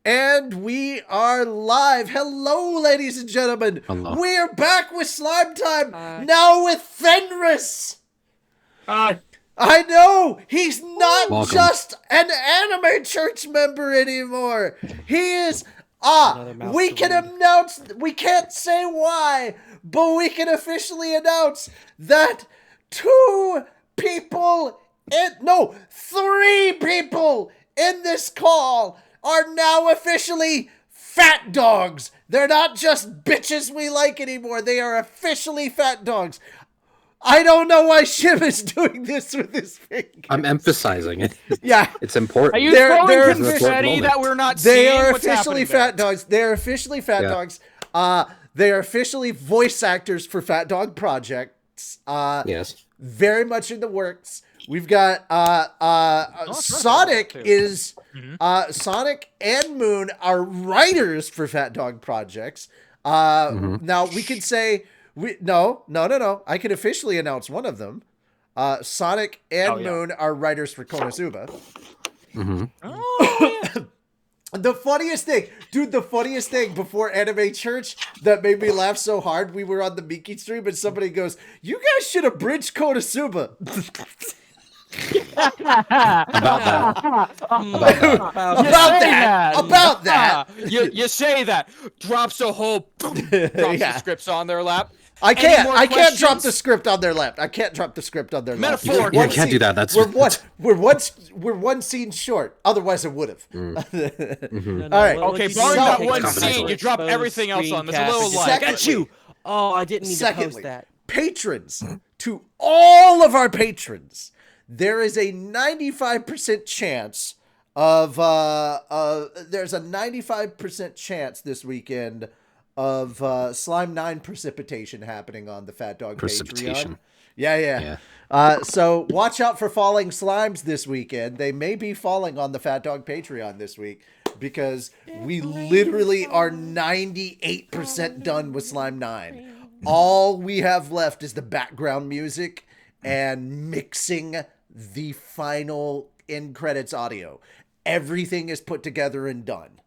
And we are live. Hello, ladies and gentlemen. Hello. We're back with Slime Time. Now with Fenris. I know. He's not just an anime church member anymore. He is... we can announce... We can't say why, but we can officially announce that 3 people in this call are now officially fat dogs. They're not just bitches we like anymore. They are officially fat dogs. I don't know why Shim is doing this with his finger. I'm emphasizing it. Yeah. It's important. Are you throwing confetti that we're not seeing? They are officially fat dogs. They're officially fat dogs. They are officially voice actors for Fat Dog Projects. Yes. Very much in the works. We've got Sonic is Sonic and Moon are writers for Fat Dog Projects. Now we can say no. I can officially announce one of them. Sonic and Moon are writers for Konosuba. The funniest thing before Anime Church that made me laugh so hard, we were on the Miki stream and somebody goes, "You guys should have bridged Konosuba." About that. You say that. Drops a whole drops the scripts on their lap. I can't drop the script on their lap. I can't drop the script on their lap. Metaphor. You can't do that. That's we're one scene short. Otherwise, I would have. All right. Okay, barring that one scene, you drop everything else on. There's a little like. Got you. Oh, I didn't need to post that. Patrons, to all of our patrons, there is a 95% chance of there's a 95% chance this weekend of Slime 9 precipitation happening on the Fat Dog Patreon. Yeah. So watch out for falling slimes this weekend. They may be falling on the Fat Dog Patreon this week because we literally are 98% done with Slime 9. All we have left is the background music and mixing the final end credits audio. Everything is put together and done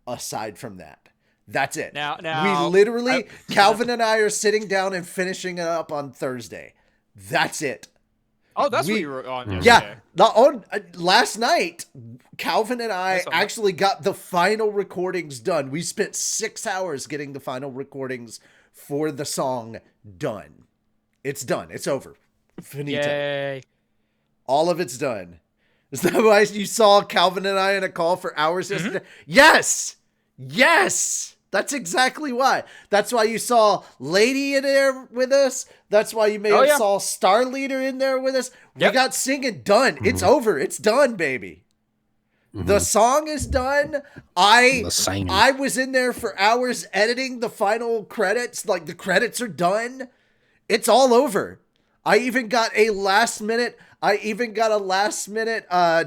aside from that. That's it. Now, we literally, Calvin and I are sitting down and finishing it up on Thursday. That's it. Oh, that's what you were on yesterday. Yeah. Last night, Calvin and I actually got the final recordings done. We spent 6 hours getting the final recordings for the song done. It's done. It's over. Finito. Yay. All of it's done. Is that why you saw Calvin and I in a call for hours yesterday? Yes! That's exactly why. That's why you saw Lady in there with us. That's why you saw Star Leader in there with us. We got singing done. It's over. It's done, baby. The song is done. I was in there for hours editing the final credits. Like, the credits are done. It's all over. I even got a last minute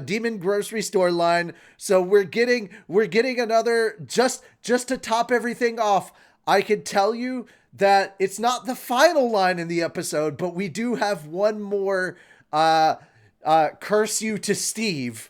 Demon Grocery Store line. So we're getting another, just to top everything off. I can tell you that it's not the final line in the episode, but we do have one more curse you to Steve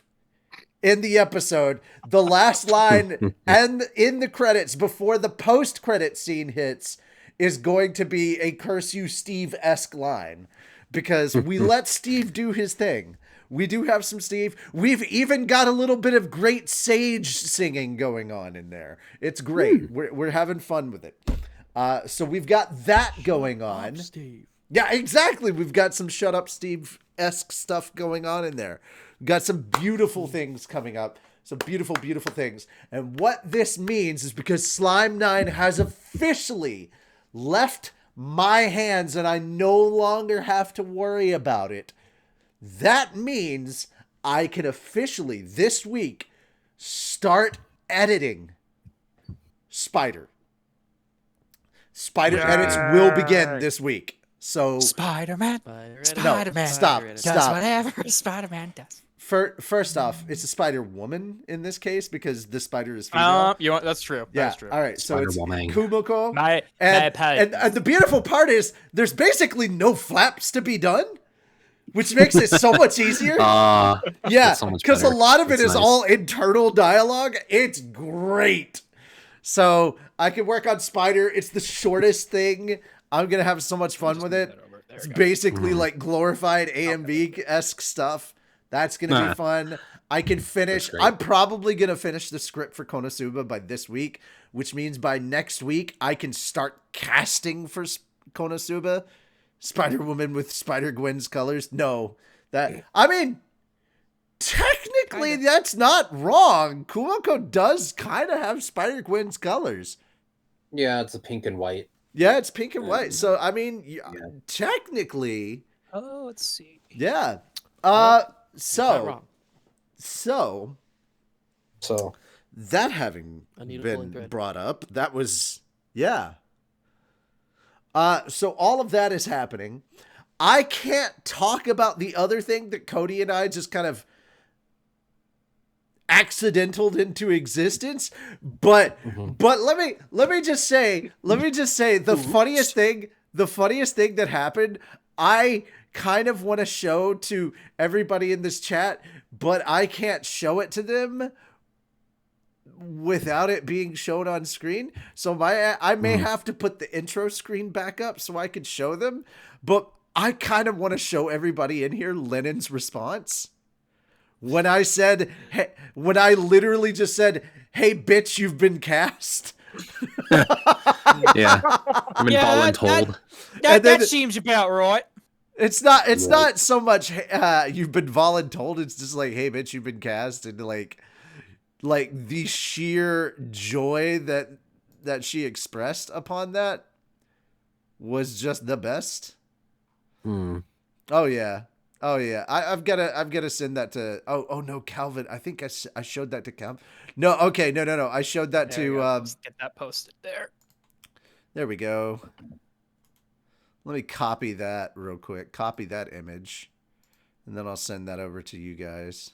in the episode. The last line and in the credits before the post-credit scene hits is going to be a curse you Steve-esque line. Because we let Steve do his thing. We do have some Steve. We've even got a little bit of great sage singing going on in there. It's great. We're having fun with it. So we've got that going on. Steve. Yeah, exactly. We've got some Shut Up Steve-esque stuff going on in there. We've got some beautiful things coming up. Some beautiful, beautiful things. And what this means is because Slime 9 has officially left my hands and I no longer have to worry about it. That means I can officially this week start editing Spider. Spider edits will begin this week. So Spider-Man. Stop. Does whatever Spider-Man does. First off, it's a Spider-Woman in this case because the spider is female. That's true. Yeah. That's true. All right. So it's Spider-Woman. Kumiko. And the beautiful part is there's basically no flaps to be done. which makes it so much easier. Yeah, that's so much because a better. lot of it That's is nice. all internal dialogue. It's great. So I can work on Spider. It's the shortest thing. I'm gonna have so much fun with it. It's basically like glorified AMV-esque stuff. That's gonna be fun. I can finish. I'm probably gonna finish the script for Konosuba by this week, which means by next week I can start casting for Konosuba. Spider-Woman with Spider-Gwen's colors. No, I mean, technically that's not wrong. Kumiko does kind of have Spider-Gwen's colors. Yeah, it's a pink and white. Yeah, it's pink and white. So I mean, technically. Oh, let's see. Yeah. So that having been brought up, that was so all of that is happening. I can't talk about the other thing that Cody and I just kind of accidentaled into existence, but let me just say the funniest thing that happened, I kind of want to show to everybody in this chat, but I can't show it to them without it being shown on screen. So I may have to put the intro screen back up so I can show them, but I kind of want to show everybody in here Lennon's response. When I literally just said, "Hey bitch, you've been cast." Yeah. I've been voluntold. That seems about right. It's not so much you've been voluntold, it's just like, "Hey bitch, you've been cast," and like the sheer joy that she expressed upon that was just the best. Oh yeah. I've got to send that to. Oh no, Calvin. I think I showed that to Calvin. No, okay, no. I showed that to. Let's get that posted there. There we go. Let me copy that real quick. Copy that image, and then I'll send that over to you guys.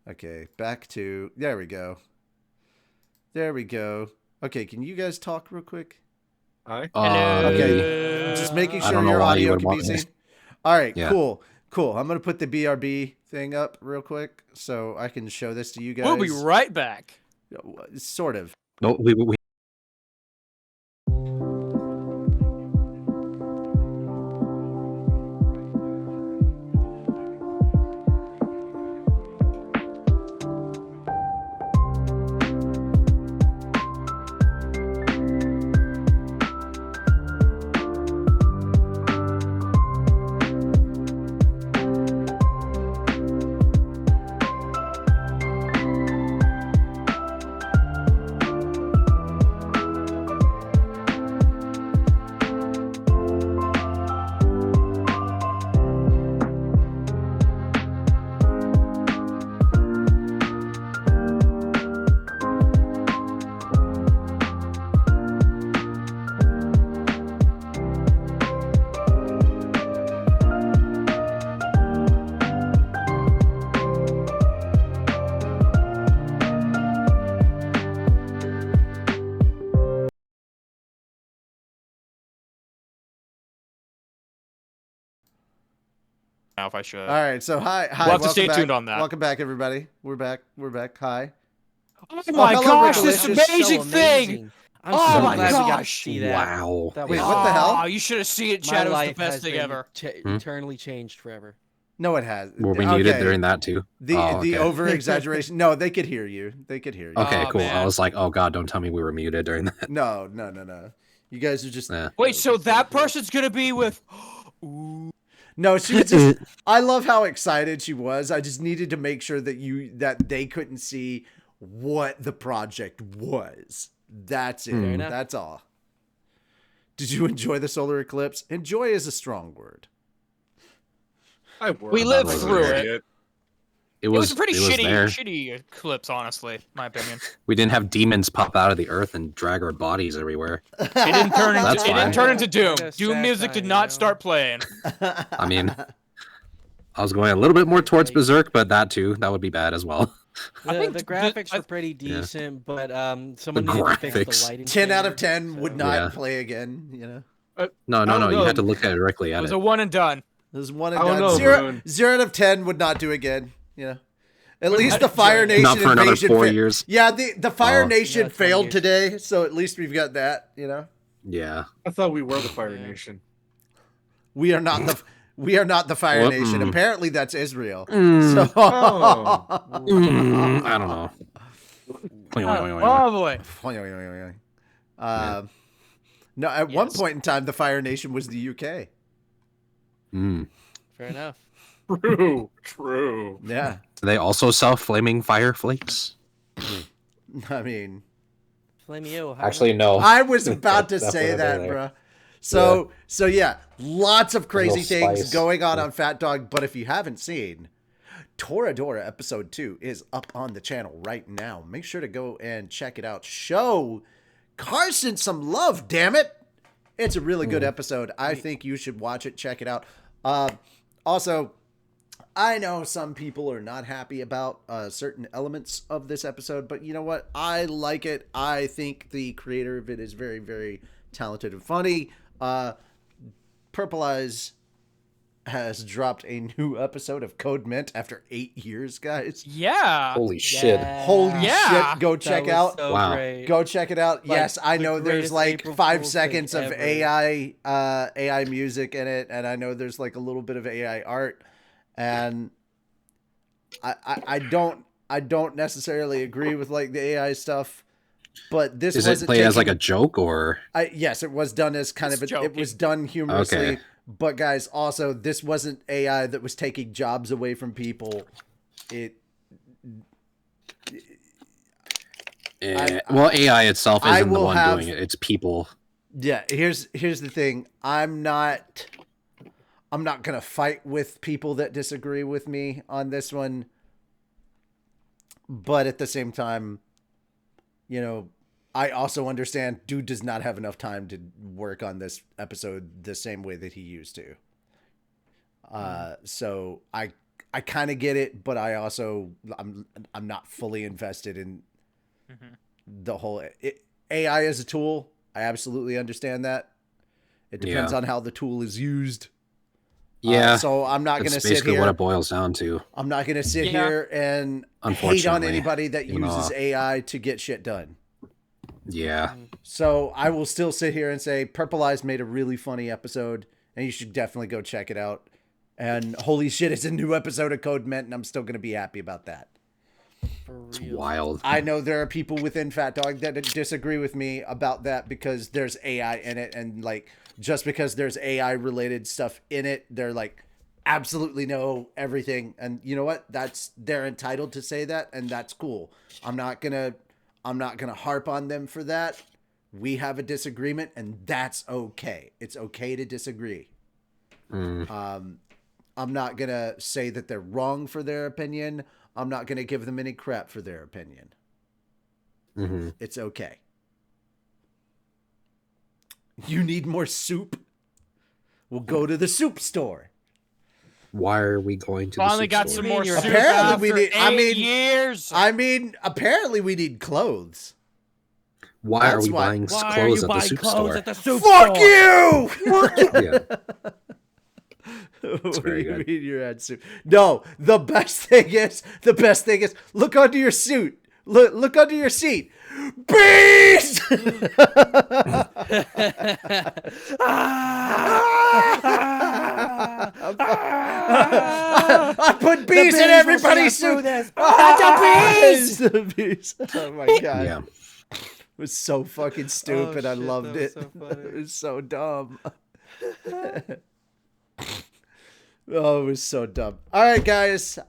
Okay, back to. There we go. Okay, can you guys talk real quick? Hello. Okay, just making sure your audio can be seen. All right, cool. I'm going to put the BRB thing up real quick so I can show this to you guys. We'll be right back. Sort of. No, we If I should. All right, so hi. We'll have to stay tuned on that. Welcome back, everybody. We're back. Hi. Oh my gosh, this Delicious. amazing thing! I'm Oh so my glad we got to gosh. see that. Wow. That Wait, was- what the hell? Oh, you should have seen it, My Chad. It was the life best has thing been ever. eternally changed forever. No, it has. Were we muted Okay. during that too? The okay. over exaggeration. No, they could hear you. Okay, Oh, cool. man. I was like, oh god, don't tell me we were muted during that. No. You guys are just. Yeah. Wait, so that person's gonna be with? No, she was just. I love how excited she was. I just needed to make sure that they couldn't see what the project was. That's it. Fair enough. That's all. Did you enjoy the solar eclipse? Enjoy is a strong word. We lived was through there. it. It It was a pretty there. shitty eclipse, honestly, my opinion. We didn't have demons pop out of the earth and drag our bodies everywhere. It didn't turn into, That's fine. Doom. Kinda Doom sad music time, did you not know? start playing. I mean, I was going a little bit more towards Berserk, but that would be bad as well. I think The graphics were pretty decent, but someone The needed to fix the graphics. lighting. 10 out of standard, 10 would so- not Yeah. play again. You know. No. You had to look at it directly It at was it. a one and done. This is one and I don't done. know, Boone. 0 out of 10 would not do again. At least the Fire Nation Not for another invasion 4 years. Yeah, the Fire Nation 20 failed years. today, so at least we've got that. Yeah. I thought we were the Fire Nation. We are not the Fire Well, Nation. Apparently, that's Israel. Mm. So Oh. I don't know. Oh boy. No, at one Yes. point in time, the Fire Nation was the UK. Mm. Fair enough. True. Yeah, Do they also sell flaming fire flakes? I mean, Flamio. Actually, no. I was about to That's say what that, they're there. bruh. So yeah, lots of crazy Little things spice. going on Fat Dog. But if you haven't seen, Toradora episode 2 is up on the channel right now. Make sure to go and check it out. Show Carson some love, damn it. It's a really good episode. I think you should watch it. Check it out. Also, I know some people are not happy about certain elements of this episode, but you know what? I like it. I think the creator of it is very, very talented and funny. Purple Eyes has dropped a new episode of Code Mint after 8 years, guys. Yeah. Holy shit. Holy Yeah. shit. Go That check was out. so Wow. great. Go check it out. Like, Yes, I the know there's greatest like April 5 Fool's seconds thing of ever. AI music in it, and I know there's like a little bit of AI art, and I don't necessarily agree with like the AI stuff, but this Is it wasn't played as like taken- a joke or? yes, it was done as kind It's of it joking. was done humorously. Okay. But guys, also this wasn't AI that was taking jobs away from people. Well, AI itself I isn't the will one have- doing it. It's people. Yeah, here's the thing. I'm not gonna fight with people that disagree with me on this one. But at the same time, I also understand dude does not have enough time to work on this episode the same way that he used to. So I kind of get it, but I also I'm not fully invested in the whole AI as a tool. I absolutely understand that. It depends Yeah. on how the tool is used. Yeah. So I'm not That's going to sit basically here. what it boils down to. I'm not going to sit Yeah. here and hate on Unfortunately, anybody that you know. uses AI to get shit done. Yeah. So I will still sit here and say Purple Eyes made a really funny episode, and you should definitely go check it out. And holy shit, it's a new episode of Code Mint, and I'm still going to be happy about that. For It's real. wild. I know there are people within Fat Dog that disagree with me about that because there's AI in it, and like just because there's AI related stuff in it, they're like absolutely know everything. And you know what? They're entitled to say that, and that's cool. I'm not gonna harp on them for that. We have a disagreement, and that's okay. It's okay to disagree. I'm not gonna say that they're wrong for their opinion. I'm not gonna give them any crap for their opinion. hmm It's okay. You need more soup? We'll go to the soup store. Why are we going to Finally the got soup some store? more soup Apparently we after need- 8 years. Apparently we need clothes. Why are That's we why- buying Why are clothes you at the buying soup clothes store? at the soup Fuck store? you! Yeah. What very do you good. mean you're at soup? No, the best thing is, look under your suit. Look under your seat. Bees! I put bees in everybody's suit. The bees. Oh my god. Yeah. It was so fucking stupid. I shit, loved that it. was so funny. It was so dumb. Oh, it was so dumb. All right, guys.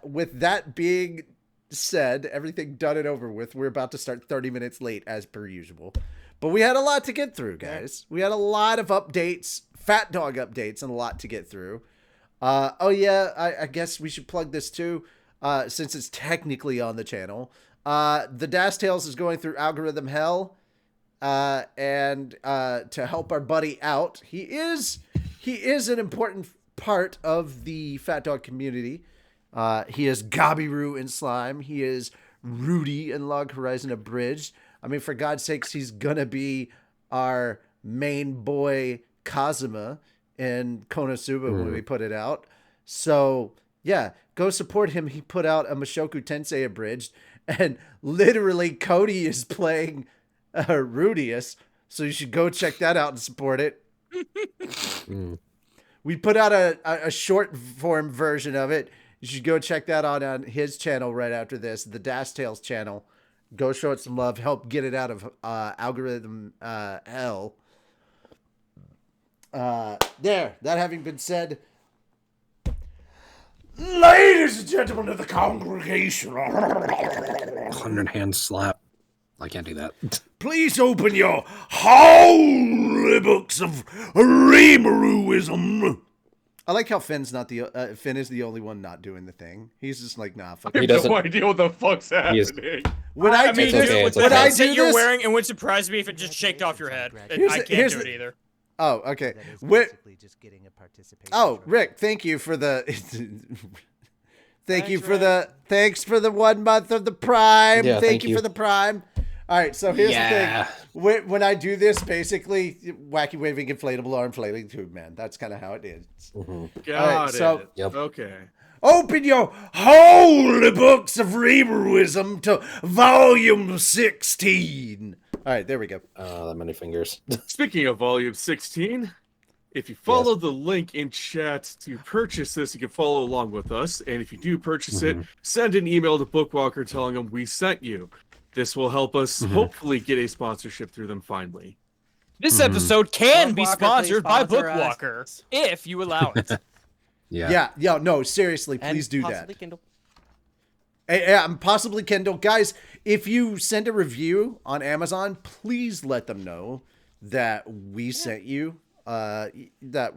With that being said, everything done and over with, we're about to start 30 minutes late as per usual. But we had a lot to get through, guys. We had a lot of updates, Fat Dog updates, and a lot to get through. Oh yeah, I guess we should plug this too, since it's technically on the channel. The Das Tales is going through algorithm hell, and to help our buddy out, he is an important part of the Fat Dog community. He is Gabiru in Slime. He is Rudy in Log Horizon Abridged. I mean, for God's sakes, he's gonna be our main boy Kazuma in Konosuba when we put it out. So yeah, go support him. He put out a Mushoku Tensei abridged, and literally Cody is playing Rudius. So you should go check that out and support it. We put out a short form version of it. You should go check that out on his channel right after this, the Dash Tales channel. Go show it some love. Help get it out of algorithm hell. There. That having been said, ladies and gentlemen of the congregation, 100 hand slap. I can't do that. please open your holy books of Remeruism. I like how Finn's not the Finn is the only one not doing the thing. He's just like, nah, fuck I it. have no idea what the fuck's happening. When I do mean, this, okay, it's with when the I headset do you're this, wearing, it would surprise me if it just shaked off your head. I can't do it either. Oh, okay. That is Wh- basically just getting a participation Oh, trophy. Rick, thank you for the Thanks, thanks for the 1 month of the Prime. Yeah, thank thank you you. for the Prime. All right, so here's Yeah. the thing. When I do this, basically, wacky waving inflatable arm flailing tube man. That's kind of how it is. Got it, so- it. Yep. Okay. Open your holy books of Remeruism to volume 16. All right, there we go. That many fingers. Speaking of volume 16, if you follow the link in chat to purchase this, you can follow along with us. And if you do purchase it, send an email to Bookwalker telling them we sent you. This will help us hopefully get a sponsorship through them finally. This episode can be Bookwalker, sponsored please by sponsor us. Bookwalker, if you allow it. Yeah, no, seriously, And please do possibly that. Kindle. And possibly Kindle. Guys, if you send a review on Amazon, please let them know that we sent you. That,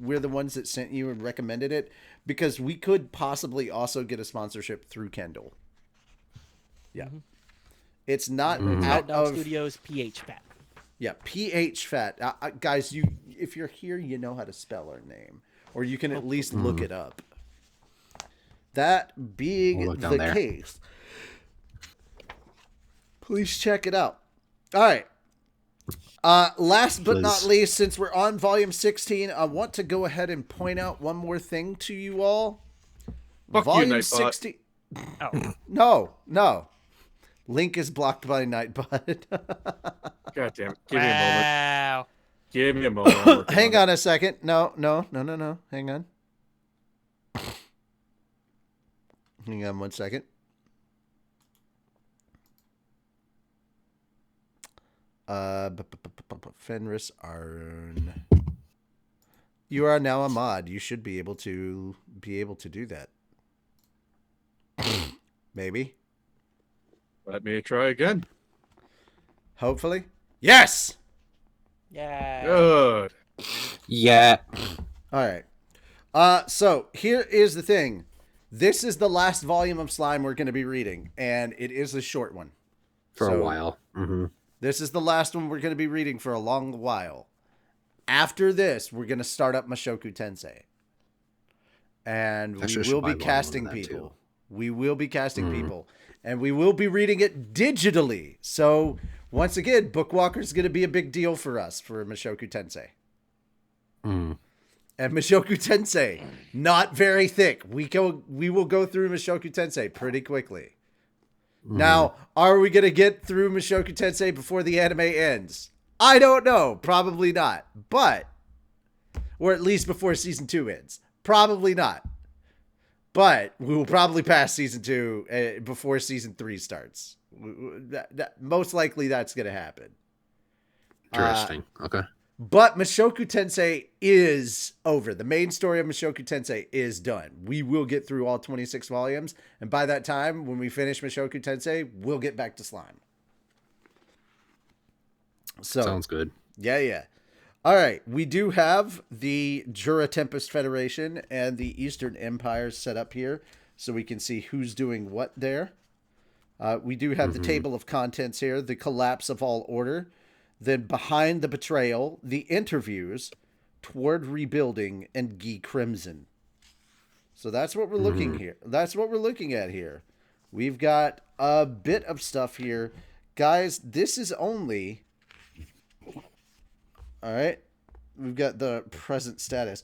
we're the ones that sent you and recommended it, because we could possibly also get a sponsorship through Kindle. Yeah. It's not Fat out Dog of... Studios PH Fat. Yeah, PH Fat. Guys, if you're here, you know how to spell our name. Or you can at least look it up. That being We'll look down the there. case, please check it out. All right. Last but not Please. least, since we're on volume 16, I want to go ahead and point out one more thing to you all. Fuck you, volume Nightbot. 16. Oh. No. Link is blocked by Nightbot. God damn it. Give me a moment. Wow. Give me a moment. I'm working Hang it. on a second. No. Hang on. Hang on 1 second. Fenris Arn. You are now a mod. You should be able to do that. Maybe. Let me try again. Hopefully. Yes. Yeah. Good. Yeah. All right. So here is the thing. This is the last volume of Slime we're going to be reading, and it is a short one. For So, a while. This is the last one we're going to be reading for a long while. After this, we're going to start up Mushoku Tensei. And I we should will buy be volume casting of that, people. too. We will be casting people. And we will be reading it digitally. So, once again, Bookwalker is going to be a big deal for us for Mushoku Tensei. And Mushoku Tensei, not very thick. We will go through Mushoku Tensei pretty quickly. Now, are we going to get through Mushoku Tensei before the anime ends? I don't know. Probably not. But, or at least before season 2 ends. Probably not. But we will probably pass season 2 before season 3 starts. Most likely that's going to happen. Interesting. Okay. But Mushoku Tensei is over. The main story of Mushoku Tensei is done. We will get through all 26 volumes. And by that time, when we finish Mushoku Tensei, we'll get back to Slime. So, Sounds good. yeah. All right. We do have the Jura Tempest Federation and the Eastern Empires set up here, so we can see who's doing what there. We do have the table of contents here, the collapse of all order. Then behind the betrayal, the interviews, toward rebuilding, and Guy Crimson. So that's what we're looking here. That's what we're looking at here. We've got a bit of stuff here. Guys, this is only All right. We've got the present status.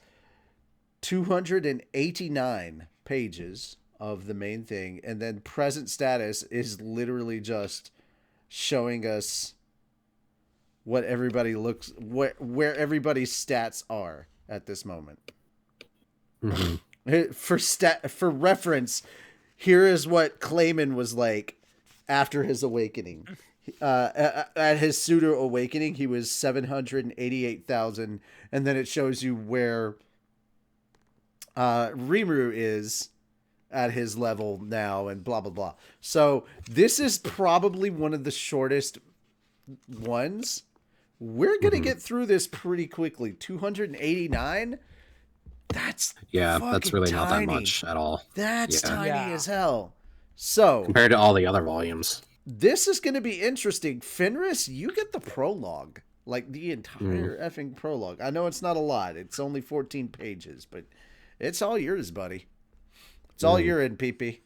289 pages of the main thing, and then present status is literally just showing us what everybody looks where everybody's stats are at this moment. For reference, here is what Clayman was like after his awakening. At his pseudo awakening, he was 788,000, and then it shows you where Rimuru is at his level now, and blah blah blah. So this is probably one of the shortest ones. We're gonna get through this pretty quickly. 289. That's really tiny. not that much at all. That's tiny as hell. So compared to all the other volumes, this is going to be interesting. Fenris, you get the prologue, like the entire effing prologue. I know it's not a lot; it's only 14 pages, but it's all yours, buddy. It's all your NPP.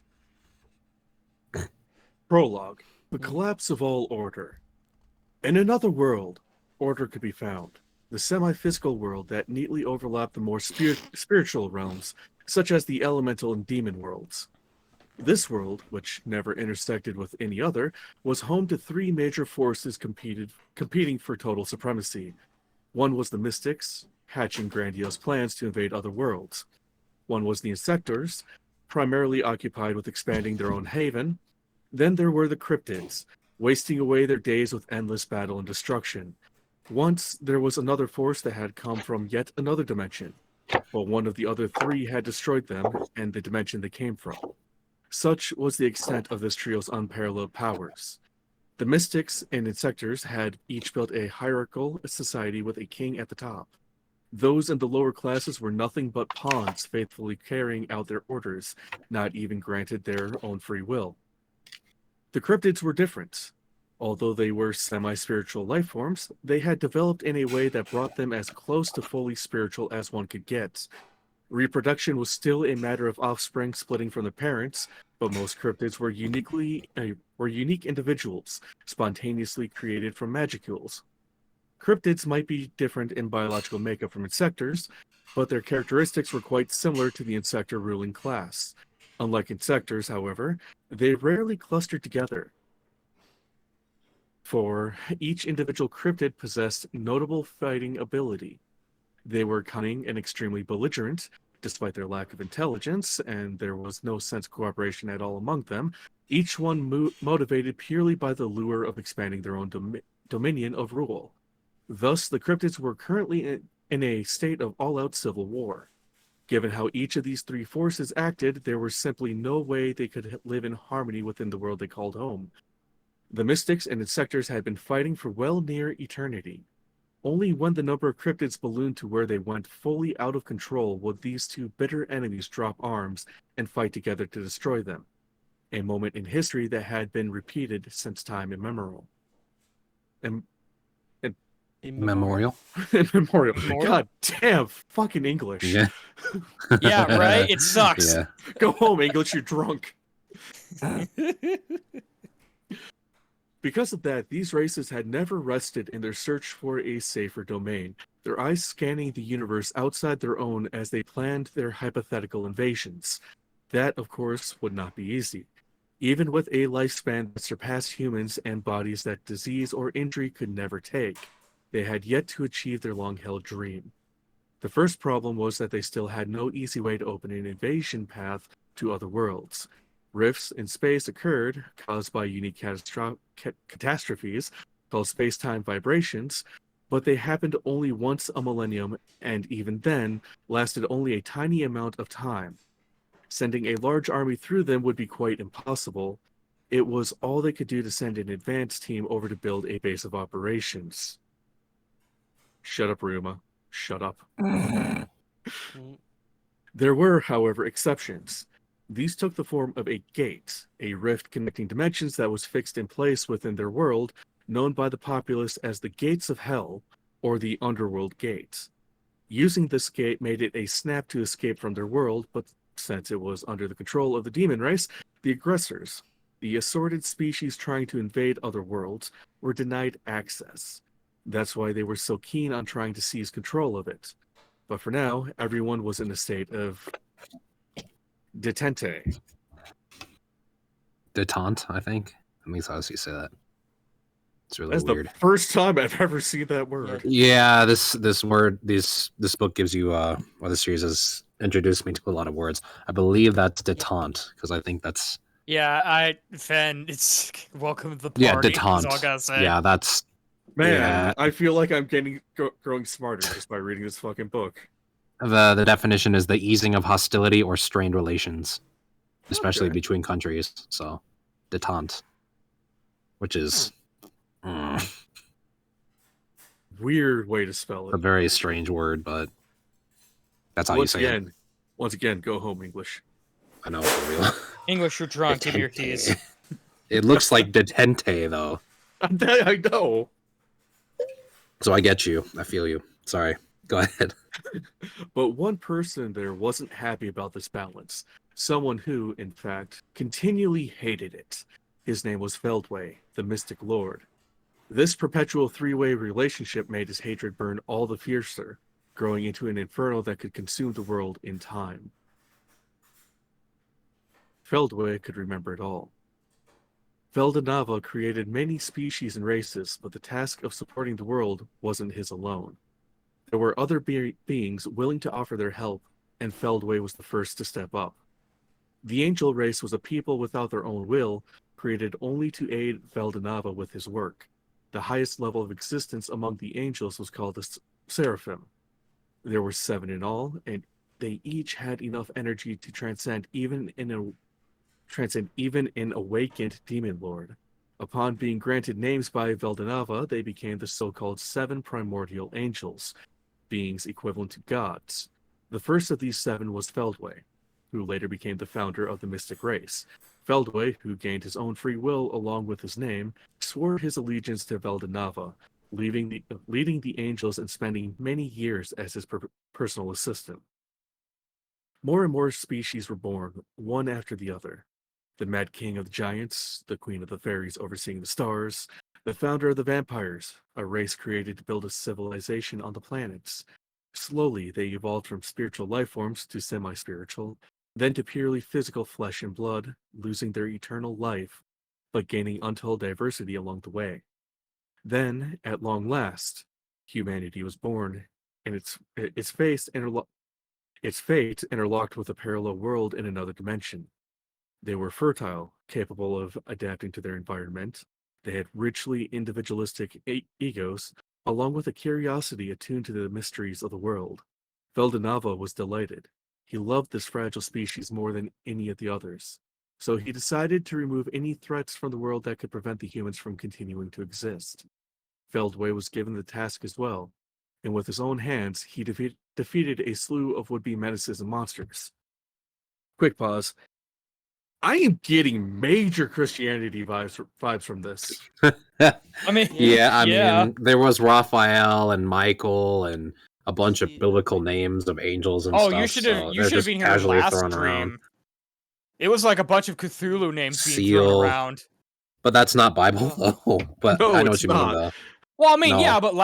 Prologue: the collapse of all order. In another world, order could be found. The semi-physical world that neatly overlapped the more spiritual realms, such as the elemental and demon worlds. This world, which never intersected with any other, was home to three major forces competing for total supremacy. One was the Mystics, hatching grandiose plans to invade other worlds. One was the Insectors, primarily occupied with expanding their own haven. Then there were the Cryptids, wasting away their days with endless battle and destruction. Once, there was another force that had come from yet another dimension, but one of the other three had destroyed them and the dimension they came from. Such was the extent of this trio's unparalleled powers. The Mystics and Insectors had each built a hierarchical society with a king at the top. Those in the lower classes were nothing but pawns faithfully carrying out their orders, not even granted their own free will. The Cryptids were different. Although they were semi-spiritual life forms, they had developed in a way that brought them as close to fully spiritual as one could get. Reproduction was still a matter of offspring splitting from the parents, but most cryptids were unique individuals, spontaneously created from magicules. Cryptids might be different in biological makeup from insectors, but their characteristics were quite similar to the insector ruling class. Unlike insectors, however, they rarely clustered together. For each individual cryptid possessed notable fighting ability. They were cunning and extremely belligerent, despite their lack of intelligence, and there was no sense of cooperation at all among them, each one motivated purely by the lure of expanding their own dominion of rule. Thus, the cryptids were currently in a state of all-out civil war. Given how each of these three forces acted, there was simply no way they could live in harmony within the world they called home. The Mystics and Insectors had been fighting for well near eternity. Only when the number of cryptids ballooned to where they went fully out of control would these two bitter enemies drop arms and fight together to destroy them. A moment in history that had been repeated since time immemorial. Memorial. Immemorial. God damn, fucking English. Yeah. Yeah, right? It sucks. Yeah. Go home, English, you're drunk. Because of that, these races had never rested in their search for a safer domain, their eyes scanning the universe outside their own as they planned their hypothetical invasions. That, of course, would not be easy. Even with a lifespan that surpassed humans and bodies that disease or injury could never take, they had yet to achieve their long-held dream. The first problem was that they still had no easy way to open an invasion path to other worlds. Rifts in space occurred, caused by unique catastrophes called space-time vibrations, but they happened only once a millennium, and even then, lasted only a tiny amount of time. Sending a large army through them would be quite impossible. It was all they could do to send an advance team over to build a base of operations. Shut up, Ryuma. Shut up. There were, however, exceptions. These took the form of a gate, a rift connecting dimensions that was fixed in place within their world, known by the populace as the Gates of Hell, or the Underworld Gate. Using this gate made it a snap to escape from their world, but since it was under the control of the demon race, the aggressors, the assorted species trying to invade other worlds, were denied access. That's why they were so keen on trying to seize control of it. But for now, everyone was in a state of detente. Detente, I think. At least how you say that. It's really That's weird. the first time I've ever seen that word. Yeah, this book gives you the series has introduced me to a lot of words. I believe that's detente because I think that's Fen, it's welcome to the yeah, party. That's all I detente. gotta say. Yeah, that's Man, yeah. I feel like I'm growing smarter just by reading this fucking book. The definition is the easing of hostility or strained relations, especially Okay. between countries. So, detente, which is Weird way to spell a it. very strange word, but that's how you say it. Once again, go home, English. I know for real. English, you're drunk. Give me your keys. It looks like detente though. I know. So I get you. I feel you. Sorry. Go ahead. But one person there wasn't happy about this balance. Someone who, in fact, continually hated it. His name was Feldway, the Mystic Lord. This perpetual three-way relationship made his hatred burn all the fiercer, growing into an inferno that could consume the world in time. Feldway could remember it all. Veldanava created many species and races, but the task of supporting the world wasn't his alone. There were other beings willing to offer their help, and Feldway was the first to step up. The angel race was a people without their own will, created only to aid Veldanava with his work. The highest level of existence among the angels was called the Seraphim. There were 7 in all, and they each had enough energy to transcend even an awakened demon lord. Upon being granted names by Veldanava, they became the so-called 7 primordial angels, beings equivalent to gods. The first of these 7 was Feldway, who later became the founder of the mystic race. Feldway, who gained his own free will along with his name, swore his allegiance to Veldanava, leading the angels and spending many years as his personal assistant. More and more species were born, one after the other. The Mad King of the Giants, the Queen of the Fairies overseeing the stars, the founder of the vampires, a race created to build a civilization on the planets. Slowly, they evolved from spiritual life forms to semi-spiritual, then to purely physical flesh and blood, losing their eternal life, but gaining untold diversity along the way. Then, at long last, humanity was born, and its fate interlocked with a parallel world in another dimension. They were fertile, capable of adapting to their environment. They had richly individualistic egos, along with a curiosity attuned to the mysteries of the world. Veldanava was delighted. He loved this fragile species more than any of the others. So he decided to remove any threats from the world that could prevent the humans from continuing to exist. Feldway was given the task as well, and with his own hands, he defeated a slew of would-be menaces and monsters. Quick pause. I am getting major Christianity vibes from this. I mean, I mean, there was Raphael and Michael and a bunch of biblical names of angels and stuff. you should have been here last stream. It was like a bunch of Cthulhu names being thrown around. But that's not Bible though. But No, I know what you mean though. Well, I mean, yeah, but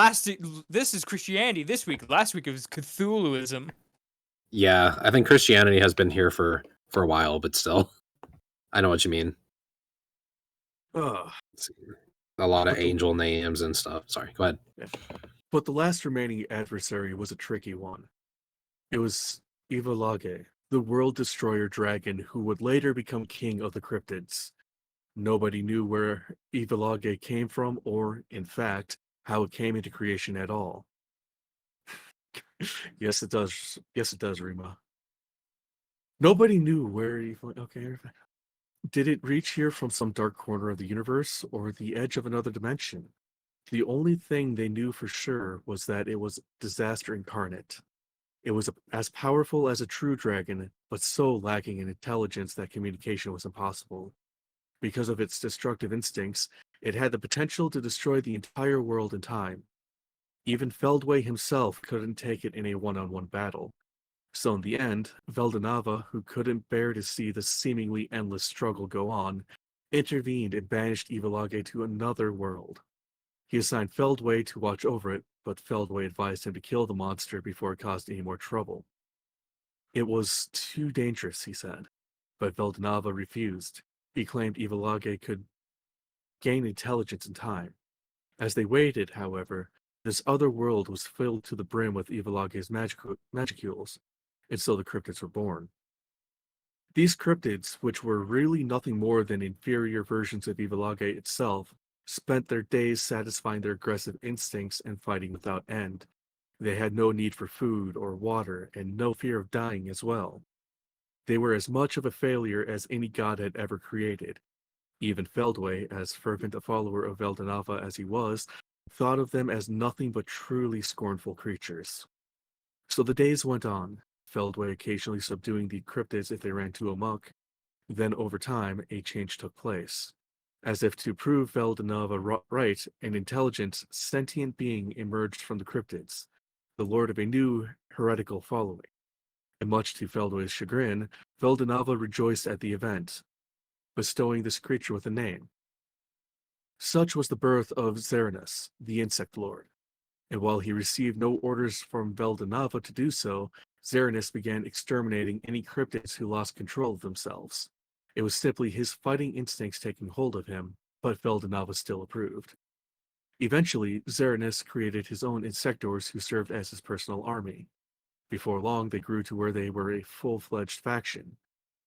this is Christianity this week. Last week it was Cthulhuism. Yeah, I think Christianity has been here for a while, but still. I know what you mean. A lot of angel names and stuff. Sorry, go ahead. Yeah. But the last remaining adversary was a tricky one. It was Ivalage, the world destroyer dragon who would later become king of the cryptids. Nobody knew where Ivalage came from or, in fact, how it came into creation at all. Yes, it does. Yes, it does, Rima. Nobody knew where okay. Did it reach here from some dark corner of the universe or the edge of another dimension? The only thing they knew for sure was that it was disaster incarnate. It was as powerful as a true dragon, but so lacking in intelligence that communication was impossible. Because of its destructive instincts, it had the potential to destroy the entire world in time. Even Feldway himself couldn't take it in a one-on-one battle. So in the end, Veldanava, who couldn't bear to see the seemingly endless struggle go on, intervened and banished Ivalage to another world. He assigned Feldway to watch over it, but Feldway advised him to kill the monster before it caused any more trouble. It was too dangerous, he said, but Veldanava refused. He claimed Ivalage could gain intelligence in time. As they waited, however, this other world was filled to the brim with Ivalage's magicules, and so the cryptids were born. These cryptids, which were really nothing more than inferior versions of Ivalage itself, spent their days satisfying their aggressive instincts and fighting without end. They had no need for food or water, and no fear of dying as well. They were as much of a failure as any god had ever created. Even Feldway, as fervent a follower of Veldanava as he was, thought of them as nothing but truly scornful creatures. So the days went on, Feldway occasionally subduing the cryptids if they ran too amok. Then over time, a change took place. As if to prove Veldanava right, an intelligent, sentient being emerged from the cryptids, the lord of a new heretical following. And much to Feldway's chagrin, Veldanava rejoiced at the event, bestowing this creature with a name. Such was the birth of Xerinus, the insect lord. And while he received no orders from Veldanava to do so, Xerinus began exterminating any cryptids who lost control of themselves. It was simply his fighting instincts taking hold of him, but Veldanava still approved. Eventually, Xerinus created his own insectors who served as his personal army. Before long, they grew to where they were a full-fledged faction.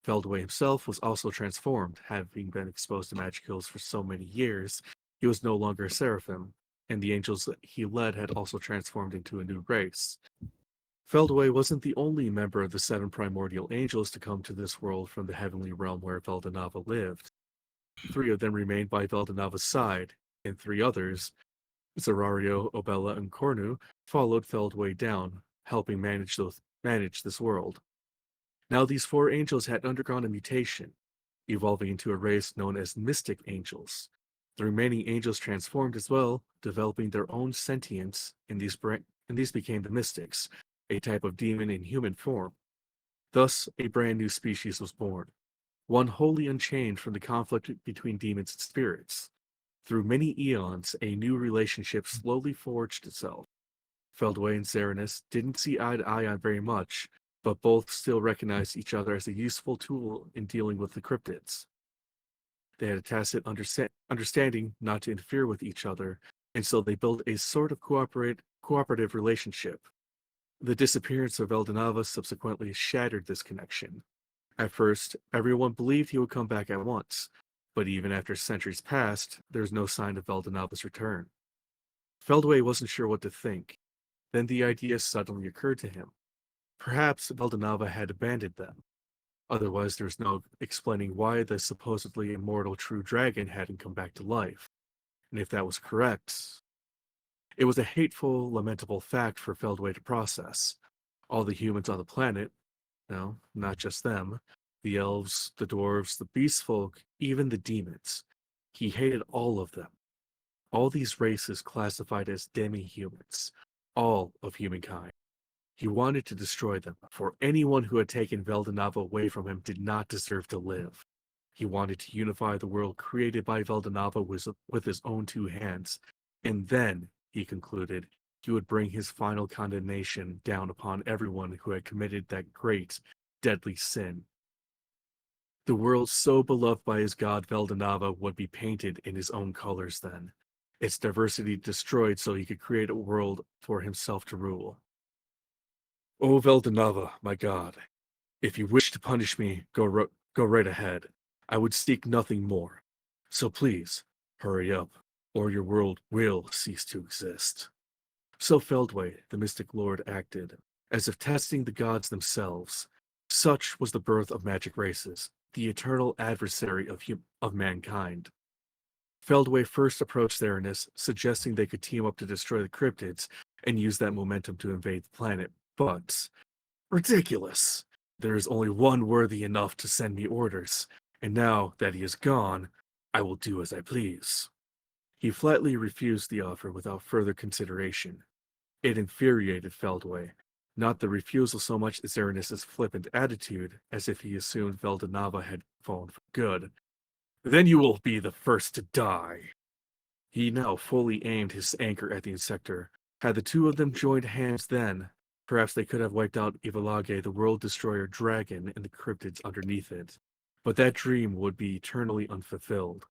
Feldway himself was also transformed, having been exposed to magicules for so many years. He was no longer a seraphim, and the angels that he led had also transformed into a new race. Feldway wasn't the only member of the 7 primordial angels to come to this world from the heavenly realm where Veldanava lived. 3 of them remained by Veldanava's side, and 3 others, Zerario, Obella, and Cornu, followed Feldway down, helping manage this world. Now these 4 angels had undergone a mutation, evolving into a race known as mystic angels. The remaining angels transformed as well, developing their own sentience, and these became the mystics, a type of demon in human form. Thus, a brand new species was born, one wholly unchanged from the conflict between demons and spirits. Through many eons, a new relationship slowly forged itself. Feldway and Xerinus didn't see eye to eye on very much, but both still recognized each other as a useful tool in dealing with the cryptids. They had a tacit understanding not to interfere with each other, and so they built a sort of cooperative relationship. The disappearance of Veldanava subsequently shattered this connection. At first, everyone believed he would come back at once, but even after centuries passed, there was no sign of Veldanava's return. Feldway wasn't sure what to think. Then the idea suddenly occurred to him. Perhaps Veldanava had abandoned them. Otherwise, there's no explaining why the supposedly immortal true dragon hadn't come back to life. And if that was correct, it was a hateful, lamentable fact for Feldway to process. All the humans on the planet, no, not just them, the elves, the dwarves, the beast folk, even the demons. He hated all of them. All these races classified as demi-humans, all of humankind. He wanted to destroy them, for anyone who had taken Veldanava away from him did not deserve to live. He wanted to unify the world created by Veldanava with his own 2 hands, and then, he concluded, he would bring his final condemnation down upon everyone who had committed that great, deadly sin. The world so beloved by his god Veldanava would be painted in his own colors then, its diversity destroyed so he could create a world for himself to rule. O Veldanava, my god, if you wish to punish me, go right ahead. I would seek nothing more. So please, hurry up, or your world will cease to exist. So Feldway, the mystic lord, acted, as if testing the gods themselves. Such was the birth of magic races, the eternal adversary of mankind. Feldway first approached Xerinus, suggesting they could team up to destroy the cryptids and use that momentum to invade the planet, but ridiculous! There is only one worthy enough to send me orders, and now that he is gone, I will do as I please. He flatly refused the offer without further consideration. It infuriated Feldway, not the refusal so much as Xerinus' flippant attitude, as if he assumed Veldanava had fallen for good. Then you will be the first to die. He now fully aimed his anchor at the insector. Had the two of them joined hands then, perhaps they could have wiped out Ivalage, the world destroyer dragon, and the cryptids underneath it. But that dream would be eternally unfulfilled.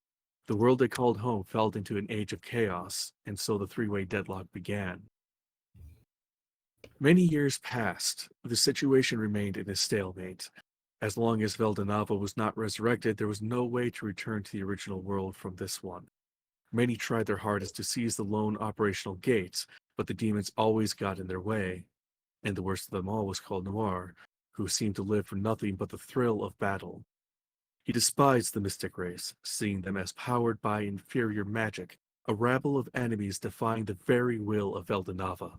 The world they called home fell into an age of chaos, and so the three-way deadlock began. Many years passed. The situation remained in a stalemate. As long as Veldanava was not resurrected, there was no way to return to the original world from this one. Many tried their hardest to seize the lone operational gates, but the demons always got in their way. And the worst of them all was called Noir, who seemed to live for nothing but the thrill of battle. He despised the mystic race, seeing them as powered by inferior magic, a rabble of enemies defying the very will of Veldanava.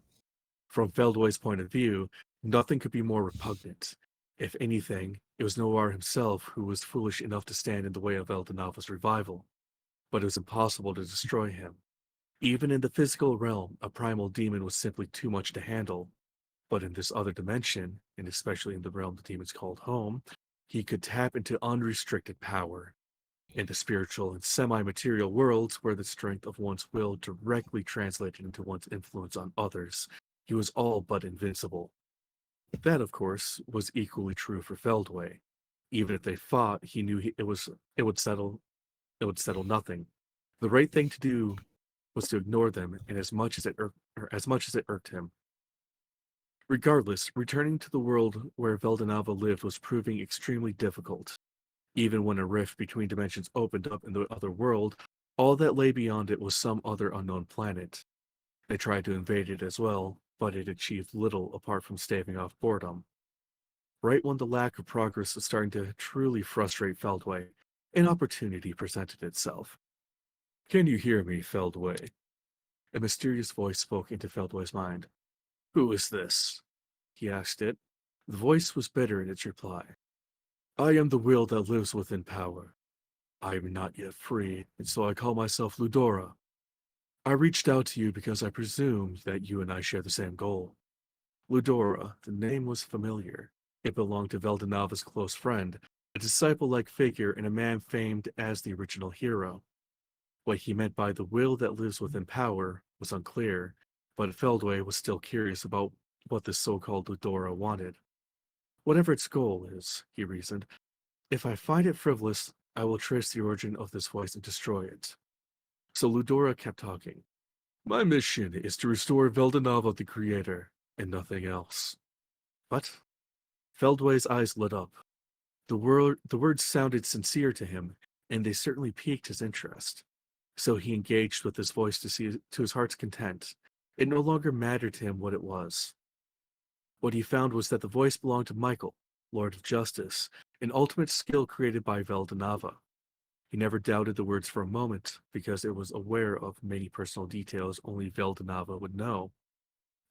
From Feldway's point of view, nothing could be more repugnant. If anything, it was Noir himself who was foolish enough to stand in the way of Veldanava's revival. But it was impossible to destroy him. Even in the physical realm, a primal demon was simply too much to handle. But in this other dimension, and especially in the realm the demons called home, he could tap into unrestricted power. In the spiritual and semi-material worlds, where the strength of one's will directly translated into one's influence on others, he was all but invincible. That, of course, was equally true for Feldway. Even if they fought, he knew it would settle nothing. The right thing to do was to ignore them, and as much as it irked him. Regardless, returning to the world where Veldanava lived was proving extremely difficult. Even when a rift between dimensions opened up in the other world, all that lay beyond it was some other unknown planet. They tried to invade it as well, but it achieved little apart from staving off boredom. Right when the lack of progress was starting to truly frustrate Feldway, an opportunity presented itself. "Can you hear me, Feldway?" A mysterious voice spoke into Feldway's mind. "Who is this?" he asked it. The voice was bitter in its reply. "I am the will that lives within power. I am not yet free, and so I call myself Ludora. I reached out to you because I presumed that you and I share the same goal." Ludora, the name was familiar. It belonged to Veldanava's close friend, a disciple-like figure and a man famed as the original hero. What he meant by the will that lives within power was unclear, but Feldway was still curious about what this so-called Ludora wanted. Whatever its goal is, he reasoned, if I find it frivolous, I will trace the origin of this voice and destroy it. So Ludora kept talking. "My mission is to restore Veldanava the Creator, and nothing else." What? Feldway's eyes lit up. The words sounded sincere to him, and they certainly piqued his interest. So he engaged with this voice to his heart's content. It no longer mattered to him what it was. What he found was that the voice belonged to Michael, Lord of Justice, an ultimate skill created by Veldanava. He never doubted the words for a moment, because it was aware of many personal details only Veldanava would know.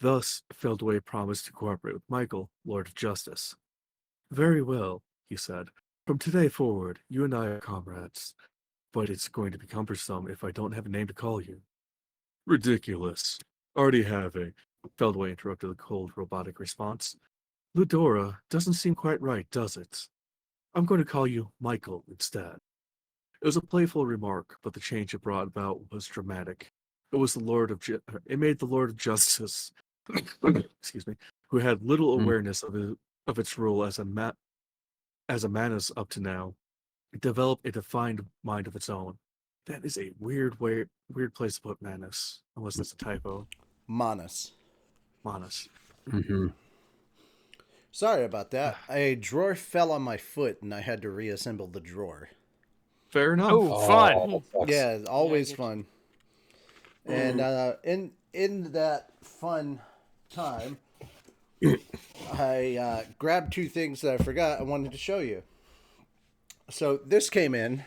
Thus, Feldway promised to cooperate with Michael, Lord of Justice. "Very well," he said. "From today forward, you and I are comrades. But it's going to be cumbersome if I don't have a name to call you." "Ridiculous. Already have a..." Feldway interrupted the cold, robotic response. "Ludora doesn't seem quite right, does it? I'm going to call you Michael instead." It was a playful remark, but the change it brought about was dramatic. It made the Lord of Justice, excuse me, who had little awareness of its role as a Manus up to now, develop a defined mind of its own. That is a weird place to put Manus, unless that's a typo. Manus. Mm-hmm. Sorry about that. A drawer fell on my foot, and I had to reassemble the drawer. Fair enough. Oh, fun. Yeah, always fun. And in that fun time, I grabbed two things that I forgot I wanted to show you. So this came in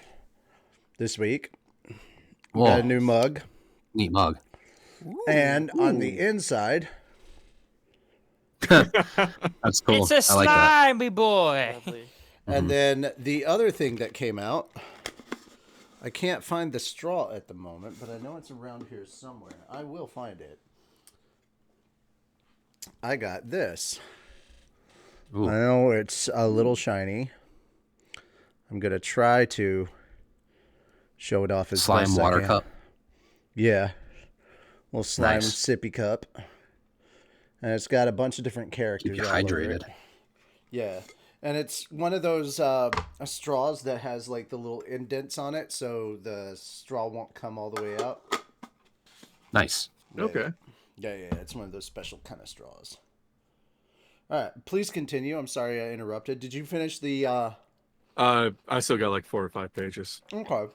this week. Whoa. Got a new mug. Neat mug. And on the inside, That's cool. It's a I like that. slimy boy. and then the other thing that came out, I can't find the straw at the moment, but I know it's around here somewhere. I will find it. I got this. Ooh. I know it's a little shiny. I'm going to try to show it off as Slime best water I can. cup. Yeah. Little slime Nice. sippy cup. And it's got a bunch of different Keep characters you all over hydrated. it. Yeah. And it's one of those straws that has like the little indents on it so the straw won't come all the way out. Nice. Yeah, Okay. Yeah, it's one of those special kind of straws. All right, please continue. I'm sorry I interrupted. Did you finish the I still got like 4 or 5 pages. Okay.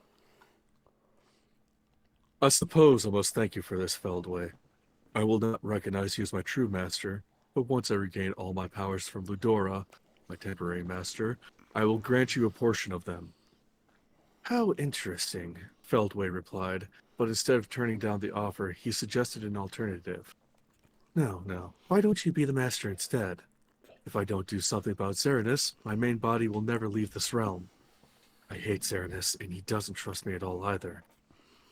I suppose I must thank you for this, Feldway. I will not recognize you as my true master, but once I regain all my powers from Ludora, my temporary master, I will grant you a portion of them. How interesting, Feldway replied, but instead of turning down the offer, he suggested an alternative. No, why don't you be the master instead? If I don't do something about Xeranus, my main body will never leave this realm. I hate Xeranus, and he doesn't trust me at all either.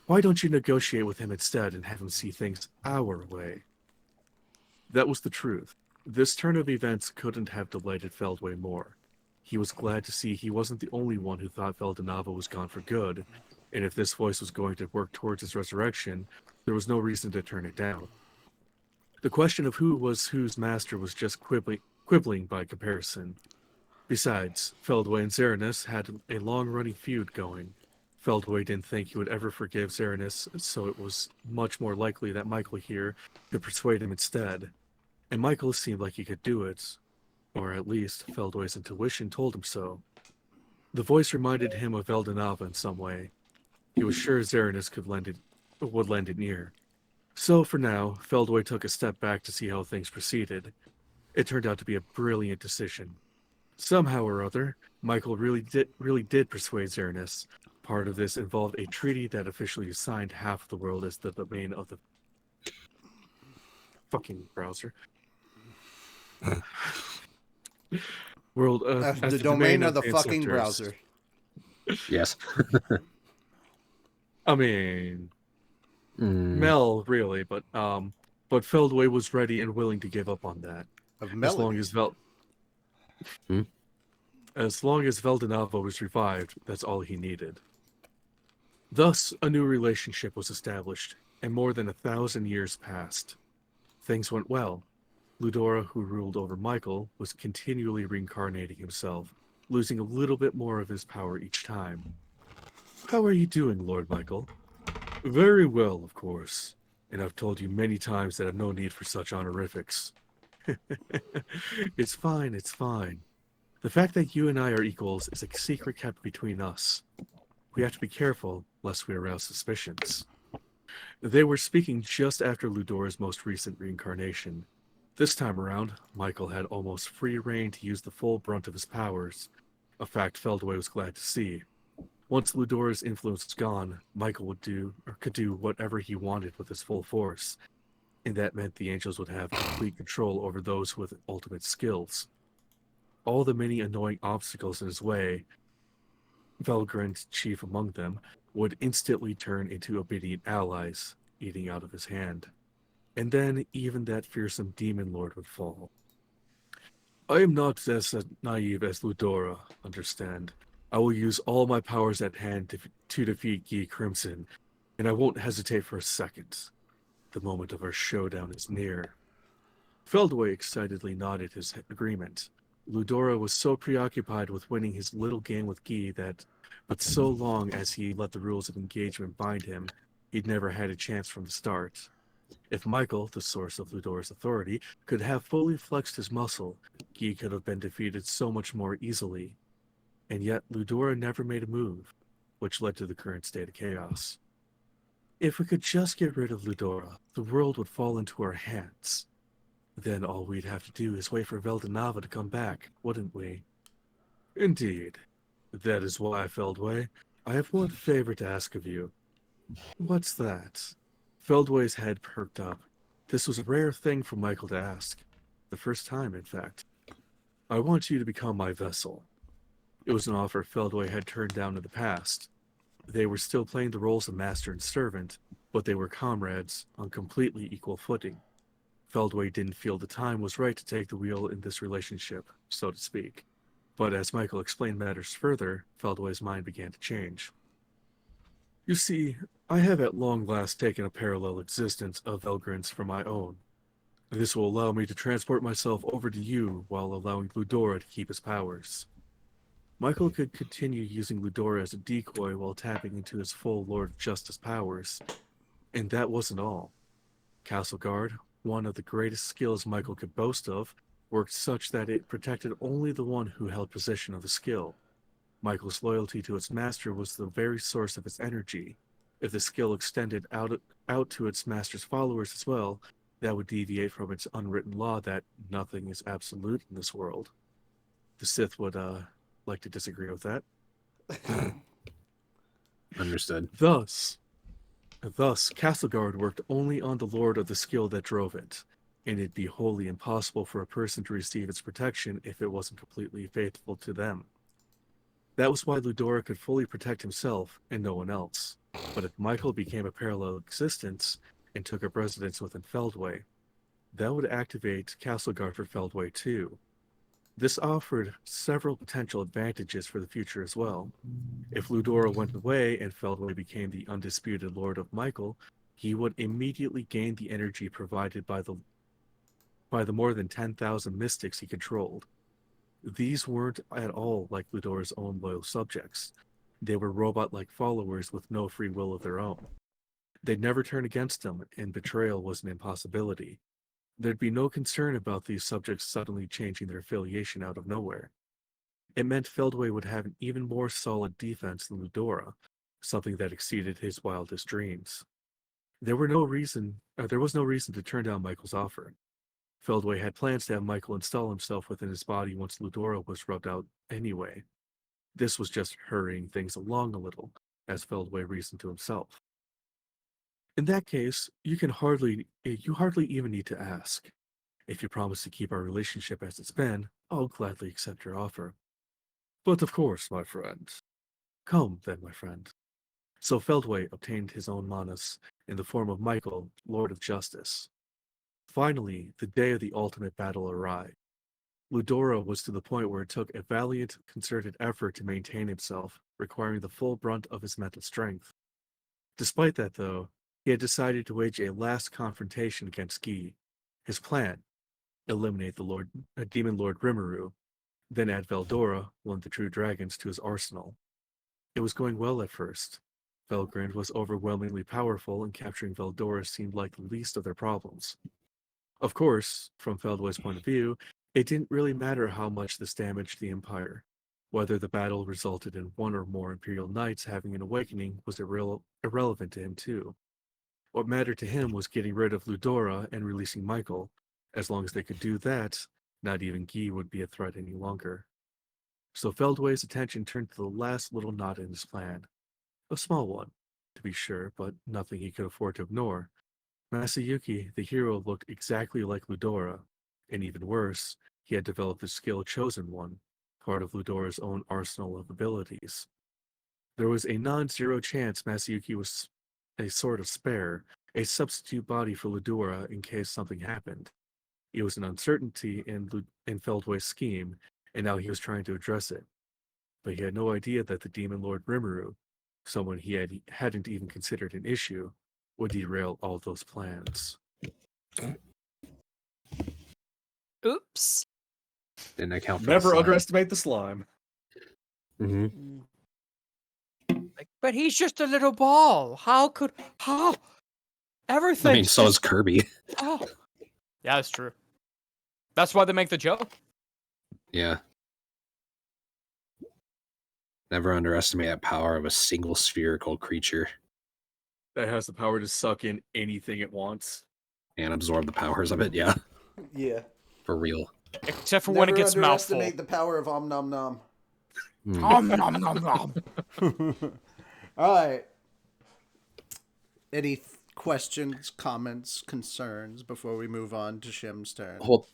Why don't you negotiate with him instead and have him see things our way? That was the truth. This turn of events couldn't have delighted Feldway more. He was glad to see he wasn't the only one who thought Veldanava was gone for good, and if this voice was going to work towards his resurrection, there was no reason to turn it down. The question of who was whose master was just quibbling by comparison. Besides, Feldway and Xeranus had a long-running feud going. Feldway didn't think he would ever forgive Xeranus, so it was much more likely that Michael here could persuade him instead. And Michael seemed like he could do it, or at least Feldway's intuition told him so. The voice reminded him of Veldanava in some way. He was sure Xeranus would lend an ear. So for now, Feldway took a step back to see how things proceeded. It turned out to be a brilliant decision. Somehow or other, Michael really did persuade Xeranus. Part of this involved a treaty that officially assigned half of the world as the domain of the fucking browser. World as the the domain of the the fucking instructors. browser. Yes. I mean, Mm, Mel really, but Feldway was ready and willing to give up on that Of as long Melody. as Hmm? as long as Veldanava was revived. That's all he needed. Thus, a new relationship was established, and more than 1,000 years passed. Things went well. Ludora, who ruled over Michael, was continually reincarnating himself, losing a little bit more of his power each time. How are you doing, Lord Michael? Very well, of course. And I've told you many times that I've no need for such honorifics. It's fine, it's fine. The fact that you and I are equals is a secret kept between us. We have to be careful, lest we arouse suspicions. They were speaking just after Ludora's most recent reincarnation. This time around, Michael had almost free reign to use the full brunt of his powers, a fact Feldway was glad to see. Once Ludora's influence was gone, Michael could do whatever he wanted with his full force, and that meant the angels would have complete control over those with ultimate skills. All the many annoying obstacles in his way, Velgrin, chief among them, would instantly turn into obedient allies, eating out of his hand. And then even that fearsome demon lord would fall. I am not as naive as Ludora, understand. I will use all my powers at hand to defeat Guy Crimson, and I won't hesitate for a second. The moment of our showdown is near. Feldway excitedly nodded his agreement. Ludora was so preoccupied with winning his little game with Guy but so long as he let the rules of engagement bind him, he'd never had a chance from the start. If Michael, the source of Ludora's authority, could have fully flexed his muscle, Guy could have been defeated so much more easily. And yet Ludora never made a move, which led to the current state of chaos. If we could just get rid of Ludora, the world would fall into our hands. Then all we'd have to do is wait for Veldanava to come back, wouldn't we? Indeed. That is why, Feldway, I have one favor to ask of you. What's that? Feldway's head perked up. This was a rare thing for Michael to ask. The first time, in fact. I want you to become my vessel. It was an offer Feldway had turned down in the past. They were still playing the roles of master and servant, but they were comrades on completely equal footing. Feldway didn't feel the time was right to take the wheel in this relationship, so to speak. But as Michael explained matters further, Feldway's mind began to change. You see, I have at long last taken a parallel existence of Elgrins for my own. This will allow me to transport myself over to you while allowing Ludora to keep his powers. Michael could continue using Ludora as a decoy while tapping into his full Lord of Justice powers. And that wasn't all. Castle Guard, one of the greatest skills Michael could boast of, worked such that it protected only the one who held possession of the skill. Michael's loyalty to its master was the very source of its energy. If the skill extended out to its master's followers as well, that would deviate from its unwritten law that nothing is absolute in this world. The Sith would like to disagree with that. Understood. Thus, Castleguard worked only on the lord of the skill that drove it, and it'd be wholly impossible for a person to receive its protection if it wasn't completely faithful to them. That was why Ludora could fully protect himself and no one else. But if Michael became a parallel existence and took up residence within Feldway, that would activate Castleguard for Feldway too. This offered several potential advantages for the future as well. If Ludora went away and Feldway became the undisputed Lord of Michael, he would immediately gain the energy provided by the more than 10,000 mystics he controlled. These weren't at all like Ludora's own loyal subjects. They were robot-like followers with no free will of their own. They'd never turn against him, and betrayal was an impossibility. There'd be no concern about these subjects suddenly changing their affiliation out of nowhere. It meant Feldway would have an even more solid defense than Ludora, something that exceeded his wildest dreams. There was no reason to turn down Michael's offer. Feldway had plans to have Michael install himself within his body once Ludora was rubbed out anyway. This was just hurrying things along a little, as Feldway reasoned to himself. In that case, you hardly even need to ask. If you promise to keep our relationship as it's been, I'll gladly accept your offer. But of course, my friend. Come, then, my friend. So Feldway obtained his own Manus in the form of Michael, Lord of Justice. Finally, the day of the ultimate battle arrived. Ludora was to the point where it took a valiant, concerted effort to maintain himself, requiring the full brunt of his mental strength. Despite that, though, he had decided to wage a last confrontation against Guy. His plan: eliminate the Demon Lord Rimuru, then add Veldora, one of the true dragons, to his arsenal. It was going well at first. Felgrind was overwhelmingly powerful, and capturing Veldora seemed like the least of their problems. Of course, from Feldway's point of view, it didn't really matter how much this damaged the Empire. Whether the battle resulted in one or more Imperial Knights having an awakening was irrelevant to him too. What mattered to him was getting rid of Ludora and releasing Michael. As long as they could do that, not even Guy would be a threat any longer. So Feldway's attention turned to the last little knot in his plan. A small one, to be sure, but nothing he could afford to ignore. Masayuki, the hero, looked exactly like Ludora, and even worse, he had developed the skill Chosen One, part of Ludora's own arsenal of abilities. There was a non-zero chance Masayuki was a sort of spare, a substitute body for Ludora in case something happened. It was an uncertainty in Feldway's scheme, and now he was trying to address it. But he had no idea that the Demon Lord Rimuru, someone he hadn't even considered an issue, would derail all those plans. Oops. Didn't account for Never the slime. underestimate the slime. Mm-hmm. But he's just a little ball. How? Everything. I mean, so is Kirby. Oh. Yeah, that's true. That's why they make the joke. Yeah. Never underestimate the power of a single spherical creature That has the power to suck in anything it wants. and absorb the powers of it. Yeah, Yeah. for real. Except for when it gets mouthful. underestimate the power of Om Nom Nom. Nom nom nom nom. All right. Any questions, comments, concerns before we move on to Shim's turn? Hold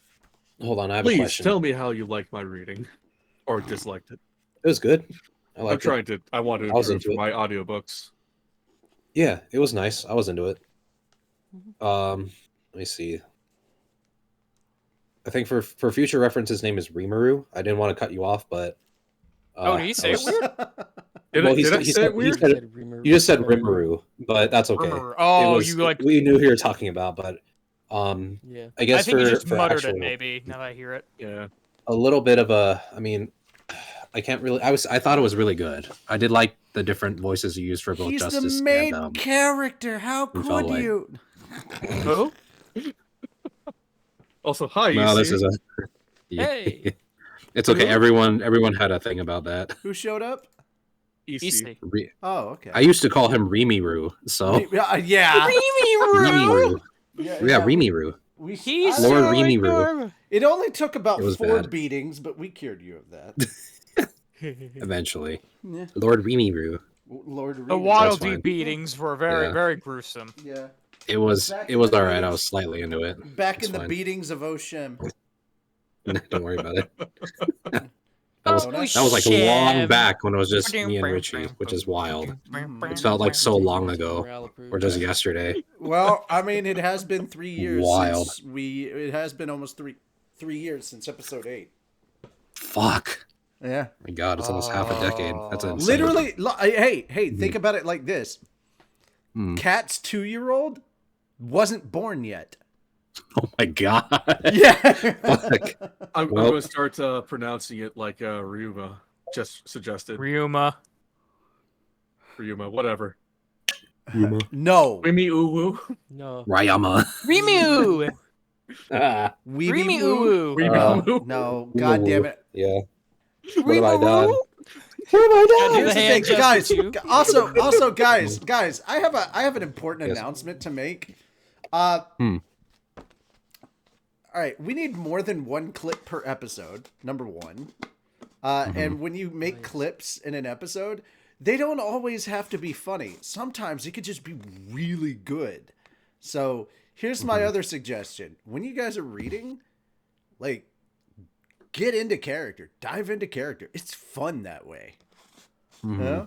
on. I have a Please question. tell me how you liked my reading, or disliked it. It was good. I I'm liked it. trying to. I want to I was improve into it. my audiobooks. Yeah, it was nice. I was into it. Let me see. I think for future reference, his name is Rimuru. I didn't want to cut you off, but Oh, did he say it weird? Did I say it weird? You just said Rimuru, but that's okay. Oh, you like? We knew who you were talking about, but Yeah. I guess I think you just for muttered actual, it. Maybe now that I hear it. Yeah. a little bit of a. I mean, I can't really. I thought it was really good. I did like the different voices you used for both He's Justice the main and character. How and could Felway. you? Oh. Also, hi. No, this EC. is a. Yeah. Hey. It's okay. Who? Everyone had a thing about that. Who showed up? EC. Easy. Oh, okay. I used to call him Rimiru, so Yeah. Rimiru. Yeah, Yeah, Rimiru. He's Lord so Rimiru. adorable. It only took about It was 4 bad. beatings, but we cured you of that. Eventually, Yeah. Lord Rimiru. Lord The Reed. Waddle fine. Dee beatings were very, Yeah. very gruesome. Yeah. It was Back it in was the all right. I days. was slightly into it. Back It's in the fine. beatings of Oshem. Don't worry about it. That Oh, was like long back when it was just me and Richie, which is wild. It felt like so long ago, Morale approved. or just yesterday. Well, I mean, it has been 3 years Wild. since it has been almost 3 years since episode 8. Fuck. Yeah. My God, it's almost half a decade. That's insane. Literally, hey, think about it like this. Hmm. Kat's 2-year-old wasn't born yet. Oh my God. Yeah. Fuck. I'm Well- going to start pronouncing it like Ryuma just suggested. Ryuma. Ryuma, whatever. No. Wimi Uwu. No. Rayama. Rimu. Ah, Weeby Rimi woo? Uwu. Wimi Uwu. No. God damn it. Yeah. What have I done? Do Here's the the hand thing, guys. gesture too. Also, guys, I have an important Yes. announcement to make. Hmm. All right, we need more than 1 clip per episode. Number 1, and when you make clips in an episode, they don't always have to be funny. Sometimes it could just be really good. So here's my other suggestion: when you guys are reading, like, get into character, dive into character. It's fun that way. Yeah.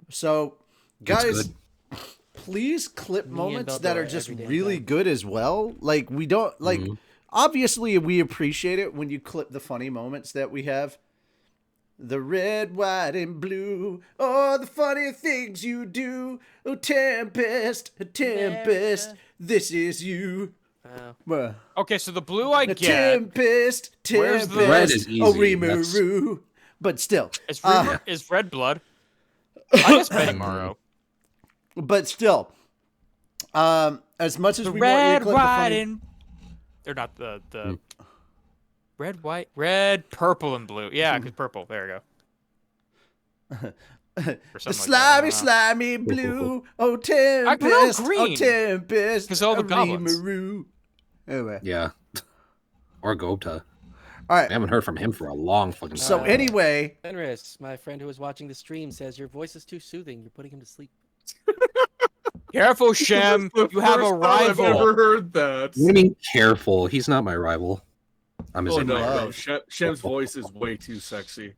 So, That's guys, good. please clip Me and moments Beldo that are are just every damn really time. good as well. Like, we don't like. Obviously, we appreciate it when you clip the funny moments that we have. The red, white, and blue. Oh, the funny things you do. Oh, Tempest, this is you. Well, Okay, so the blue I the get. Tempest, Where's the- Red is easy. Oh, That's- Rimuru. But still, Is red blood? I guess Benimaru. but still, as much as The we want you to red, clip the white, funny, and they're not the red, white, red, purple, and blue. Yeah, because purple. There you go. Or the something like that, slimy blue. Oh, I Tempest, grew oh, green. Tempest, 'Cause all the oh, goblins. Rimuru. Anyway, Yeah. Or Gobta. all I right. haven't heard from him for a long fucking So time. anyway, Fenris, my friend who was watching the stream, says your voice is too soothing. You're putting him to sleep. Careful, Shem. That's the You have a first time I've rival. ever heard that. What do you mean careful? He's not my rival. I'm his Oh no, admirer. no. Shem's voice is way too sexy.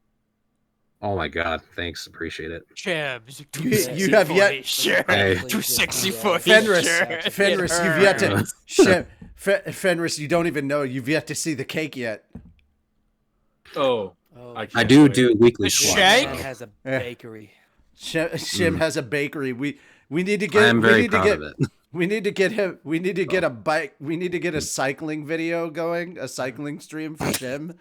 Oh my God. Thanks. Appreciate it. Shem. You have yet- Hey. Too sexy for Fenris, shirt. Fenris, It you've yet to hurts. Fenris, you don't even know. You've yet to see the cake yet. Oh, Oh, I can't I do wait. do weekly The squats. shank? man has a Eh. bakery. Shim has a bakery. We need to get. I am we very need to proud get. of it. We need to get him. We need to get a bike. We need to get a cycling video going. A cycling stream for Shim.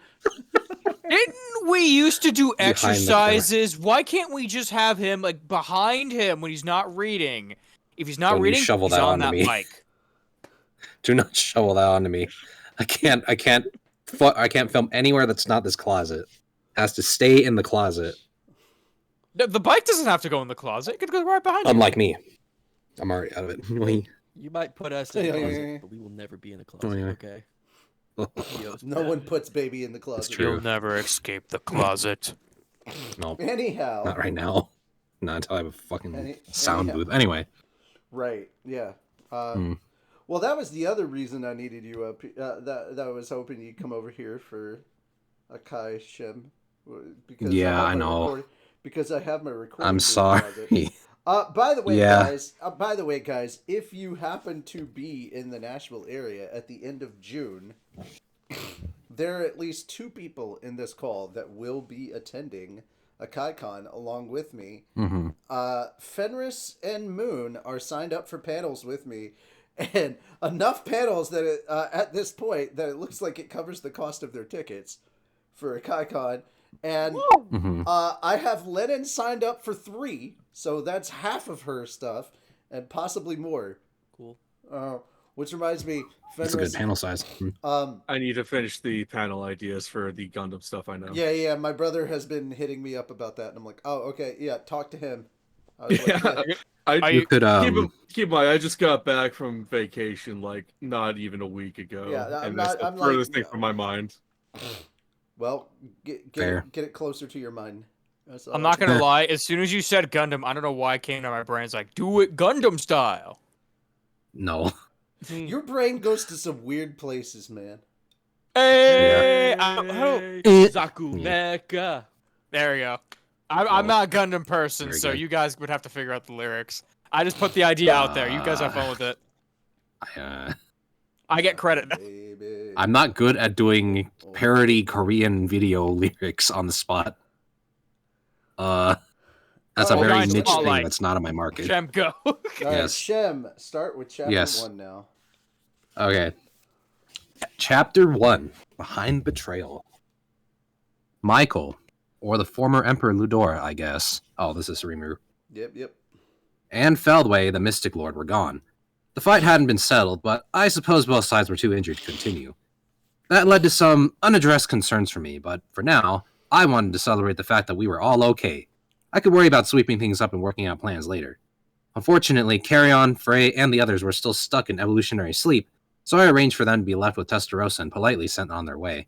Didn't we used to do Behind the camera. exercises? Why can't we just have him like behind him when he's not reading? If he's not Don't you reading, shovel he's that on onto that me. bike. Do not shovel that onto me. I can't film anywhere that's not this closet. Has to stay in the closet. The bike doesn't have to go in the closet. It could go right behind you. Unlike me. I'm already out of it. You might put us in the Yeah, yeah, closet, yeah. but we will never be in the closet. yeah. Okay. Yo's No one puts baby in the closet. It's true. You'll never escape the closet. No, Anyhow, not right now. Not until I have a fucking Any- sound anyhow. booth. Anyway. right? Yeah. Hmm. Well, that was the other reason I needed you up. That I was hoping you'd come over here for a Kai Shim. Because Yeah, have I my know. because I have my recording. I'm in the closet. sorry. By the way, Yeah. guys, if you happen to be in the Nashville area at the end of June, there are at least 2 people in this call that will be attending a KaiCon along with me. Mm-hmm. Fenris and Moon are signed up for panels with me, and enough panels that at this point that it looks like it covers the cost of their tickets for a KaiCon. And Mm-hmm. I have Lennon signed up for 3, so that's half of her stuff, and possibly more. Cool. Which reminds me, That's a Fenris, good panel size. I need to finish the panel ideas for the Gundam stuff. I know. Yeah. My brother has been hitting me up about that, and I'm like, oh, okay, yeah, talk to him. I was Yeah, like, You could keep in mind. I just got back from vacation like not even a week ago, Yeah, and that's the I'm furthest like, thing from my mind. well, get it closer to your mind. That's all I'm not gonna lie. As soon as you said Gundam, I don't know why it came to my brain. It's like, do it Gundam style. no. Your brain goes to some weird places, man. Hey, Zaku Mecha. there we go. I'm not a Gundam person, Very so good. you guys would have to figure out the lyrics. I just put the idea out there. You guys have fun with it. I get credit. Baby. I'm not good at doing parody Korean video lyrics on the spot. That's a Oh, very mine's niche all thing like- that's not on my market. Shem, go. All right, Yes. Shem, start with chapter Yes. 1 now. Okay. Chapter 1, Behind Betrayal. Michael, or the former Emperor Ludor, I guess. Oh, this is Rimuru. Yep. And Feldway, the Mystic Lord, were gone. The fight hadn't been settled, but I suppose both sides were too injured to continue. That led to some unaddressed concerns for me, but for now, I wanted to celebrate the fact that we were all okay. I could worry about sweeping things up and working out plans later. Unfortunately, Carrion, Frey, and the others were still stuck in evolutionary sleep, so I arranged for them to be left with Testarossa and politely sent on their way.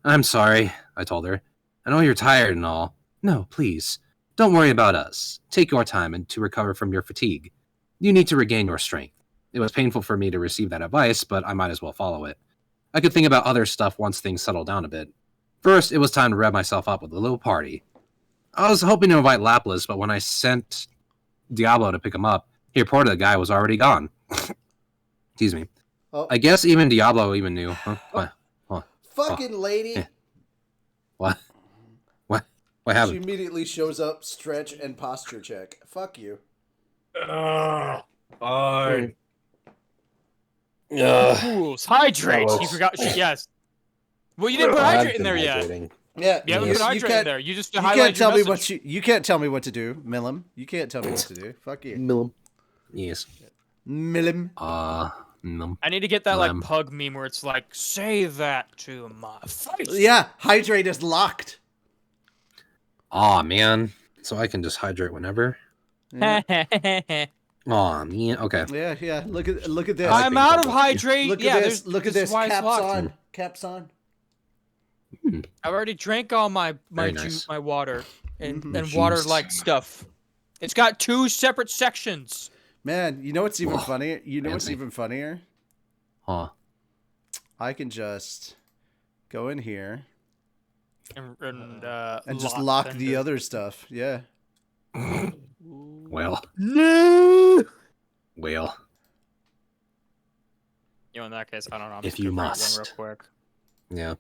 I'm sorry, I told her. I know you're tired and all. No, please. Don't worry about us. Take your time and to recover from your fatigue. You need to regain your strength. It was painful for me to receive that advice, but I might as well follow it. I could think about other stuff once things settled down a bit. First, it was time to rev myself up with a little party. I was hoping to invite Laplas, but when I sent Diablo to pick him up, he reported the guy was already gone. Excuse me. Oh, I guess even Diablo even knew. Huh? fucking lady. Eh. What? What She happened? immediately shows up, stretch, and posture check. Fuck you. Fine. Fools, hydrate. Gross. You forgot. Yes. Well, you didn't put hydrate in there yet. Yeah, You haven't Yes. put hydrate in there. You just You highlighted can't tell your me message. what you can't tell me what to do, Milim. You can't tell me what to do. Fuck you, Milim. Yes. Milim. Milim. I need to get that like Lamb. pug meme where it's like, say that to my face. Yeah, hydrate is locked. Aw, man. So I can just hydrate whenever? Yeah, Aw, man. Okay. yeah. Look at this. I'm out of hydrate. Look yeah, at this. there's- Look at this is this. why it's Caps locked. on. Caps on. I already drank all my Very juice, nice. my water, and Mhm. water Juice. like stuff. It's got 2 separate sections. Man, you know what's even Whoa, funnier? You know what's fancy. even funnier? Huh. I can just go in here And and just lock the other stuff. Yeah. Well. No. Well. You know, in that case, I don't know. I'm If just you gonna bring it must. in real quick. Yeah.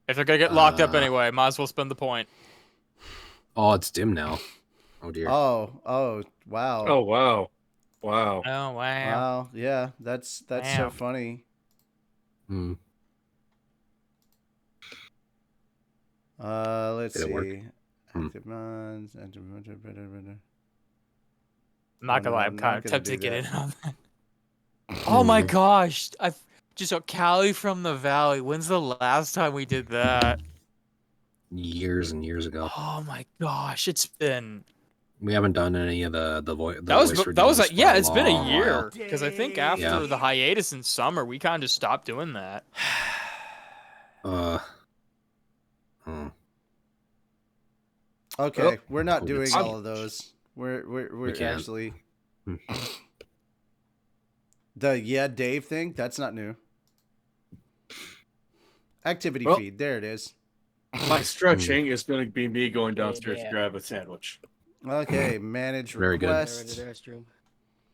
If they're gonna get locked up Uh, anyway, might as well spend the point. Oh, it's dim now. Oh, dear. Oh, wow. Oh wow, wow. Oh wow. Wow. Yeah, that's so Wow. funny. Hmm. Let's Did it work? see. Hmm. Active mods. I'm not gonna no, lie, I'm I'm not kind of gonna tempted to do get that. in on that. Oh my gosh! I've just a Cali from the Valley. When's the last time we did that? Years and years ago. Oh my gosh! It's been We haven't done any of the voice. that was reveals yeah. for a It's been a long year while. because I think after Yeah. the hiatus in summer, we kind of just stopped doing that. Hmm. Okay, Oh, we're not cool. doing I'm- all of those. We're can't. actually Hmm. the Dave thing. That's not new. Activity Well- feed. There it is. My stretching is going to be me going downstairs Yeah. to grab a sandwich. Okay, manage Very good. request. There, restroom.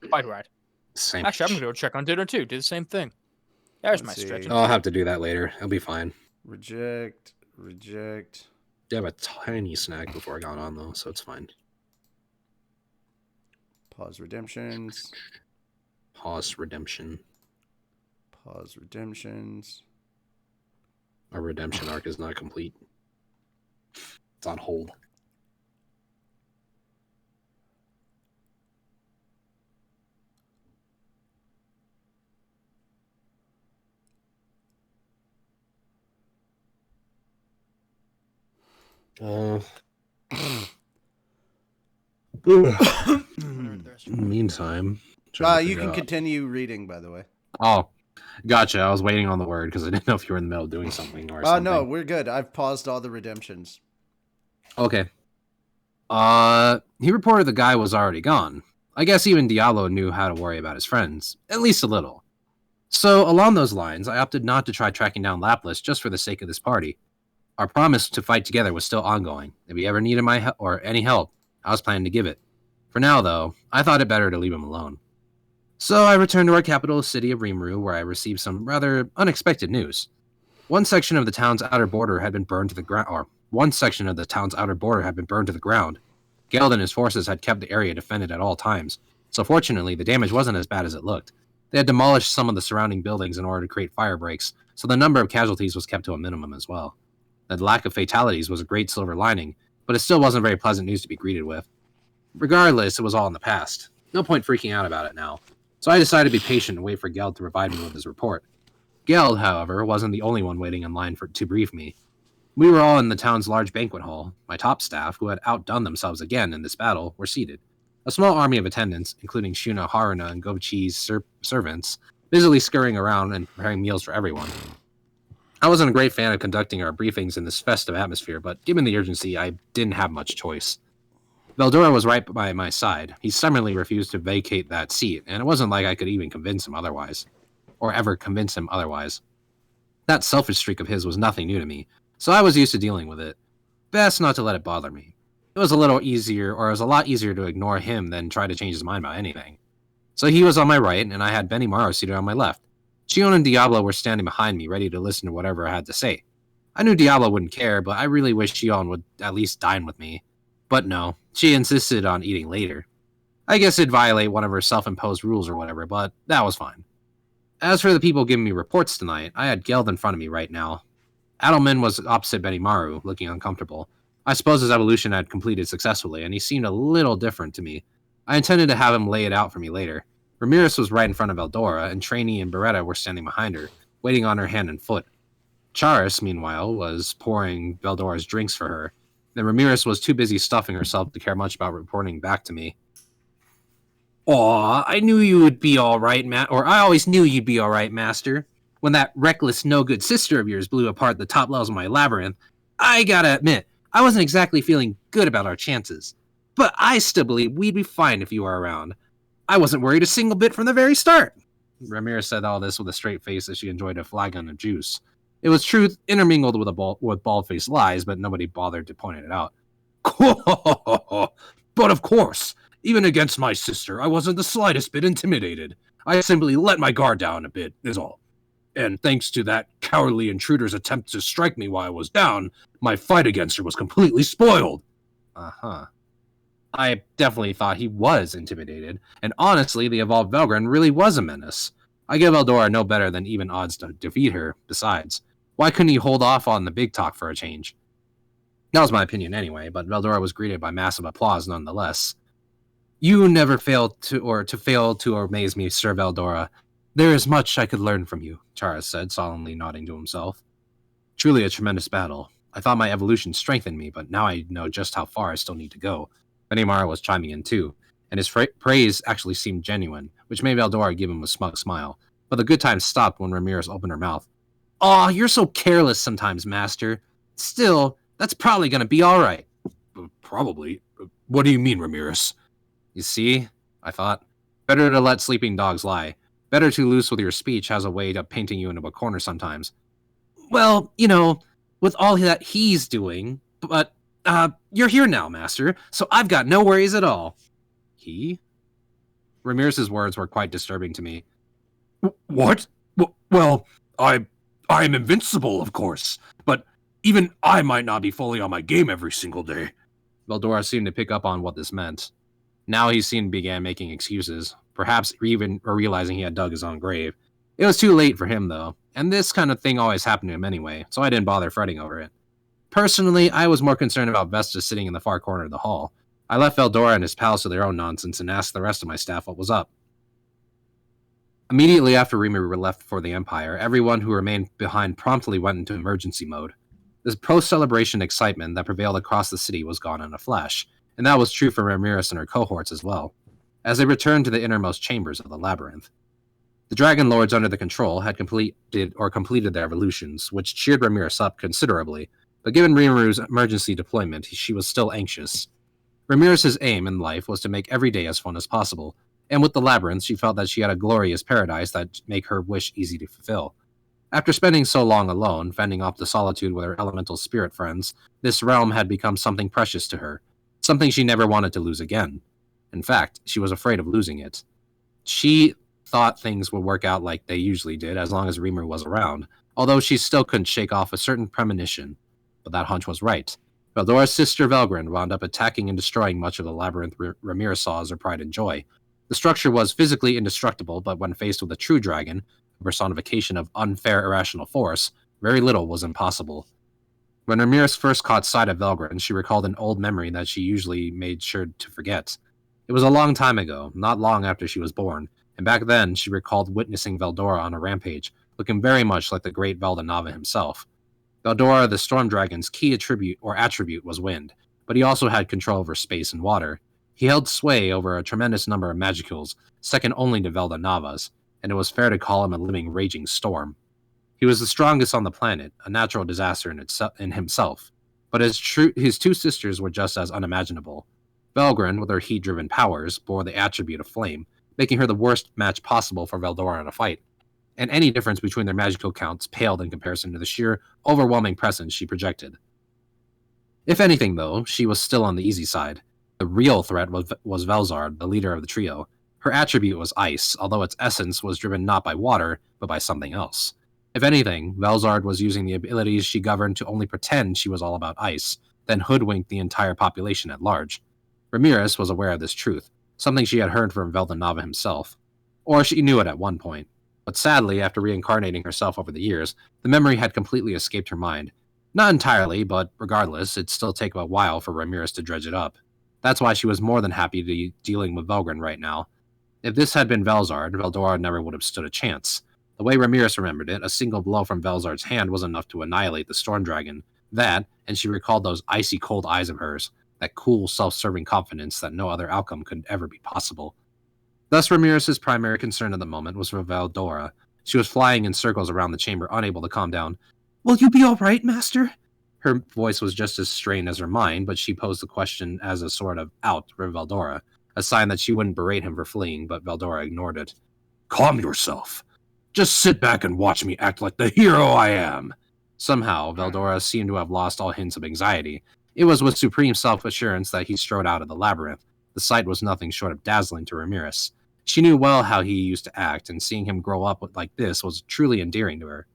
Quite right. Same. Actually, I'm gonna go check on dinner too. Do the same thing. There's my Let's see. stretching. I'll have to do that later. It'll be fine. Reject. did have a tiny snack before I got on, though, so it's fine. Pause redemptions. Pause redemption. Pause redemptions. Our redemption arc is not complete. It's on hold. In the meantime, You can continue reading, by the way. Oh, gotcha. I was waiting on the word because I didn't know if you were in the middle of doing something or Oh, something. no, we're good. I've paused all the redemptions. Okay. He reported the guy was already gone. I guess even Diablo knew how to worry about his friends, at least a little. So, along those lines, I opted not to try tracking down Lapis just for the sake of this party. Our promise to fight together was still ongoing. If he ever needed my or any help, I was planning to give it. For now, though, I thought it better to leave him alone. So I returned to our capital city of Rimuru, where I received some rather unexpected news. One section of the town's outer border had been burned to the ground, Geld and his forces had kept the area defended at all times, so fortunately the damage wasn't as bad as it looked. They had demolished some of the surrounding buildings in order to create fire breaks, so the number of casualties was kept to a minimum as well. The lack of fatalities was a great silver lining, but it still wasn't very pleasant news to be greeted with. Regardless, it was all in the past. No point freaking out about it now. So I decided to be patient and wait for Geld to provide me with his report. Geld, however, wasn't the only one waiting in line to brief me. We were all in the town's large banquet hall. My top staff, who had outdone themselves again in this battle, were seated. A small army of attendants, including Shuna, Haruna, and Gochi's servants, busily scurrying around and preparing meals for everyone. I wasn't a great fan of conducting our briefings in this festive atmosphere, but given the urgency, I didn't have much choice. Veldora was right by my side. He stubbornly refused to vacate that seat, and it wasn't like I could even convince him otherwise. Or ever convince him otherwise. That selfish streak of his was nothing new to me, so I was used to dealing with it. Best not to let it bother me. It was a lot easier to ignore him than try to change his mind about anything. So he was on my right, and I had Benimaru seated on my left. Shion and Diablo were standing behind me, ready to listen to whatever I had to say. I knew Diablo wouldn't care, but I really wished Shion would at least dine with me. But no, she insisted on eating later. I guess it'd violate one of her self-imposed rules or whatever, but that was fine. As for the people giving me reports tonight, I had Geld in front of me right now. Adelman was opposite Benimaru, looking uncomfortable. I suppose his evolution had completed successfully, and he seemed a little different to me. I intended to have him lay it out for me later. Ramirez was right in front of Eldora, and Trainee and Beretta were standing behind her, waiting on her hand and foot. Charis, meanwhile, was pouring Veldora's drinks for her. Then Ramirez was too busy stuffing herself to care much about reporting back to me. Aw, I knew you would be all right, I always knew you'd be all right, Master. When that reckless, no-good sister of yours blew apart the top levels of my labyrinth, I gotta admit, I wasn't exactly feeling good about our chances. But I still believe we'd be fine if you were around. I wasn't worried a single bit from the very start. Ramirez said all this with a straight face as she enjoyed a flagon of juice. It was truth intermingled with bald-faced lies, but nobody bothered to point it out. But of course, even against my sister, I wasn't the slightest bit intimidated. I simply let my guard down a bit, is all. And thanks to that cowardly intruder's attempt to strike me while I was down, my fight against her was completely spoiled. Uh-huh. I definitely thought he was intimidated, and honestly, the evolved Velgren really was a menace. I give Eldora no better than even odds to defeat her, besides. Why couldn't he hold off on the big talk for a change? That was my opinion anyway, but Veldora was greeted by massive applause nonetheless. You never failed to amaze me, Sir Veldora. There is much I could learn from you, Charis said, solemnly nodding to himself. Truly a tremendous battle. I thought my evolution strengthened me, but now I know just how far I still need to go. Benimaru was chiming in too, and his praise actually seemed genuine, which made Veldora give him a smug smile. But the good times stopped when Ramirez opened her mouth. Aw, you're so careless sometimes, Master. Still, that's probably gonna be alright. Probably? What do you mean, Ramirez? You see, I thought. Better to let sleeping dogs lie. Better too loose with your speech has a way of painting you into a corner sometimes. Well, with all that he's doing, but, you're here now, Master, so I've got no worries at all. He? Ramirez's words were quite disturbing to me. What? Well, I'm invincible, of course, but Even I might not be fully on my game every single day. Veldora seemed to pick up on what this meant. Now he seemed began making excuses, perhaps even realizing he had dug his own grave. It was too late for him, though, and this kind of thing always happened to him anyway, so I didn't bother fretting over it. Personally, I was more concerned about Vesta sitting in the far corner of the hall. I left Veldora and his pals to their own nonsense and asked the rest of my staff what was up. Immediately after Rimuru left for the Empire, everyone who remained behind promptly went into emergency mode. The post-celebration excitement that prevailed across the city was gone in a flash, and that was true for Ramirez and her cohorts as well, as they returned to the innermost chambers of the labyrinth. The Dragon Lords under the control had completed their evolutions, which cheered Ramirez up considerably, but given Rimuru's emergency deployment, she was still anxious. Ramirez's aim in life was to make every day as fun as possible, and with the labyrinth, she felt that she had a glorious paradise that'd make her wish easy to fulfill. After spending so long alone, fending off the solitude with her elemental spirit friends, this realm had become something precious to her, something she never wanted to lose again. In fact, she was afraid of losing it. She thought things would work out like they usually did as long as Rimuru was around, although she still couldn't shake off a certain premonition. But that hunch was right. Veldora's sister Velgrin wound up attacking and destroying much of the labyrinth Ramirez saw as her pride and joy. The structure was physically indestructible, but when faced with a true dragon, a personification of unfair irrational force, very little was impossible. When Ramirez first caught sight of Velgrin, she recalled an old memory that she usually made sure to forget. It was a long time ago, not long after she was born, and back then she recalled witnessing Veldora on a rampage, looking very much like the great Veldanava himself. Veldora, the Storm Dragon's key attribute was wind, but he also had control over space and water. He held sway over a tremendous number of magicals, second only to Veldanava's, and it was fair to call him a living raging storm. He was the strongest on the planet, a natural disaster in himself, but his two sisters were just as unimaginable. Velgrin, with her heat-driven powers, bore the attribute of flame, making her the worst match possible for Veldora in a fight, and any difference between their magical counts paled in comparison to the sheer, overwhelming presence she projected. If anything, though, she was still on the easy side. The real threat was Velzard, the leader of the trio. Her attribute was ice, although its essence was driven not by water, but by something else. If anything, Velzard was using the abilities she governed to only pretend she was all about ice, then hoodwink the entire population at large. Ramirez was aware of this truth, something she had heard from Veldanava himself. Or she knew it at one point. But sadly, after reincarnating herself over the years, the memory had completely escaped her mind. Not entirely, but regardless, it'd still take a while for Ramirez to dredge it up. That's why she was more than happy to be dealing with Velgrin right now. If this had been Velzard, Veldora never would have stood a chance. The way Ramirez remembered it, a single blow from Velzard's hand was enough to annihilate the Storm Dragon. That, and she recalled those icy cold eyes of hers, that cool, self-serving confidence that no other outcome could ever be possible. Thus, Ramirez's primary concern at the moment was for Veldora. She was flying in circles around the chamber, unable to calm down. "Will you be all right, Master?" Her voice was just as strained as her mind, but she posed the question as a sort of out for Veldora, a sign that she wouldn't berate him for fleeing, but Veldora ignored it. "Calm yourself. Just sit back and watch me act like the hero I am." Somehow, Veldora seemed to have lost all hints of anxiety. It was with supreme self-assurance that he strode out of the labyrinth. The sight was nothing short of dazzling to Ramirez. She knew well how he used to act, and seeing him grow up like this was truly endearing to her.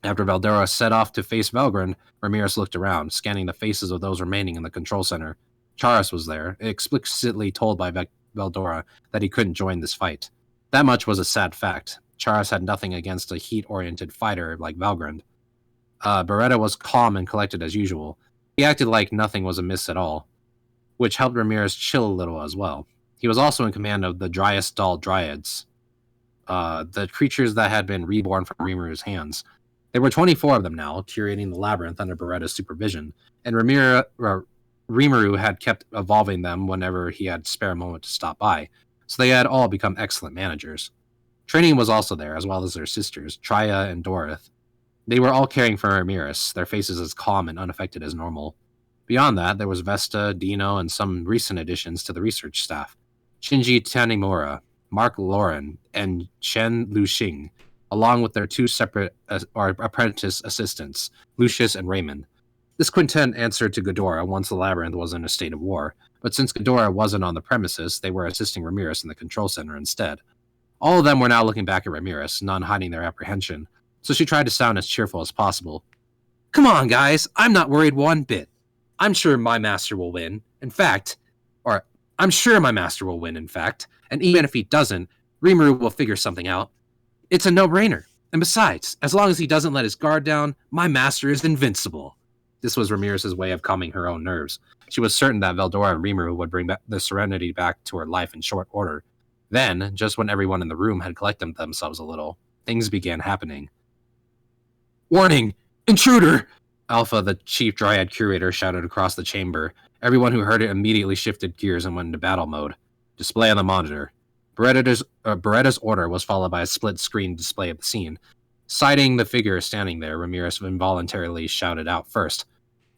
After Veldora set off to face Velgrin, Ramirez looked around, scanning the faces of those remaining in the control center. Charas was there, explicitly told by Veldora that he couldn't join this fight. That much was a sad fact. Charas had nothing against a heat-oriented fighter like Velgrin. Beretta was calm and collected as usual. He acted like nothing was amiss at all, which helped Ramirez chill a little as well. He was also in command of the Dryas-Doll Dryads, the creatures that had been reborn from Rimuru's hands. There were 24 of them now, curating the labyrinth under Beretta's supervision, and Rimuru had kept evolving them whenever he had spare moment to stop by, so they had all become excellent managers. Training was also there, as well as their sisters, Trya and Dorith. They were all caring for Ramirez, their faces as calm and unaffected as normal. Beyond that, there was Vesta, Dino, and some recent additions to the research staff. Shinji Tanimura, Mark Lauren, and Chen Luxing, along with their two separate apprentice assistants, Lucius and Raymond. This quintet answered to Ghidorah once the labyrinth was in a state of war, but since Ghidorah wasn't on the premises, they were assisting Ramirez in the control center instead. All of them were now looking back at Ramirez, none hiding their apprehension, so she tried to sound as cheerful as possible. Come on, guys. I'm not worried one bit. I'm sure my master will win. In fact, and even if he doesn't, Rimuru will figure something out. It's a no-brainer. And besides, as long as he doesn't let his guard down, my master is invincible. This was Ramirez's way of calming her own nerves. She was certain that Veldora and Rimuru would bring the Serenity back to her life in short order. Then, just when everyone in the room had collected themselves a little, things began happening. Warning! Intruder! Alpha, the chief dryad curator, shouted across the chamber. Everyone who heard it immediately shifted gears and went into battle mode. Display on the monitor. Beretta's order was followed by a split-screen display of the scene. Sighting the figure standing there, Ramirez involuntarily shouted out first.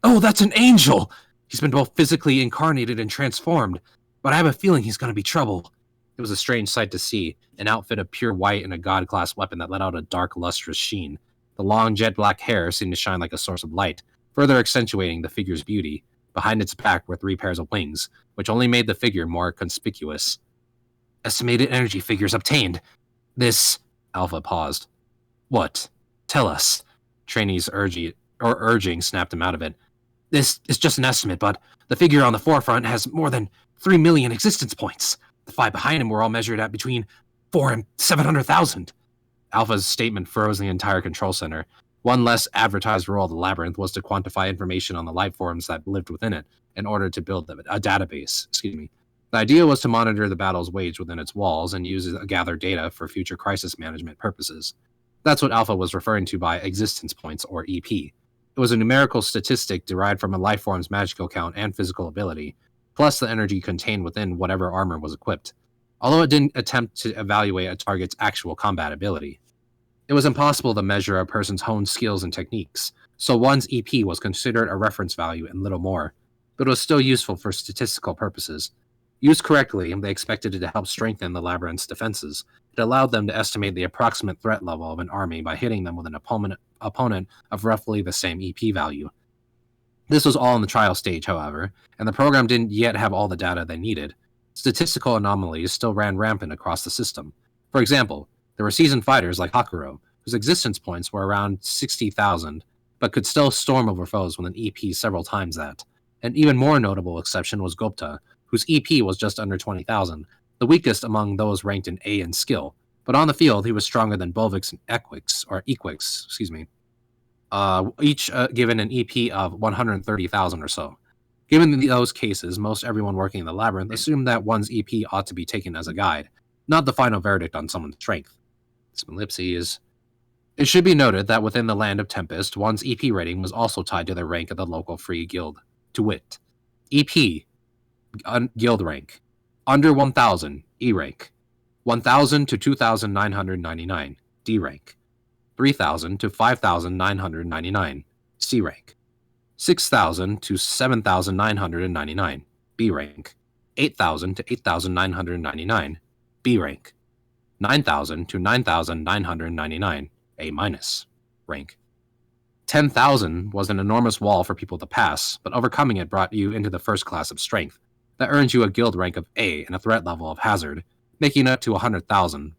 Oh, that's an angel! He's been both physically incarnated and transformed, but I have a feeling he's going to be trouble. It was a strange sight to see, an outfit of pure white and a god-class weapon that let out a dark, lustrous sheen. The long, jet-black hair seemed to shine like a source of light, further accentuating the figure's beauty. Behind its back were 3 pairs of wings, which only made the figure more conspicuous. Estimated energy figures obtained. This... Alpha paused. What? Tell us. Trainee's urging snapped him out of it. This is just an estimate, but the figure on the forefront has more than 3 million existence points. The 5 behind him were all measured at between 4 and 700,000. Alpha's statement froze the entire control center. One less advertised role of the labyrinth was to quantify information on the life forms that lived within it in order to build a database. The idea was to monitor the battles waged within its walls and use it to gather data for future crisis management purposes. That's what Alpha was referring to by existence points, or EP. It was a numerical statistic derived from a life form's magical count and physical ability, plus the energy contained within whatever armor was equipped, although it didn't attempt to evaluate a target's actual combat ability. It was impossible to measure a person's honed skills and techniques, so one's EP was considered a reference value and little more, but it was still useful for statistical purposes. Used correctly, they expected it to help strengthen the labyrinth's defenses. It allowed them to estimate the approximate threat level of an army by hitting them with an opponent of roughly the same EP value. This was all in the trial stage, however, and the program didn't yet have all the data they needed. Statistical anomalies still ran rampant across the system. For example, there were seasoned fighters like Hakuro, whose existence points were around 60,000, but could still storm over foes with an EP several times that. An even more notable exception was Gupta, whose EP was just under 20,000, the weakest among those ranked in A in skill, but on the field he was stronger than Bolvix and Equix, each given an EP of 130,000 or so. Given those cases, most everyone working in the labyrinth assumed that one's EP ought to be taken as a guide, not the final verdict on someone's strength. Ellipses. It should be noted that within the land of Tempest, one's EP rating was also tied to their rank of the local free guild, to wit. EP, guild rank. Under 1,000, E rank. 1,000 to 2,999, D rank. 3,000 to 5,999, C rank. 6,000 to 7,999, B rank. 8,000 to 8,999, B rank. 9,000 to 9,999, A- rank. 10,000 was an enormous wall for people to pass, but overcoming it brought you into the first class of strength. That earned you a guild rank of A and a threat level of hazard, making it up to 100,000,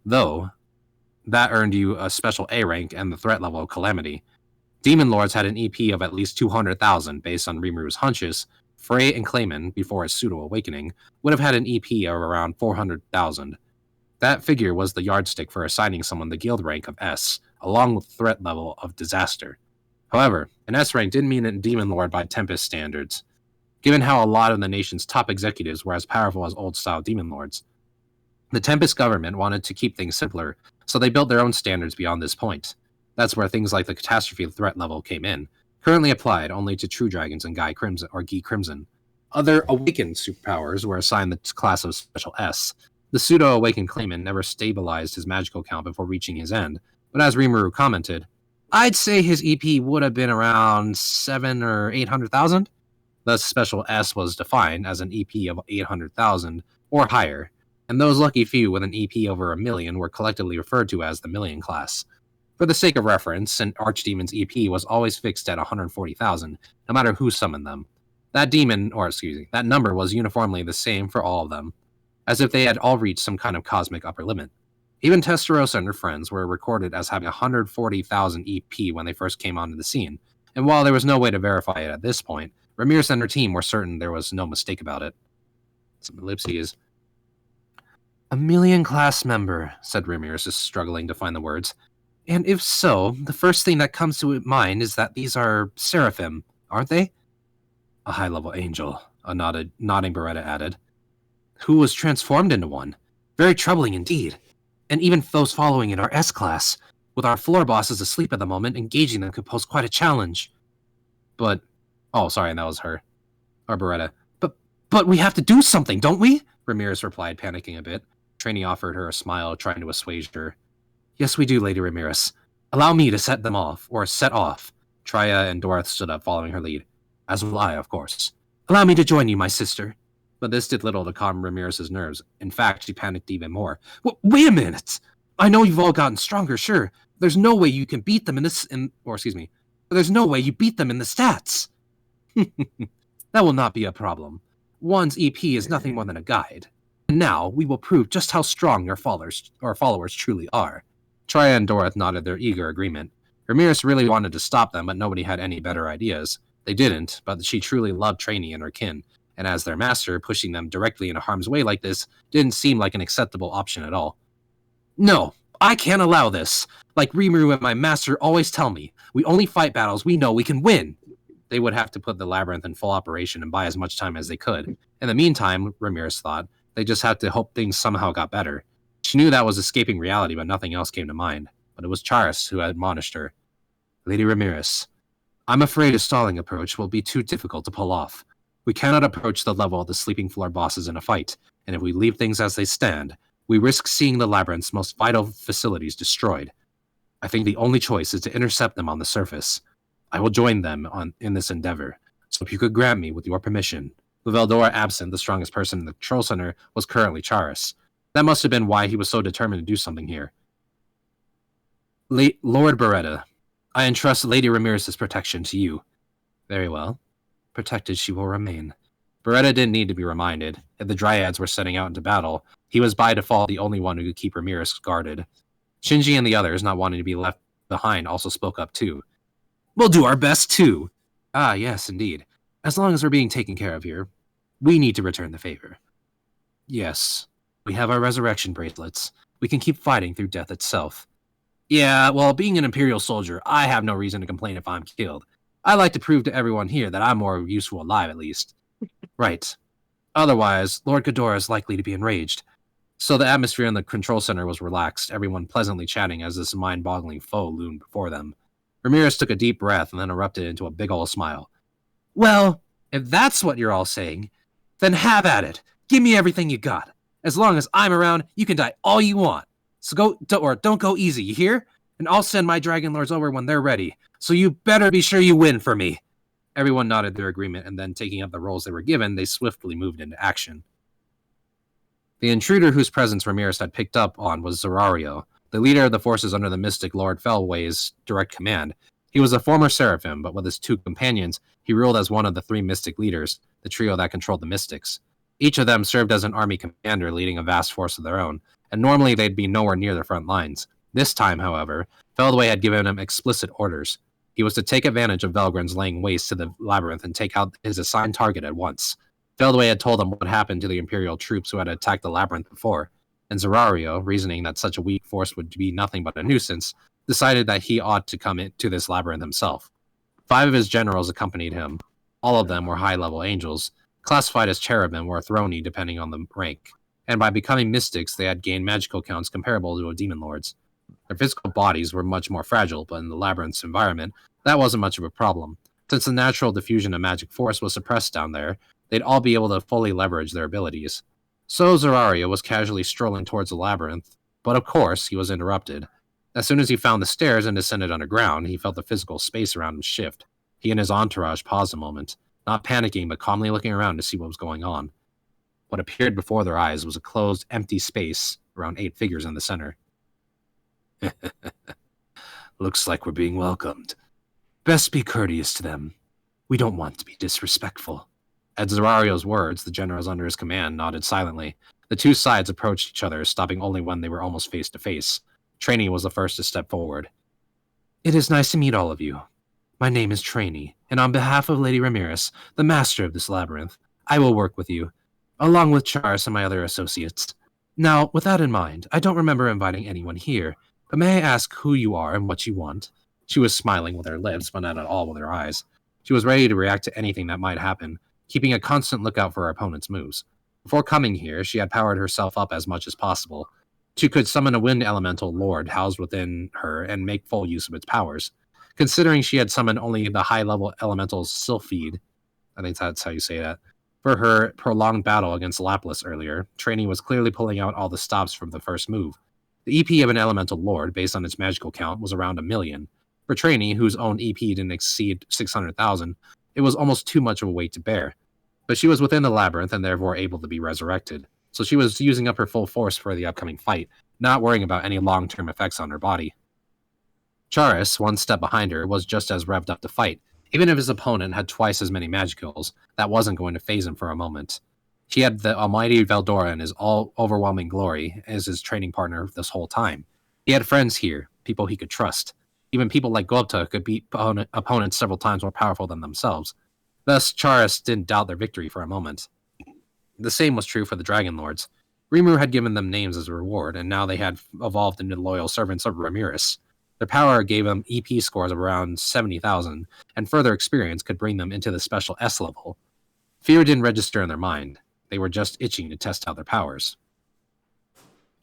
though that earned you a special A rank and the threat level of calamity. Demon Lords had an EP of at least 200,000 based on Rimuru's hunches. Frey and Clayman, before his pseudo-awakening, would have had an EP of around 400,000. That figure was the yardstick for assigning someone the guild rank of S, along with the threat level of disaster. However, an S rank didn't mean a Demon Lord by Tempest standards, given how a lot of the nation's top executives were as powerful as old-style Demon Lords. The Tempest government wanted to keep things simpler, so they built their own standards beyond this point. That's where things like the catastrophe threat level came in, currently applied only to True Dragons and Guy Crimson. Other awakened superpowers were assigned the class of Special S. The pseudo-awakened Clayman never stabilized his magical count before reaching his end, but as Rimuru commented, I'd say his EP would have been around 700,000 or 800,000. Thus, Special S was defined as an EP of 800,000 or higher, and those lucky few with an EP over 1 million were collectively referred to as the Million class. For the sake of reference, an Archdemon's EP was always fixed at 140,000, no matter who summoned them. That number was uniformly the same for all of them, as if they had all reached some kind of cosmic upper limit. Even Testarossa and her friends were recorded as having 140,000 EP when they first came onto the scene, and while there was no way to verify it at this point, Ramirez and her team were certain there was no mistake about it. Some ellipses. "A million class member," said Ramirez, struggling to find the words. "And if so, the first thing that comes to mind is that these are seraphim, aren't they?" "A high-level angel," a nodding Beretta added. "Who was transformed into one. Very troubling indeed. And even those following in our S-class. With our floor bosses asleep at the moment, engaging them could pose quite a challenge." "But..." Oh, sorry, that was her. Or Beretta. But we have to do something, don't we?" Ramirez replied, panicking a bit. Trainee offered her a smile, trying to assuage her. "Yes, we do, Lady Ramirez. Allow me to set off. Trya and Dorothy stood up, following her lead. "As will I, of course. Allow me to join you, my sister." But this did little to calm Ramirez's nerves. In fact, she panicked even more. "Wait a minute! I know you've all gotten stronger, sure. There's no way you can beat them there's no way you beat them in the stats." "That will not be a problem. One's EP is nothing more than a guide. And now we will prove just how strong your followers truly are." Trya and Dorothy nodded their eager agreement. Ramirez really wanted to stop them, but nobody had any better ideas. They didn't, but she truly loved Trainee and her kin, and as their master, pushing them directly into harm's way like this didn't seem like an acceptable option at all. "No, I can't allow this. Like Rimuru and my master always tell me, we only fight battles we know we can win." They would have to put the labyrinth in full operation and buy as much time as they could. In the meantime, Ramirez thought, they just had to hope things somehow got better. She knew that was escaping reality, but nothing else came to mind. But it was Charis who admonished her. "Lady Ramirez, I'm afraid a stalling approach will be too difficult to pull off. We cannot approach the level of the sleeping floor bosses in a fight, and if we leave things as they stand, we risk seeing the labyrinth's most vital facilities destroyed. I think the only choice is to intercept them on the surface. I will join them in this endeavor, so if you could grant me with your permission." With Veldora absent, the strongest person in the control center was currently Charis. That must have been why he was so determined to do something here. "Lord Beretta, I entrust Lady Ramirez's protection to you." "Very well. Protected she will remain." Beretta didn't need to be reminded. If the Dryads were setting out into battle, he was by default the only one who could keep Ramirez guarded. Shinji and the others, not wanting to be left behind, also spoke up too. "We'll do our best too." "Ah, yes, indeed. As long as we're being taken care of here, we need to return the favor." "Yes. We have our resurrection bracelets. We can keep fighting through death itself." "Yeah, well, being an Imperial soldier, I have no reason to complain if I'm killed. I like to prove to everyone here that I'm more useful alive, at least." "Right. Otherwise, Lord Ghidorah is likely to be enraged." So the atmosphere in the control center was relaxed, everyone pleasantly chatting as this mind-boggling foe loomed before them. Ramirez took a deep breath and then erupted into a big ol' smile. "Well, if that's what you're all saying, then have at it. Give me everything you got. As long as I'm around, you can die all you want. So don't go easy, you hear? And I'll send my Dragon Lords over when they're ready. So you better be sure you win for me." Everyone nodded their agreement, and then taking up the roles they were given, they swiftly moved into action. The intruder whose presence Ramirez had picked up on was Zerario, the leader of the forces under the mystic Lord Felway's direct command. He was a former Seraphim, but with his two companions, he ruled as one of the three mystic leaders, the trio that controlled the mystics. Each of them served as an army commander leading a vast force of their own, and normally they'd be nowhere near the front lines. This time, however, Feldway had given him explicit orders. He was to take advantage of Velgrin's laying waste to the labyrinth and take out his assigned target at once. Feldway had told him what happened to the Imperial troops who had attacked the labyrinth before, and Zerario, reasoning that such a weak force would be nothing but a nuisance, decided that he ought to come into this labyrinth himself. 5 of his generals accompanied him. All of them were high-level angels, classified as cherubim or throny depending on the rank, and by becoming mystics they had gained magical counts comparable to a demon lord's. Their physical bodies were much more fragile, but in the labyrinth's environment, that wasn't much of a problem. Since the natural diffusion of magic force was suppressed down there, they'd all be able to fully leverage their abilities. So Zerario was casually strolling towards the labyrinth, but of course he was interrupted. As soon as he found the stairs and descended underground, he felt the physical space around him shift. He and his entourage paused a moment, not panicking but calmly looking around to see what was going on. What appeared before their eyes was a closed, empty space, around 8 figures in the center. "Looks like we're being welcomed. Best be courteous to them. We don't want to be disrespectful." At Zerario's words, the generals under his command nodded silently. The two sides approached each other, stopping only when they were almost face to face. Trainee was the first to step forward. It is nice to meet all of you. My name is Trainee, and on behalf of Lady Ramirez, the master of this labyrinth, I will work with you, along with Charis and my other associates. Now, with that in mind, I don't remember inviting anyone here, but may I ask who you are and what you want? She was smiling with her lips, but not at all with her eyes. She was ready to react to anything that might happen, keeping a constant lookout for her opponent's moves. Before coming here, she had powered herself up as much as possible. She could summon a wind elemental lord housed within her and make full use of its powers. Considering she had summoned only the high-level elemental Sylphide, I think that's how you say that, for her prolonged battle against Lapis earlier, Trainee was clearly pulling out all the stops from the first move. The EP of an elemental lord, based on its magical count, was around 1 million. For Trainee, whose own EP didn't exceed 600,000, it was almost too much of a weight to bear. But she was within the labyrinth and therefore able to be resurrected, so she was using up her full force for the upcoming fight, not worrying about any long-term effects on her body. Charis, one step behind her, was just as revved up to fight. Even if his opponent had twice as many magicals, that wasn't going to faze him for a moment. He had the almighty Veldora in his all-overwhelming glory as his training partner this whole time. He had friends here, people he could trust. Even people like Gopta could beat opponents several times more powerful than themselves. Thus, Charis didn't doubt their victory for a moment. The same was true for the Dragon Lords. Rimuru had given them names as a reward, and now they had evolved into loyal servants of Ramirez. Their power gave them EP scores of around 70,000, and further experience could bring them into the special S level. Fear didn't register in their mind. They were just itching to test out their powers.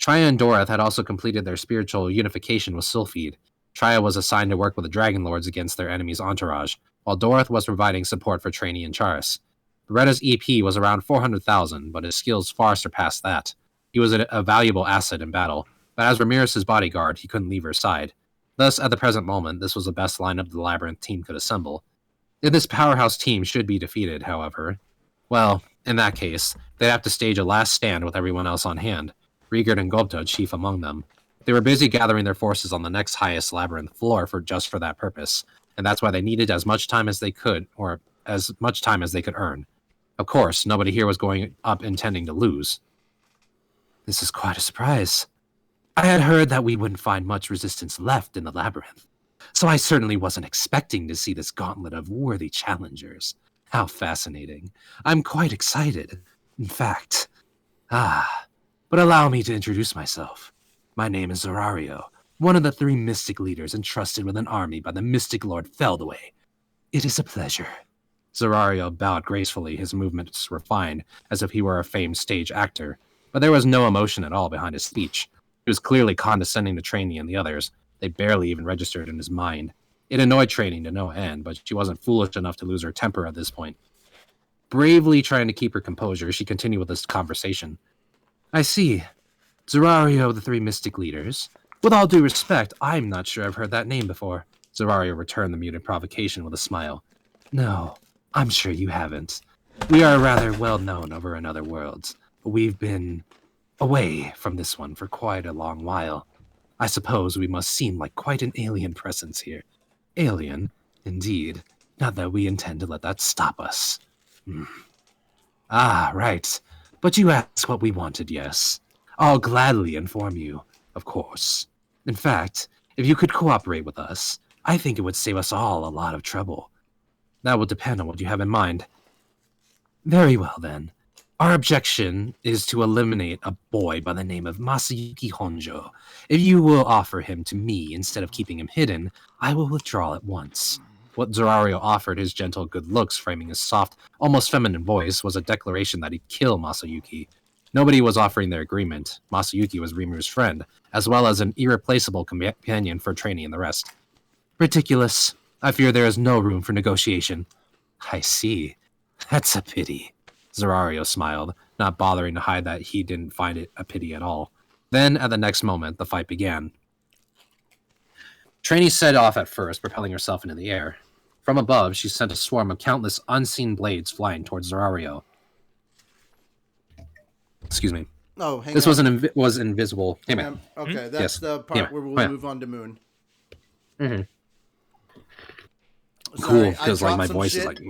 Trya and Dorath had also completed their spiritual unification with Sylphide. Trya was assigned to work with the Dragon Lords against their enemy's entourage, while Dorath was providing support for Trainee and Charis. Beretta's EP was around 400,000, but his skills far surpassed that. He was a valuable asset in battle, but as Ramirez's bodyguard, he couldn't leave her side. Thus, at the present moment, this was the best lineup the Labyrinth team could assemble. If this powerhouse team should be defeated, however, well, in that case, they'd have to stage a last stand with everyone else on hand, Rigard and Gopta chief among them. They were busy gathering their forces on the next highest Labyrinth floor for that purpose, and that's why they needed as much time as they could, or as much time as they could earn. Of course, nobody here was going up intending to lose. This is quite a surprise. I had heard that we wouldn't find much resistance left in the Labyrinth, so I certainly wasn't expecting to see this gauntlet of worthy challengers. How fascinating. I'm quite excited. In fact, but allow me to introduce myself. My name is Zorario, one of the 3 mystic leaders entrusted with an army by the mystic lord Feldway. It is a pleasure. Zorario bowed gracefully, his movements refined, as if he were a famed stage actor, but there was no emotion at all behind his speech. He was clearly condescending to Trainee and the others. They barely even registered in his mind. It annoyed Trainee to no end, but she wasn't foolish enough to lose her temper at this point. Bravely trying to keep her composure, she continued with this conversation. I see. Zorario, the 3 mystic leaders. With all due respect, I'm not sure I've heard that name before. Zorario returned the muted provocation with a smile. No, I'm sure you haven't. We are rather well known over in other worlds, but we've been away from this one for quite a long while. I suppose we must seem like quite an alien presence here. Alien, indeed. Not that we intend to let that stop us. Ah, right. But you asked what we wanted, yes. I'll gladly inform you, of course. In fact, if you could cooperate with us, I think it would save us all a lot of trouble. That will depend on what you have in mind. Very well, then. Our objection is to eliminate a boy by the name of Masayuki Honjo. If you will offer him to me instead of keeping him hidden, I will withdraw at once. What Zorario offered, his gentle good looks framing his soft, almost feminine voice, was a declaration that he'd kill Masayuki. Nobody was offering their agreement. Masayuki was Rimuru's friend, as well as an irreplaceable companion for Trainee and the rest. Ridiculous. I fear there is no room for negotiation. I see. That's a pity. Zorario smiled, not bothering to hide that he didn't find it a pity at all. Then, at the next moment, the fight began. Trainee set off at first, propelling herself into the air. From above, she sent a swarm of countless unseen blades flying towards Zorario. Excuse me. Oh, hang this on. was invisible. Hey, man. Okay, that's Yes. the part where we'll move on to Moon. Mm-hmm. Sorry, Cool, because like my voice is like...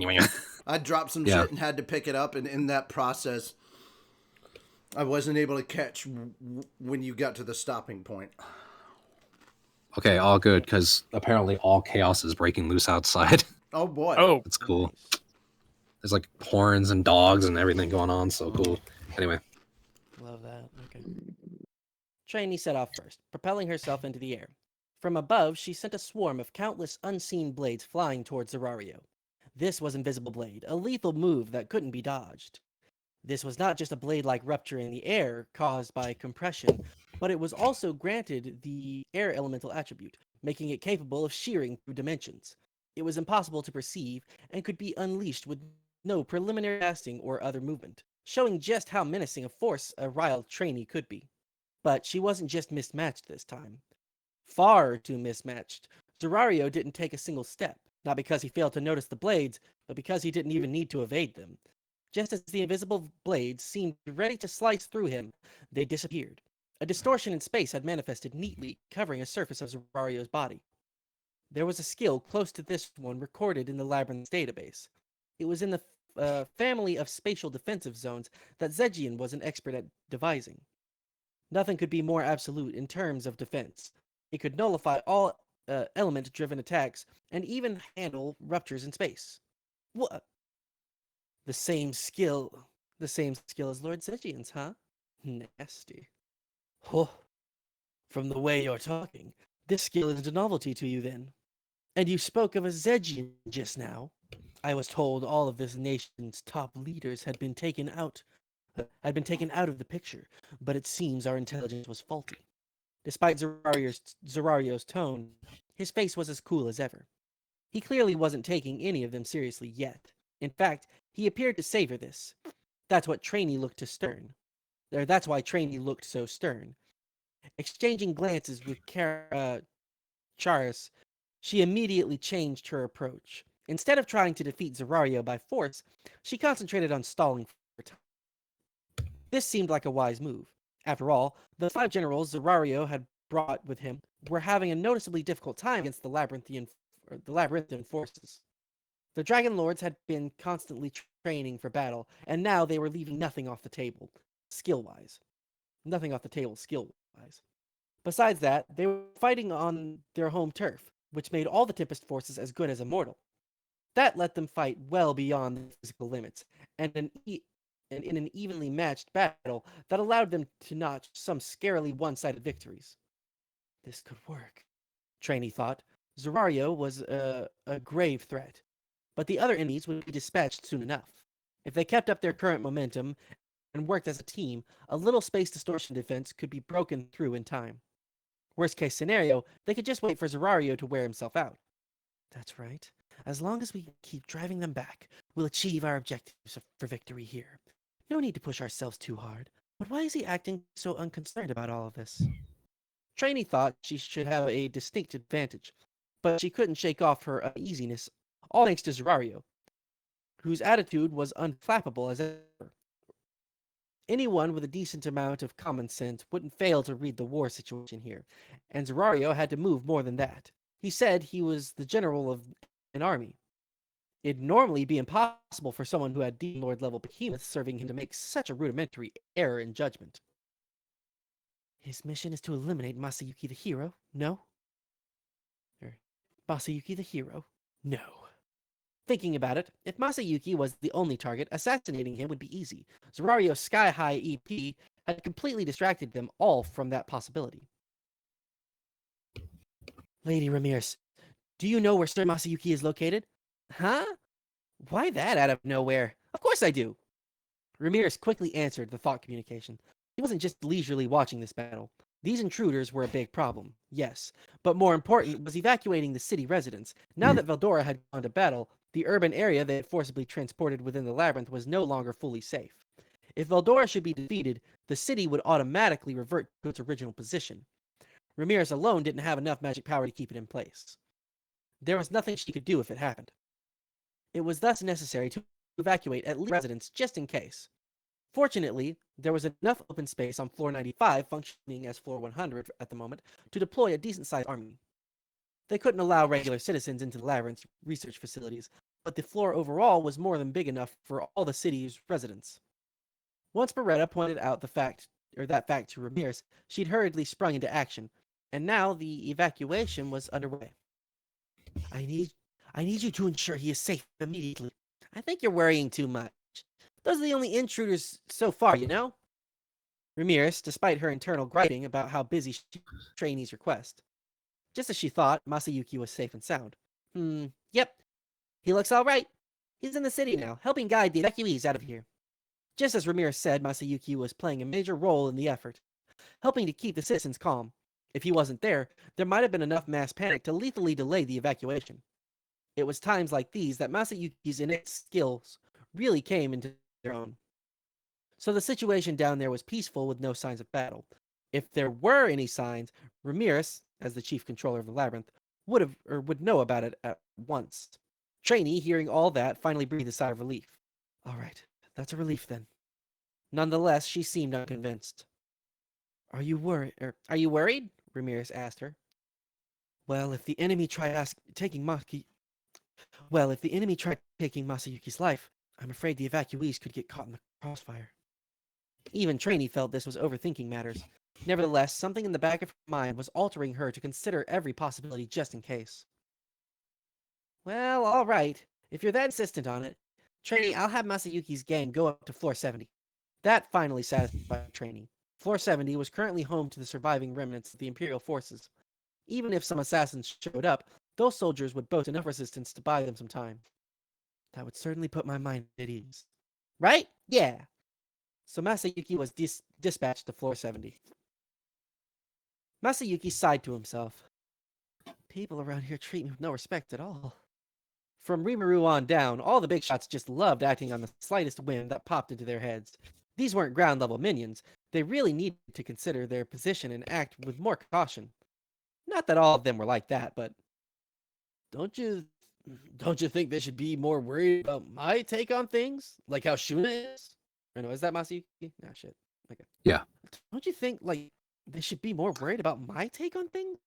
I dropped some shit and had to pick it up, and in that process, I wasn't able to catch when you got to the stopping point. Okay, all good, because apparently all chaos is breaking loose outside. Oh boy. Oh, That's cool. Nice. There's like horns and dogs and everything going on, so cool. Anyway, Love that. Okay. Trainee set off first, propelling herself into the air. From above, she sent a swarm of countless unseen blades flying towards Zerario. This was Invisible Blade, a lethal move that couldn't be dodged. This was not just a blade-like rupture in the air caused by compression, but it was also granted the air elemental attribute, making it capable of shearing through dimensions. It was impossible to perceive and could be unleashed with no preliminary casting or other movement, showing just how menacing a force a riled trainee could be. But she wasn't just mismatched this time. Far too mismatched. Zerario didn't take a single step, not because he failed to notice the blades, but because he didn't even need to evade them. Just as the invisible blades seemed ready to slice through him, they disappeared. A distortion in space had manifested neatly, covering a surface of Zerario's body. There was a skill close to this one recorded in the Labyrinth's database. It was in the family of spatial defensive zones that Zegian was an expert at devising. Nothing could be more absolute in terms of defense. It could nullify all element-driven attacks and even handle ruptures in space. What? The same skill as Lord Zegian's, huh? Nasty. Oh, from the way you're talking, this skill is a novelty to you then. And you spoke of a Zegian just now. I was told all of this nation's top leaders had been taken out of the picture, but it seems our intelligence was faulty. Despite Zerario's tone, his face was as cool as ever. He clearly wasn't taking any of them seriously yet. In fact, he appeared to savor this. That's what Trainee looked to stern. That's why Trainee looked so stern. Exchanging glances with Charis, she immediately changed her approach. Instead of trying to defeat Zerario by force, she concentrated on stalling for time. This seemed like a wise move. After all, the 5 generals Zerario had brought with him were having a noticeably difficult time against the labyrinthian forces. The Dragon Lords had been constantly training for battle, and now they were leaving nothing off the table, skill-wise. Nothing off the table, skill-wise. Besides that, they were fighting on their home turf, which made all the Tempest forces as good as immortal. That let them fight well beyond their physical limits, and in an evenly matched battle that allowed them to notch some scarily one-sided victories. This could work, Trainee thought. Zerario was a grave threat, but the other enemies would be dispatched soon enough. If they kept up their current momentum and worked as a team, a little space distortion defense could be broken through in time. Worst case scenario, they could just wait for Zerario to wear himself out. That's right. As long as we keep driving them back, we'll achieve our objectives for victory here. No need to push ourselves too hard. But why is he acting so unconcerned about all of this? Trainee thought she should have a distinct advantage, but she couldn't shake off her uneasiness, all thanks to Zerario, whose attitude was unflappable as ever. Anyone with a decent amount of common sense wouldn't fail to read the war situation here, and Zerario had to move more than that. He said he was the general of an army. It'd normally be impossible for someone who had Demon Lord level behemoths serving him to make such a rudimentary error in judgment. His mission is to eliminate Masayuki the hero? No? Masayuki the hero? No. Thinking about it, if Masayuki was the only target, assassinating him would be easy. Zerario's sky-high EP had completely distracted them all from that possibility. Lady Ramirez, do you know where Sir Masayuki is located? Huh? Why that out of nowhere? Of course I do. Ramirez quickly answered the thought communication. He wasn't just leisurely watching this battle. These intruders were a big problem, yes, but more important was evacuating the city residents. Now that Veldora had gone to battle, the urban area they had forcibly transported within the labyrinth was no longer fully safe. If Veldora should be defeated, the city would automatically revert to its original position. Ramirez alone didn't have enough magic power to keep it in place. There was nothing she could do if it happened. It was thus necessary to evacuate at least residents just in case. Fortunately, there was enough open space on floor 95 functioning as floor 100 at the moment to deploy a decent-sized army. They couldn't allow regular citizens into the labyrinth's research facilities, but the floor overall was more than big enough for all the city's residents. Once Beretta pointed out that fact to Ramirez, she'd hurriedly sprung into action, and now the evacuation was underway. I need I need you to ensure he is safe immediately. I think you're worrying too much. Those are the only intruders so far, you know? Ramirez, despite her internal griping about how busy she trainee's request. Just as she thought, Masayuki was safe and sound. Yep. He looks all right. He's in the city now, helping guide the evacuees out of here. Just as Ramirez said, Masayuki was playing a major role in the effort, helping to keep the citizens calm. If he wasn't there, there might have been enough mass panic to lethally delay the evacuation. It was times like these that Masayuki's innate skills really came into their own. So the situation down there was peaceful with no signs of battle. If there were any signs, Ramirez, as the chief controller of the labyrinth, would know about it at once. Trainee, hearing all that, finally breathed a sigh of relief. All right, that's a relief then. Nonetheless, she seemed unconvinced. Are you worried? Ramirez asked her. Well, if the enemy tried taking Masayuki's life, I'm afraid the evacuees could get caught in the crossfire. Even Trainee felt this was overthinking matters. Nevertheless, something in the back of her mind was altering her to consider every possibility just in case. Well, all right. If you're that insistent on it, Trainee, I'll have Masayuki's gang go up to floor 70. That finally satisfied Trainee. Floor 70 was currently home to the surviving remnants of the Imperial forces. Even if some assassins showed up, those soldiers would boast enough resistance to buy them some time. That would certainly put my mind at ease. Right? Yeah. So Masayuki was dispatched to floor 70. Masayuki sighed to himself. People around here treat me with no respect at all. From Rimuru on down, all the big shots just loved acting on the slightest whim that popped into their heads. These weren't ground-level minions. They really needed to consider their position and act with more caution. Not that all of them were like that, but don't you think they should be more worried about my take on things? Like how Shuna is? Or no, is that Masayuki? Nah, shit. Okay. Yeah. Don't you think, like, they should be more worried about my take on things?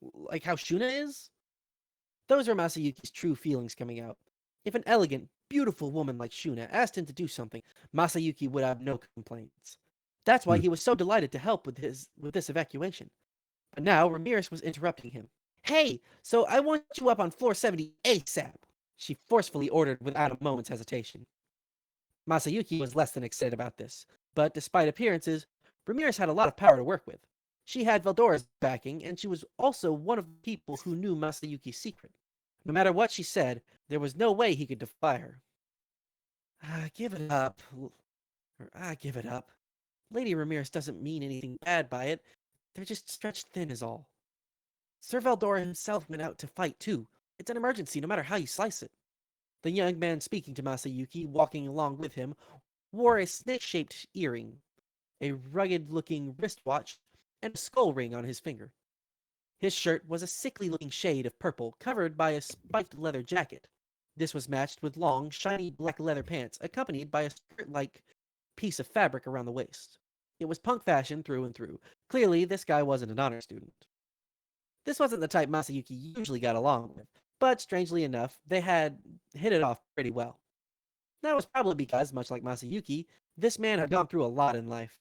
Like how Shuna is? Those were Masayuki's true feelings coming out. If an elegant, beautiful woman like Shuna asked him to do something, Masayuki would have no complaints. That's why he was so delighted to help with this evacuation. But now Ramirez was interrupting him. Hey, so I want you up on floor 70 ASAP, she forcefully ordered without a moment's hesitation. Masayuki was less than excited about this, but despite appearances, Ramirez had a lot of power to work with. She had Veldora's backing, and she was also one of the people who knew Masayuki's secret. No matter what she said, there was no way he could defy her. Give it up. Give it up. Lady Ramirez doesn't mean anything bad by it. They're just stretched thin is all. Sir Veldora himself went out to fight too. It's an emergency no matter how you slice it. The young man speaking to Masayuki, walking along with him, wore a snake-shaped earring, a rugged-looking wristwatch, and a skull ring on his finger. His shirt was a sickly-looking shade of purple, covered by a spiked leather jacket. This was matched with long, shiny black leather pants, accompanied by a skirt-like piece of fabric around the waist. It was punk fashion through and through. Clearly, this guy wasn't an honor student. This wasn't the type Masayuki usually got along with, but strangely enough, they had hit it off pretty well. That was probably because, much like Masayuki, this man had gone through a lot in life.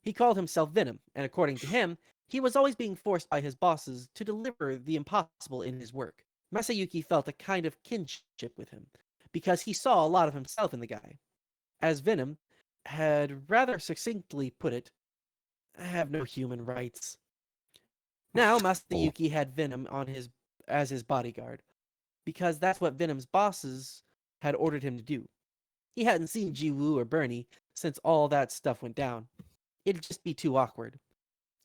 He called himself Venom, and according to him, he was always being forced by his bosses to deliver the impossible in his work. Masayuki felt a kind of kinship with him, because he saw a lot of himself in the guy. As Venom had rather succinctly put it, I have no human rights. Now Masayuki had Venom as his bodyguard, because that's what Venom's bosses had ordered him to do. He hadn't seen Jiwoo or Bernie since all that stuff went down. It'd just be too awkward.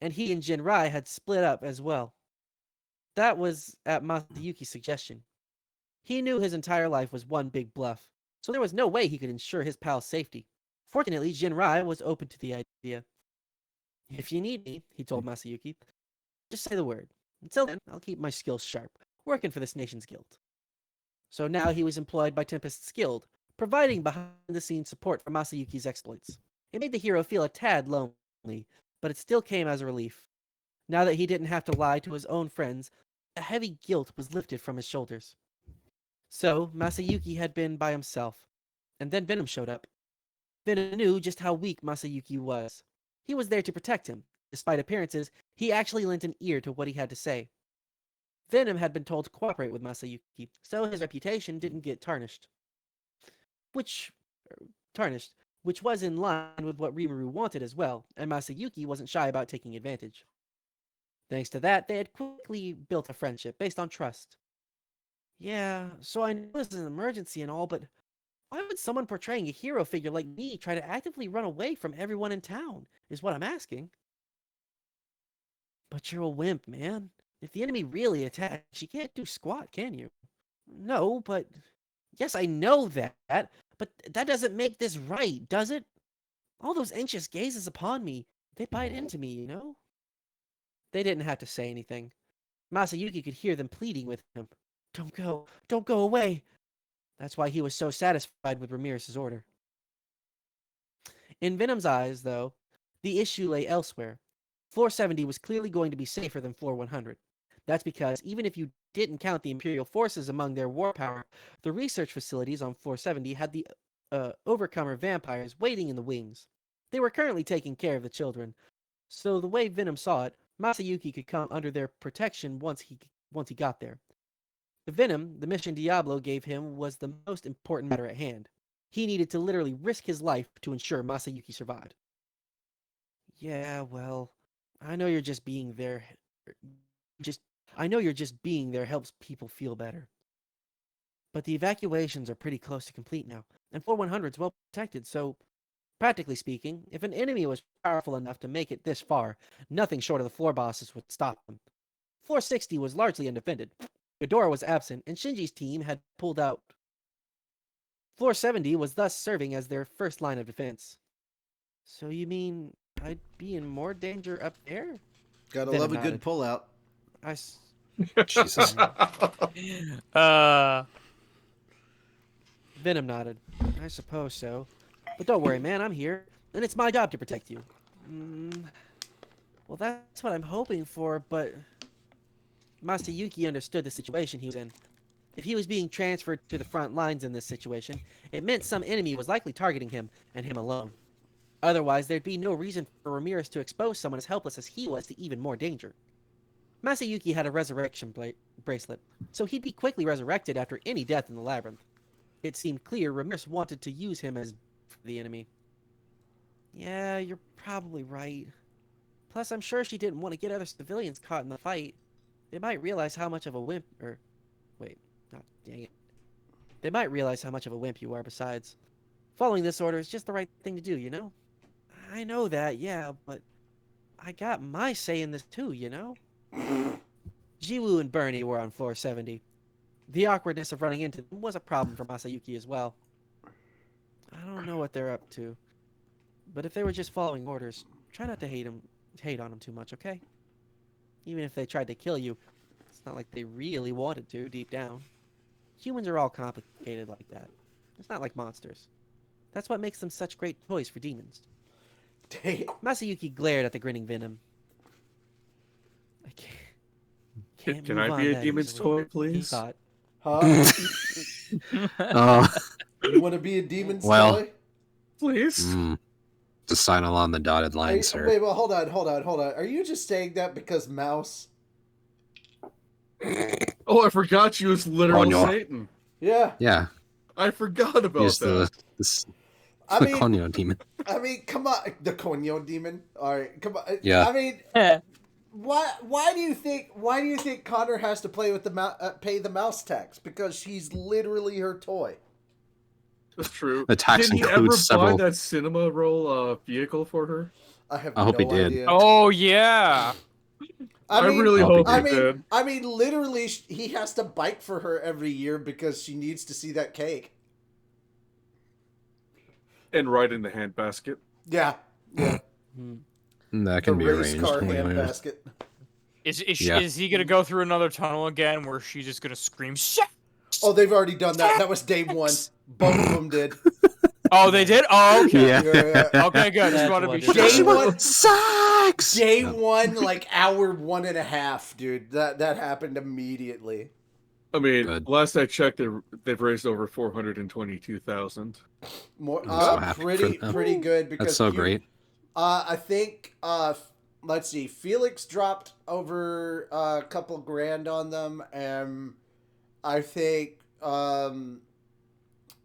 And he and Jinrai had split up as well. That was at Masayuki's suggestion. He knew his entire life was one big bluff, so there was no way he could ensure his pal's safety. Fortunately, Jinrai was open to the idea. If you need me, he told Masayuki, just say the word. Until then, I'll keep my skills sharp, working for this nation's guild. So now he was employed by Tempest's guild, providing behind-the-scenes support for Masayuki's exploits. It made the hero feel a tad lonely, but it still came as a relief. Now that he didn't have to lie to his own friends, a heavy guilt was lifted from his shoulders. So, Masayuki had been by himself, and then Venom showed up. Venom knew just how weak Masayuki was. He was there to protect him. Despite appearances, he actually lent an ear to what he had to say. Venom had been told to cooperate with Masayuki, so his reputation didn't get which tarnished, which was in line with what Rimuru wanted as well, and Masayuki wasn't shy about taking advantage. Thanks to that, they had quickly built a friendship based on trust. Yeah, so I know this is an emergency and all, but why would someone portraying a hero figure like me try to actively run away from everyone in town, is what I'm asking. But you're a wimp, man. If the enemy really attacks, you can't do squat, can you? No, but... Yes, I know that, but that doesn't make this right, does it? All those anxious gazes upon me, they bite into me, you know? They didn't have to say anything. Masayuki could hear them pleading with him. Don't go away. That's why he was so satisfied with Ramirez's order. In Venom's eyes, though, the issue lay elsewhere. Floor 70 was clearly going to be safer than Floor 100. That's because even if you didn't count the Imperial forces among their war power, the research facilities on Floor 70 had the Overcomer vampires waiting in the wings. They were currently taking care of the children, so the way Venom saw it, Masayuki could come under their protection once he got there. The Venom the mission Diablo gave him was the most important matter at hand. He needed to literally risk his life to ensure Masayuki survived. Yeah, well, I know you're just being there. I know you're just being there helps people feel better. But the evacuations are pretty close to complete now, and Floor 100 is well protected, so practically speaking, if an enemy was powerful enough to make it this far, nothing short of the floor bosses would stop them. Floor 60 was largely undefended. Ghidorah was absent, and Shinji's team had pulled out. Floor 70 was thus serving as their first line of defense. So you mean I'd be in more danger up there? Gotta Venom love a nodded. good pullout. Jesus. Venom nodded. I suppose so. But don't worry, man, I'm here, and it's my job to protect you. Well, that's what I'm hoping for, but... Masayuki understood the situation he was in. If he was being transferred to the front lines in this situation, it meant some enemy was likely targeting him, and him alone. Otherwise, there'd be no reason for Ramirez to expose someone as helpless as he was to even more danger. Masayuki had a resurrection bracelet, so he'd be quickly resurrected after any death in the labyrinth. It seemed clear Ramirez wanted to use him as the enemy. Yeah, you're probably right. Plus, I'm sure she didn't want to get other civilians caught in the fight. They might realize how much of a wimp, They might realize how much of a wimp you are besides. Following this order is just the right thing to do, you know? I know that, yeah, but I got my say in this too, you know? Jiwoo and Bernie were on floor 70. The awkwardness of running into them was a problem for Masayuki as well. I don't know what they're up to, but if they were just following orders, try not to hate on them too much, okay? Even if they tried to kill you, it's not like they really wanted to deep down. Humans are all complicated like that. It's not like monsters. That's what makes them such great toys for demons. Damn. Masayuki glared at the grinning Venom. I can't Can move I on be a that demon's easily, toy, he please? thought. Huh? Oh, You want to be a demon's Well. toy? Please. to sign along the dotted line, sir. Wait, well, hold on. Are you just saying that because Mouse? Oh, I forgot you was literal Oh, no. Satan. Yeah. Yeah, I forgot about he's that. I the mean, Konyo demon. come on, the Konyo demon. All right, come on. Yeah. I mean, why do you think Connor has to play with the pay the mouse tax? Because she's literally her toy. That's true. The tax Did he ever includes several. buy that cinema roll vehicle for her? I have I hope he no did. idea. Oh yeah. I really hope he did. I mean, literally, he has to bike for her every year because she needs to see that cake. And right in the handbasket. Yeah. That The can be race arranged. car one way or another. handbasket. Is he gonna go through another tunnel again where she's just gonna scream shit? Oh, they've already done that. That was day one. Both of them did. Oh, they did? Oh, okay. Yeah. Okay, good. Just want to be sure. Day one Sucks. Day one, like hour 1.5, dude. That happened immediately. I mean, Good. last I checked, they've raised over 422,000. More, I'm so happy for them. pretty good because That's so great. I think let's see, Felix dropped over a couple grand on them, and I think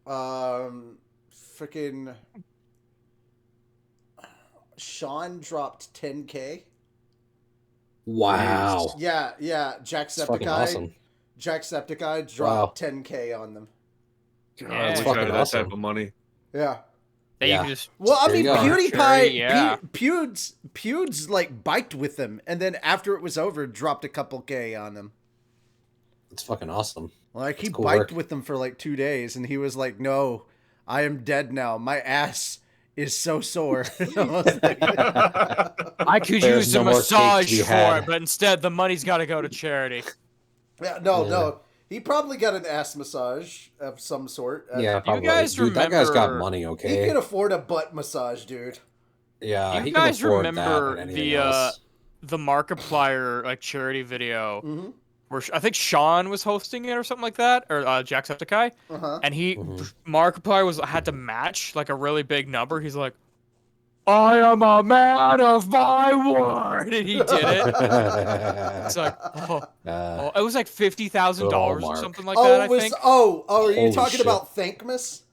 freaking Sean dropped 10K. Wow. Yeah, That's fucking awesome. Jacksepticeye dropped 10K on them. God, Yeah, I it's wish I fucking had that awesome. type of money. Yeah. That Yeah. you can just Well, I There you mean, go. PewDiePie, Yeah. Pewds like biked with them, and then after it was over, dropped a couple K on them. It's fucking awesome. Like, he That's cool biked work. with them for like 2 days, and he was like, "No, I am dead now. My ass is so sore." I was like, I could There's use no a more cake to massage be for had. it, but instead the money's got to go to charity. yeah, no, Yeah. no. He probably got an ass massage of some sort. Yeah, probably. guys Dude, that guy's got remember- money, He okay? can afford a butt massage, dude. Yeah, You he guys can afford that remember and anything the else. the Markiplier like charity video Mm-hmm. where I think Sean was hosting it or something like that, or Jacksepticeye, Uh-huh. and Mhm. Markiplier had to match like a really big number. He's like, "I am a man of my word," and he did it. It's like, it was like $50,000 or Mark. something like Oh, that. it I was think. are you Holy talking shit. about Thankmas?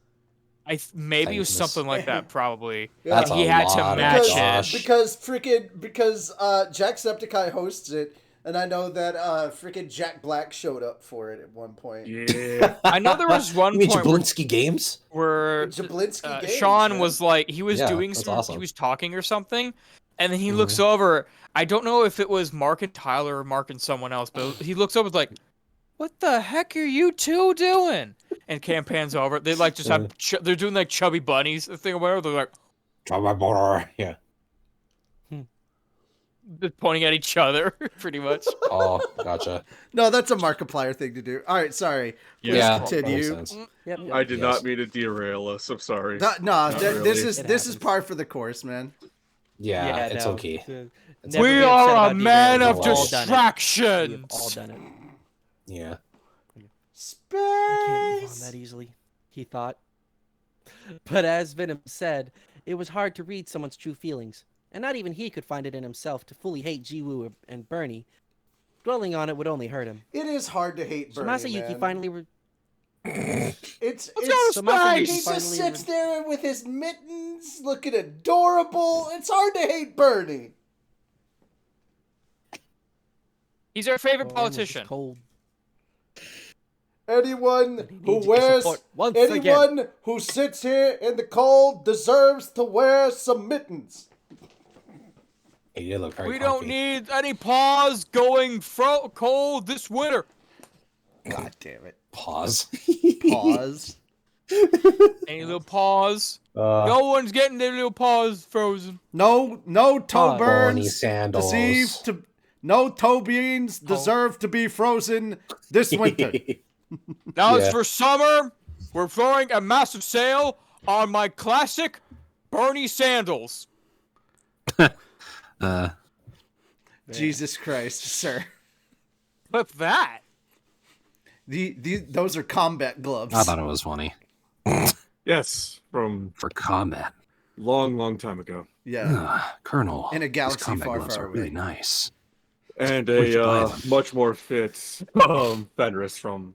Maybe it was Thanks. something like that, probably. That's And he a had to lot of match cash. it. Because Jacksepticeye hosts it, and I know that freaking Jack Black showed up for it at one point. Yeah. I know there was one You mean point where Jablinski Games? Jablinski Games, Sean man. was like, he was Yeah, doing that's some, awesome. he was talking or something, and then he looks over. I don't know if it was Mark and Tyler or Mark and someone else, but he looks over like, "What the heck are you two doing?" And Cam pans over. They like just have, they're doing like chubby bunnies thing or whatever. They're like Yeah. just pointing at each other, pretty much. Oh, gotcha. No, that's a Markiplier thing to do. All right, sorry. Please Yeah, that makes continue. sense. Yep. I did Yes. not mean to derail us. I'm sorry. No, Not this really. is It this is happens. par for the course, man. Yeah, it's no, okay. never We be upset are a about man derailment. of We've all done it. We've distractions. all done it. Yeah. Space. I can't move on that easily, he thought. But as Venom said, it was hard to read someone's true feelings, and not even he could find it in himself to fully hate Jiwoo and Bernie. Dwelling on it would only hurt him. It is hard to hate So Bernie, Masayuki man. finally... It's go it's to Masayuki he space! just finally sits there with his mittens, looking adorable. It's hard to hate Bernie. He's our favorite Oh, Ren was just politician. cold. Anyone He who needs your wears support once anyone who sits here in the cold deserves to wear some mittens. Hey, you look very We don't comfy. need any pause going cold this winter. God damn it. Pause. Pause. Any little pause? Uh, No one's getting their little paws frozen. No toe Pause. Bernie burns. Sandals. No toe beans deserve to be frozen this winter. Now it's Yeah. for summer. We're throwing a massive sale on my classic Bernie sandals. Jesus Christ, sir. What's that? Those are combat gloves. I thought it was funny. Yes, from For combat. long time ago. Yeah. Colonel. In a these galaxy combat far, gloves far are really away. nice. And Where'd you buy a them? much more fit Fenris from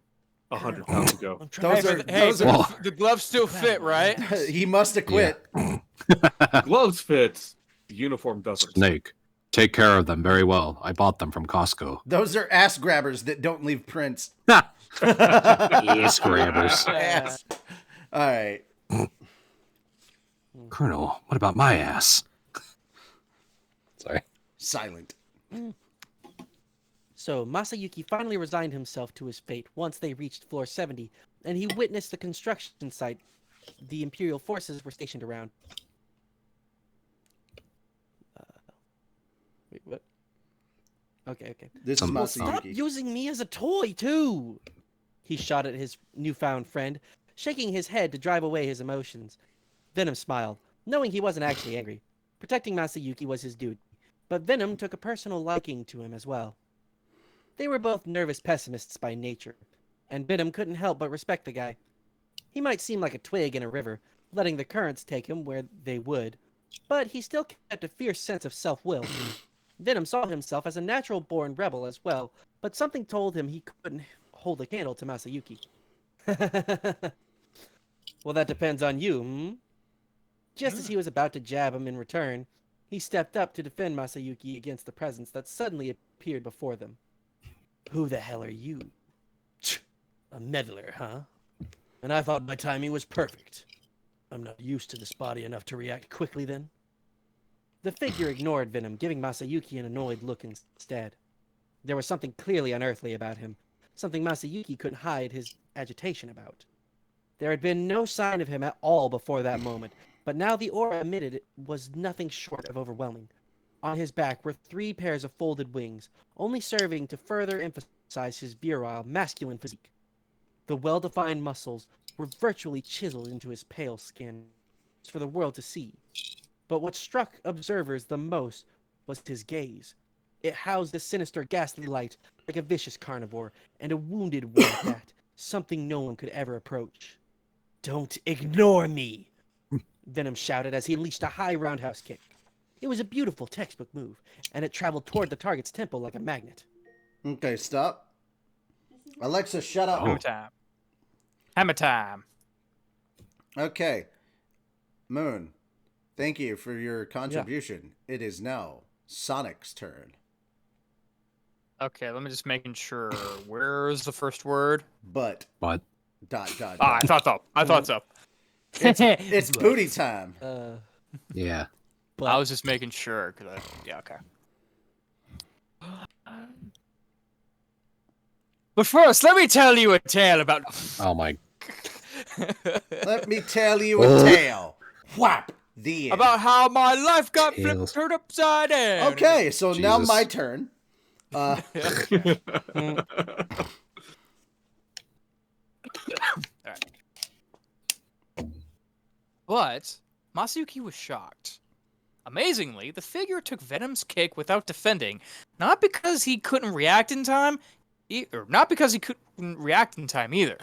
100 pounds ago. I'm trying Those to... are those are Well- The gloves still fit, right? he must have quit. The gloves fit, the uniform doesn't. Snake. Take care of them very well. I bought them from Costco. Those are ass grabbers that don't leave prints. Ass grabbers. Ass. All right. Colonel, what about my ass? Sorry. Silent. So Masayuki finally resigned himself to his fate once they reached floor 70, and he witnessed the construction site the Imperial forces were stationed around. Wait, what? Okay. This is Some- Stop Masayuki. using me as a toy, too! He shot at his newfound friend, shaking his head to drive away his emotions. Venom smiled, knowing he wasn't actually angry. Protecting Masayuki was his duty, but Venom took a personal liking to him as well. They were both nervous pessimists by nature, and Venom couldn't help but respect the guy. He might seem like a twig in a river, letting the currents take him where they would, but he still kept a fierce sense of self-will. Venom saw himself as a natural-born rebel as well, but something told him he couldn't hold a candle to Masayuki. Well, that depends on you, hmm? Just as he was about to jab him in return, he stepped up to defend Masayuki against the presence that suddenly appeared before them. Who the hell are you? A meddler, huh? And I thought my timing was perfect. I'm not used to this body enough to react quickly then. The figure ignored Venom, giving Masayuki an annoyed look instead. There was something clearly unearthly about him, something Masayuki couldn't hide his agitation about. There had been no sign of him at all before that moment, but now the aura emitted was nothing short of overwhelming. On his back were 3 pairs of folded wings, only serving to further emphasize his virile, masculine physique. The well-defined muscles were virtually chiseled into his pale skin for the world to see. But what struck observers the most was his gaze. It housed a sinister, ghastly light, like a vicious carnivore, and a wounded one at that, something no one could ever approach. Don't ignore me! Venom shouted as he unleashed a high roundhouse kick. It was a beautiful textbook move, and it traveled toward the target's temple like a magnet. Okay, stop. Alexa, shut up. Hammer time. Hammer time. Okay. Moon, thank you for your contribution. It is now Sonic's turn. Okay, let me just making sure. Where's the first word? But. But Dot, dot, Ah, I dot. thought so. I thought so. It's booty time. yeah. But I was just making sure because yeah, okay. But first, let me tell you a tale about. Oh my. Let me tell you a tale. Whap! The end. About how my life got Tales. flipped turned upside down. Okay, so now Jesus. my turn. But Masayuki was shocked. Amazingly, the figure took Venom's kick without defending, not because he couldn't react in time, or not because he couldn't react in time either.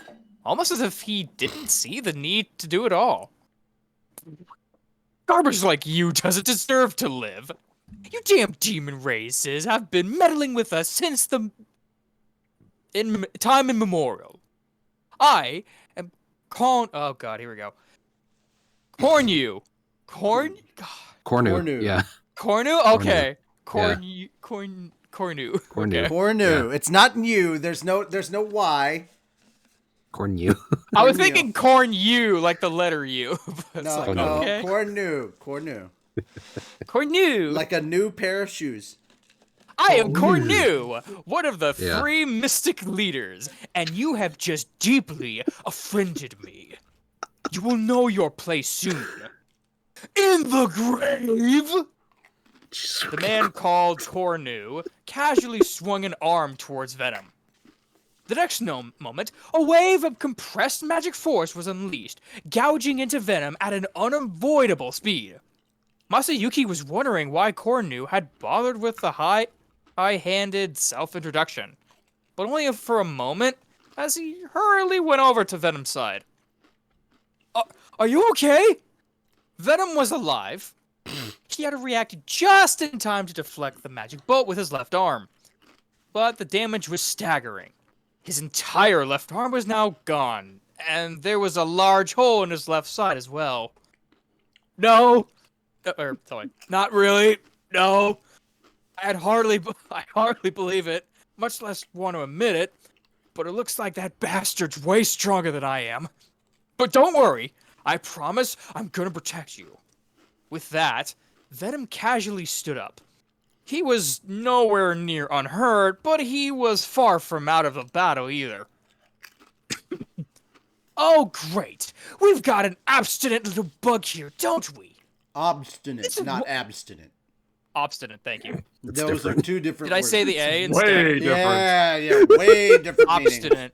Almost as if he didn't see the need to do it all. Garbage like you doesn't deserve to live. You damn demon races have been meddling with us since time immemorial. I am oh god, here we go. Cornu. Cornu. Cornu. Yeah. Cornu? Okay. Yeah. Cornu. Cornu. Okay. Cornu. It's not you. There's no Y. Cornu. I was Cornu. thinking corn U, like the letter U. But it's No, like, no. okay. Cornu. Cornu. Cornu. Like a new pair of shoes. I am Cornu, one of the Yeah. 3 mystic leaders, and you have just deeply offended me. You will know your place soon. In the grave! The man called Cornu casually swung an arm towards Venom. The next moment, a wave of compressed magic force was unleashed, gouging into Venom at an unavoidable speed. Masayuki was wondering why Cornu had bothered with the high-handed self-introduction, but only for a moment, as he hurriedly went over to Venom's side. Are you okay? Venom was alive. He had reacted just in time to deflect the magic bolt with his left arm. But the damage was staggering. His entire left arm was now gone, and there was a large hole in his left side as well. No. Sorry, not really. No. I hardly believe it, much less want to admit it, but it looks like that bastard's way stronger than I am. But don't worry, I promise I'm gonna protect you. With that, Venom casually stood up. He was nowhere near unhurt, but he was far from out of the battle either. Oh great, we've got an obstinate little bug here, don't we? Obstinate, This is not abstinent. Obstinate, thank you. That's Those different. are two different Did I words. say the A instead? Way different. Yeah, way different meaning. Obstinate.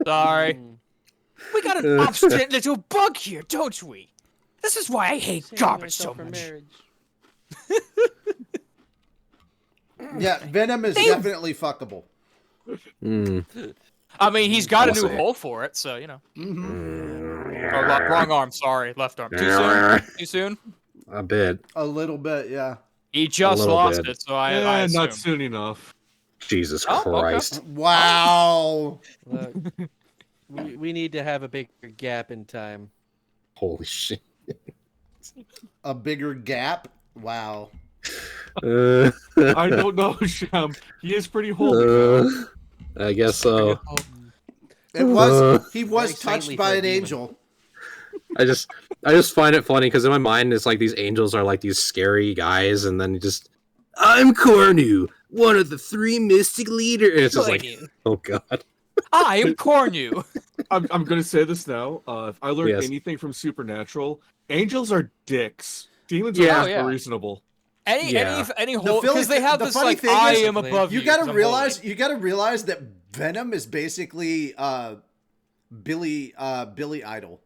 Sorry. We got an obstinate little bug here, don't we? This is why I hate saving garbage so myself for much. marriage. Yeah, Venom is definitely fuckable. Mm. I mean, he's got a I'll new say. hole for it, so you know. Mm-hmm. Or wrong arm, sorry, left arm. Too soon? Too soon? A bit. A little bit, yeah. He just little lost bit. it, so I assume. not soon enough. Jesus Oh, okay. Christ. Wow. Look, we need to have a bigger gap in time. Holy shit. A bigger gap. Wow. I don't know, Sham. He is pretty holy now. I guess so. It was. He Very was saintly touched by for a an demon. angel. I just find it funny because in my mind it's like these angels are like these scary guys, and then I'm Cornu, one of the 3 mystic leaders. And it's just like, oh god. I am Cornu. I'm gonna say this now. If I learned Yes. anything from Supernatural, angels are dicks. Demons Yeah. are Oh, yeah. reasonable. Any Yeah. hole, because they have the this funny like thing I is, am above you. You gotta 'cause I'm realize. holy. You gotta realize that Venom is basically Billy Idol.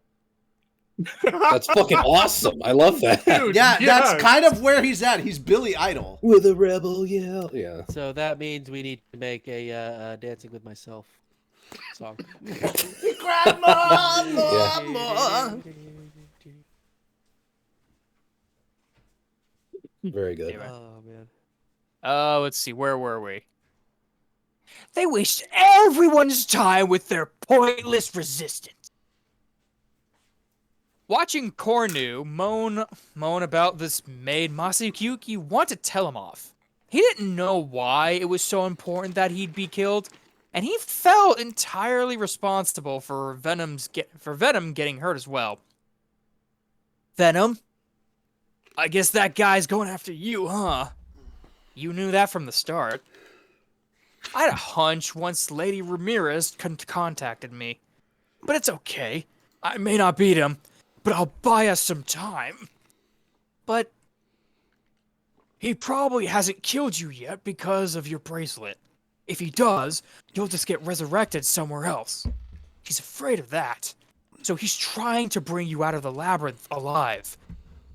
That's fucking awesome. I love that. Dude, Yeah, yes. that's kind of where he's at. He's Billy Idol. With a rebel yell. Yeah. So that means we need to make a Dancing with Myself song. Grandma, Yeah. mama. Very good. Anyway. Oh man. Let's see, where were we? They waste everyone's time with their pointless resistance. Watching Cornu moan about this maid Masayuki want to tell him off. He didn't know why it was so important that he'd be killed, and he felt entirely responsible for Venom getting hurt as well. Venom? I guess that guy's going after you, huh? You knew that from the start. I had a hunch once Lady Ramirez contacted me. But it's okay. I may not beat him, but I'll buy us some time. But he probably hasn't killed you yet because of your bracelet. If he does, you'll just get resurrected somewhere else. He's afraid of that. So he's trying to bring you out of the labyrinth alive.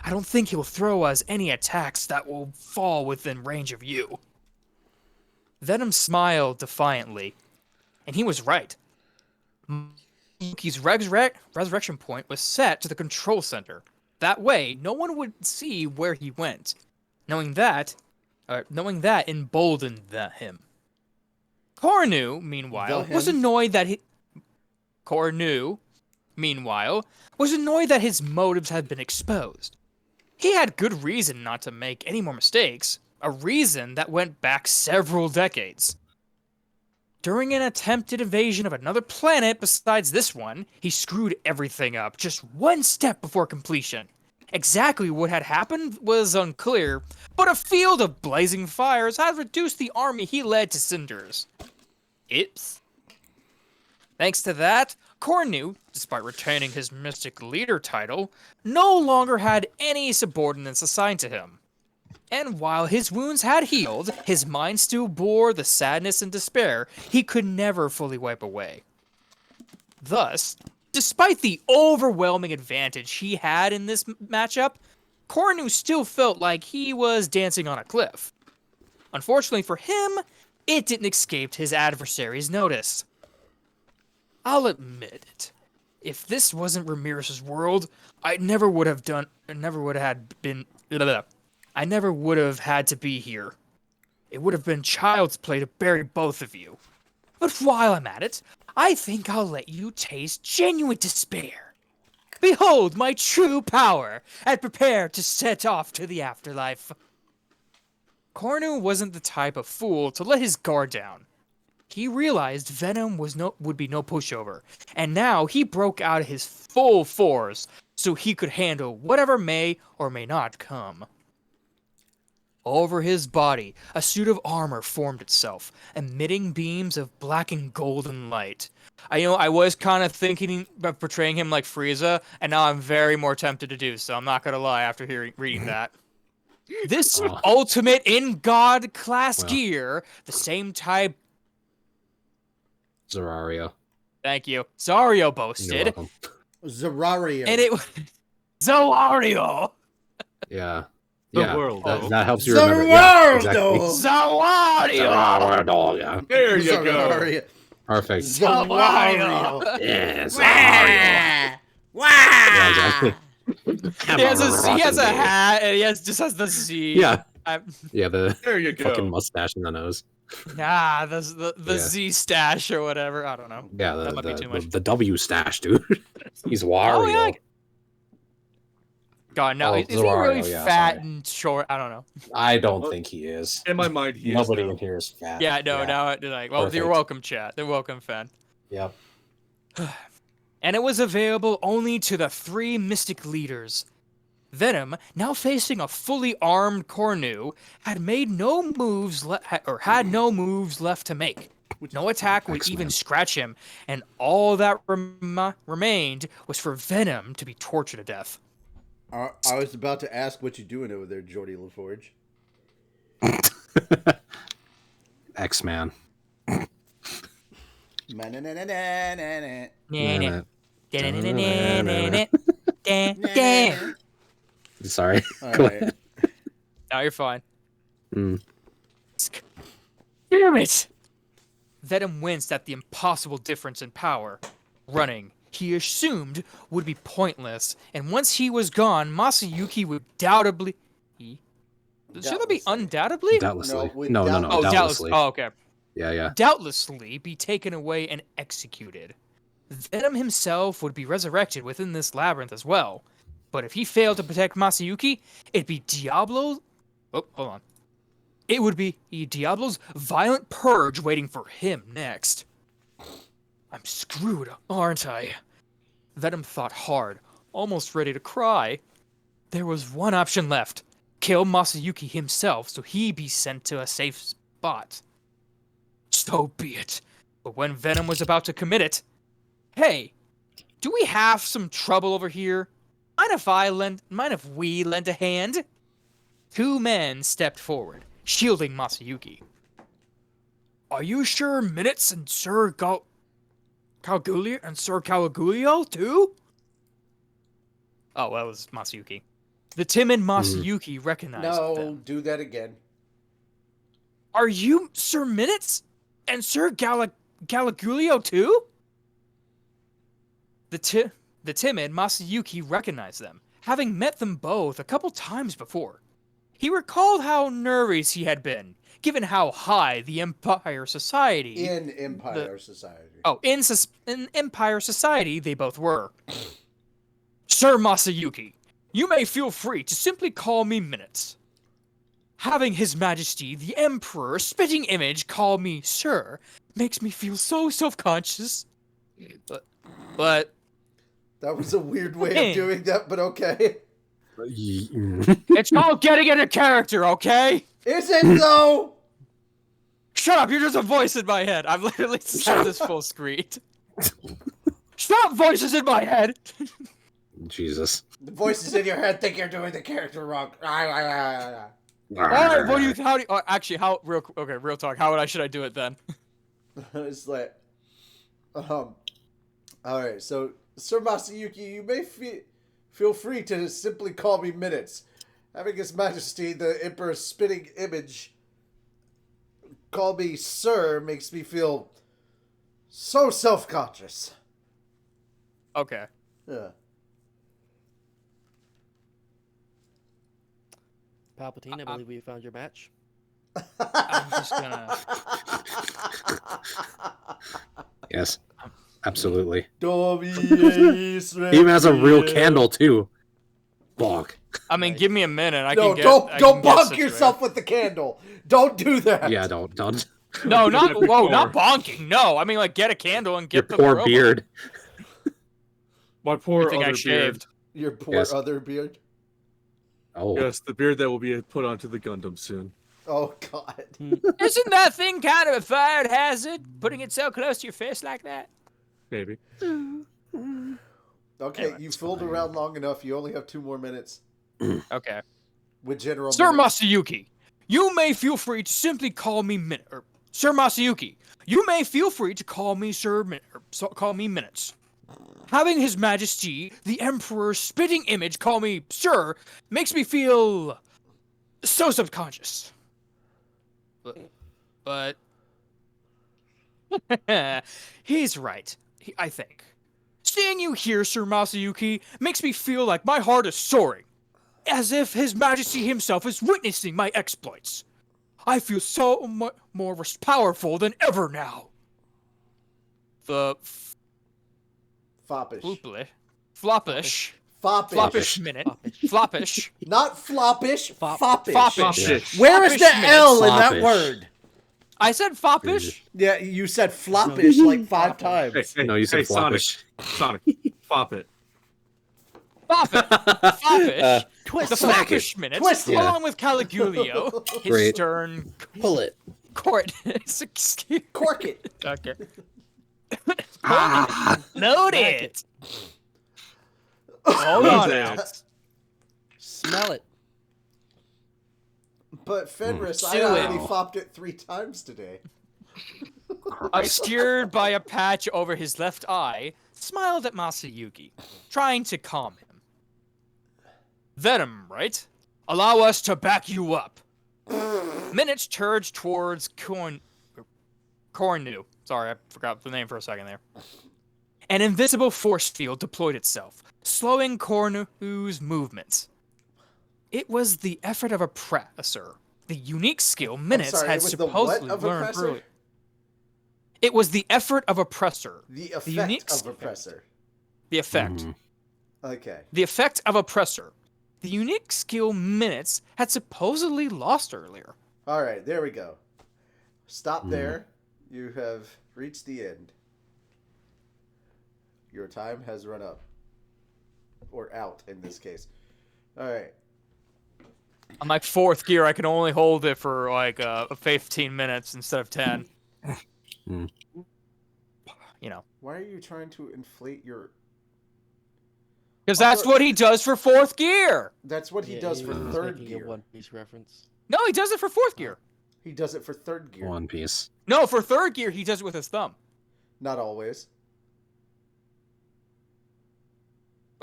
I don't think he'll throw us any attacks that will fall within range of you. Venom smiled defiantly, and he was right. Yuki's resurrection point was set to the control center. That way, no one would see where he went. Knowing that emboldened him. Cornu, meanwhile, was annoyed that his motives had been exposed. He had good reason not to make any more mistakes, a reason that went back several decades. During an attempted invasion of another planet besides this one, he screwed everything up just one step before completion. Exactly what had happened was unclear, but a field of blazing fires had reduced the army he led to cinders. Thanks to that, Cornu, despite retaining his Mystic Leader title, no longer had any subordinates assigned to him. And while his wounds had healed, his mind still bore the sadness and despair he could never fully wipe away. Thus, despite the overwhelming advantage he had in this matchup, Cornu still felt like he was dancing on a cliff. Unfortunately for him, it didn't escape his adversary's notice. I'll admit it. If this wasn't Ramirez's world, I never would have had to be here. It would have been child's play to bury both of you. But while I'm at it, I think I'll let you taste genuine despair. Behold my true power, and prepare to set off to the afterlife. Cornu wasn't the type of fool to let his guard down. He realized Venom would be no pushover, and now he broke out his full force so he could handle whatever may or may not come. Over his body, a suit of armor formed itself, emitting beams of black and golden light. I was kind of thinking about portraying him like Frieza, and now I'm very more tempted to do so. I'm not gonna lie after reading that. This ultimate in-god class gear, the same type... Zerario. Thank you. Zario You're boasted. welcome. Zerario. And it was... Zario! Yeah. The Yeah. world. That helps you remember. Yeah, exactly. Zerario. Zario! Zerario, yeah. There you go. Zerario. Perfect. Zawario. Yes. Wah! Yeah, exactly. He has a hat, and just has the Z. Yeah. I'm, Yeah, the There you go. fucking mustache in the nose. the Yeah. Z stash or whatever. I don't know. Yeah, That might be too much. the W stash, dude. He's Oh, Wario. yeah. God, no. Oh, Is he really Zawario, yeah, fat sorry. and short? I don't know. I don't think he is. In my mind, he Nobody is now. in here is fat. Yeah, no, now I like. Well, you're Perfect. welcome, chat. They're welcome, fan. Yep. And it was available only to the 3 Mystic leaders. Venom, now facing a fully armed Cornu, had no moves left to make. No attack would even scratch him, and all that remained was for Venom to be tortured to death. I was about to ask what you doing over there, Jordy LaForge. X-Man. Sorry. All right. Now you're fine. Mm. Damn it! Venom winced at the impossible difference in power. Running, he assumed, would be pointless, and once he was gone, Masayuki would doubtably... Should there be undoubtedly? Doubtlessly. No, No, Oh, doubtless. doubtlessly. Oh, okay. Yeah. Doubtlessly be taken away and executed. Venom himself would be resurrected within this labyrinth as well. But if he failed to protect Masayuki, it'd be Diablo... Oh, hold on. It would be Diablo's violent purge waiting for him next. I'm screwed, aren't I? Venom thought hard, almost ready to cry. There was one option left. Kill Masayuki himself so he be sent to a safe spot. So be it. But when Venom was about to commit it, hey, do we have some trouble over here? Mind if we lend a hand? 2 men stepped forward, shielding Masayuki. Are you sure Minutes and Sir Calgulio too? Oh, that was Masayuki. The timid Masayuki recognized them. No, do that again. Are you Sir Minutes and Sir Galagulio too? The timid Masayuki recognized them, having met them both a couple times before. He recalled how nervous he had been, given how high the Empire Society... In Empire Society. Oh, in Empire Society they both were. Sir Masayuki, you may feel free to simply call me Minutes. Having His Majesty the Emperor spitting image call me Sir makes me feel so self-conscious. But That was a weird way of doing that, but okay. it's called getting into character, okay? Is it though? Shut up, you're just a voice in my head. I've literally set this full screen. Stop voices in my head! Jesus. The voices in your head think you're doing the character wrong. Alright, real talk, should I do it then? It's like, alright, so, Sir Masayuki, you may feel free to simply call me Minutes. Having His Majesty, the Emperor's spitting image, call me Sir makes me feel so self-conscious. Okay. Yeah. Palpatine, I believe we found your match. I'm just gonna... Yes. Absolutely. He He even has a real candle too. Bonk. I mean, give me a minute. Don't bonk yourself with the candle. Don't do that. Yeah, don't. No, not bonking. No, I mean like get a candle and get Your the poor robot. beard. My poor Good thing other I beard. shaved. Your poor Yes. other beard. Oh. Yes, the beard that will be put onto the Gundam soon. Oh God. Isn't that thing kind of a fire hazard? Putting it so close to your face like that? Maybe. Okay, Anyway, you fooled around long enough. You only have 2 more minutes Okay. with General. Sir Minutes. Masayuki, you may feel free to simply call me Sir Masayuki, you may feel free to call me call me Minutes. Having His Majesty, the Emperor's spitting image call me Sir makes me feel so subconscious. But He's right, I think. Seeing you here, Sir Masayuki, makes me feel like my heart is soaring, as if His Majesty himself is witnessing my exploits. I feel so much more powerful than ever now. The Foppish. floppish Foppish. minute. Floppish. Not floppish. Fop- Foppish. Foppish. Where is the Foppish minutes. L in that Floppish. word? I said foppish. Yeah, you said floppish like 5 Hey, times. hey, No, you said hey, Sonic. floppish. Sonic, fop it. Foppish. Foppish. Twist The it. Smack it. floppish minutes, Twist it. along with Caligulio, his Great. stern Pull it. court. Cork it. Okay. Ah, Note it. Hold on now. Smell it. But Fenris, I Chew it. already fopped it 3 times today. Obscured by a patch over his left eye, smiled at Masayuki, trying to calm him. Venom, right? Allow us to back you up. Minutes charged towards Cornu. Sorry, I forgot the name for a second there. An invisible force field deployed itself, slowing Cornu's movements. It was the effort of oppressor. The unique skill Minutes sorry, had it was the what supposedly of learned oppressor? earlier. It was the effort of oppressor. The effect unique of skill. oppressor. The effect. Mhm. Okay. The effect of oppressor. The unique skill Minutes had supposedly lost earlier. All right, there we go. Stop there. You have reached the end. Your time has run up. Or out, in this case. All right. On like 4th gear, I can only hold it for like 15 minutes instead of 10. Hmm. You know. Why are you trying to inflate your... Because that's what he does for 4th gear. That's what he does for he was 3rd making gear. a One Piece reference. No, he does it for 4th gear. He does it for 3rd gear. One Piece. No, for 3rd gear, he does it with his thumb. Not always.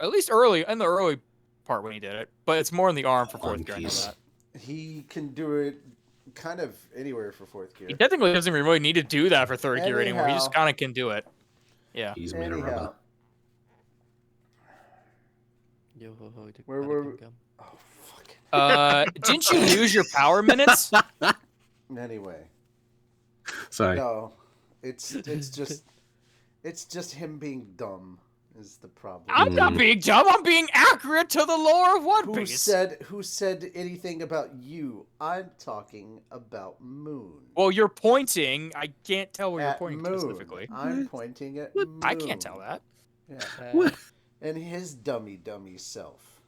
At least in the early part when he did it. But it's more in the arm for 4th gear, I know Piece. that. He can do it kind of anywhere for 4th gear. He technically doesn't really need to do that for 3rd gear anymore. He just Anyhow. kind of can do it. Yeah. He's made a Anyhow. rubber. Yo ho ho. Where were we? Oh, fuck. Didn't you lose your power minutes? Anyway. Sorry. No. It's just him being dumb is the problem. I'm not being dumb. I'm being accurate to the lore of One Who Piece. said anything about you? I'm talking about Moon. Well, you're pointing. I can't tell where you're At pointing Moon. specifically. I'm pointing at Moon. I can't tell that. Yeah. And his dummy self.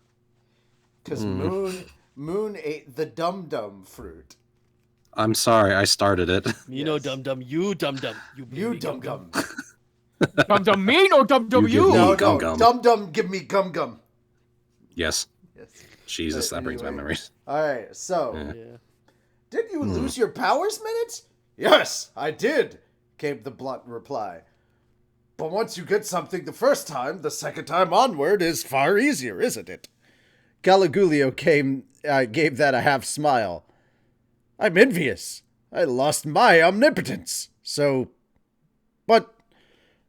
Because Moon ate the dum fruit. I'm sorry, I started it. You know, Yes. dum dum. You dum dum. You dum. Dum me or dum You you? give No, Gum no, Gum. dum give me gum. Yes. Yes. Jesus, that brings back Anyway. memories. All right, so Yeah. Yeah. did you lose your powers minutes? Yes, I did, came the blunt reply. But once you get something the first time, the second time onward is far easier, isn't it? Caligulio gave that a half smile. I'm envious. I lost my omnipotence, so... But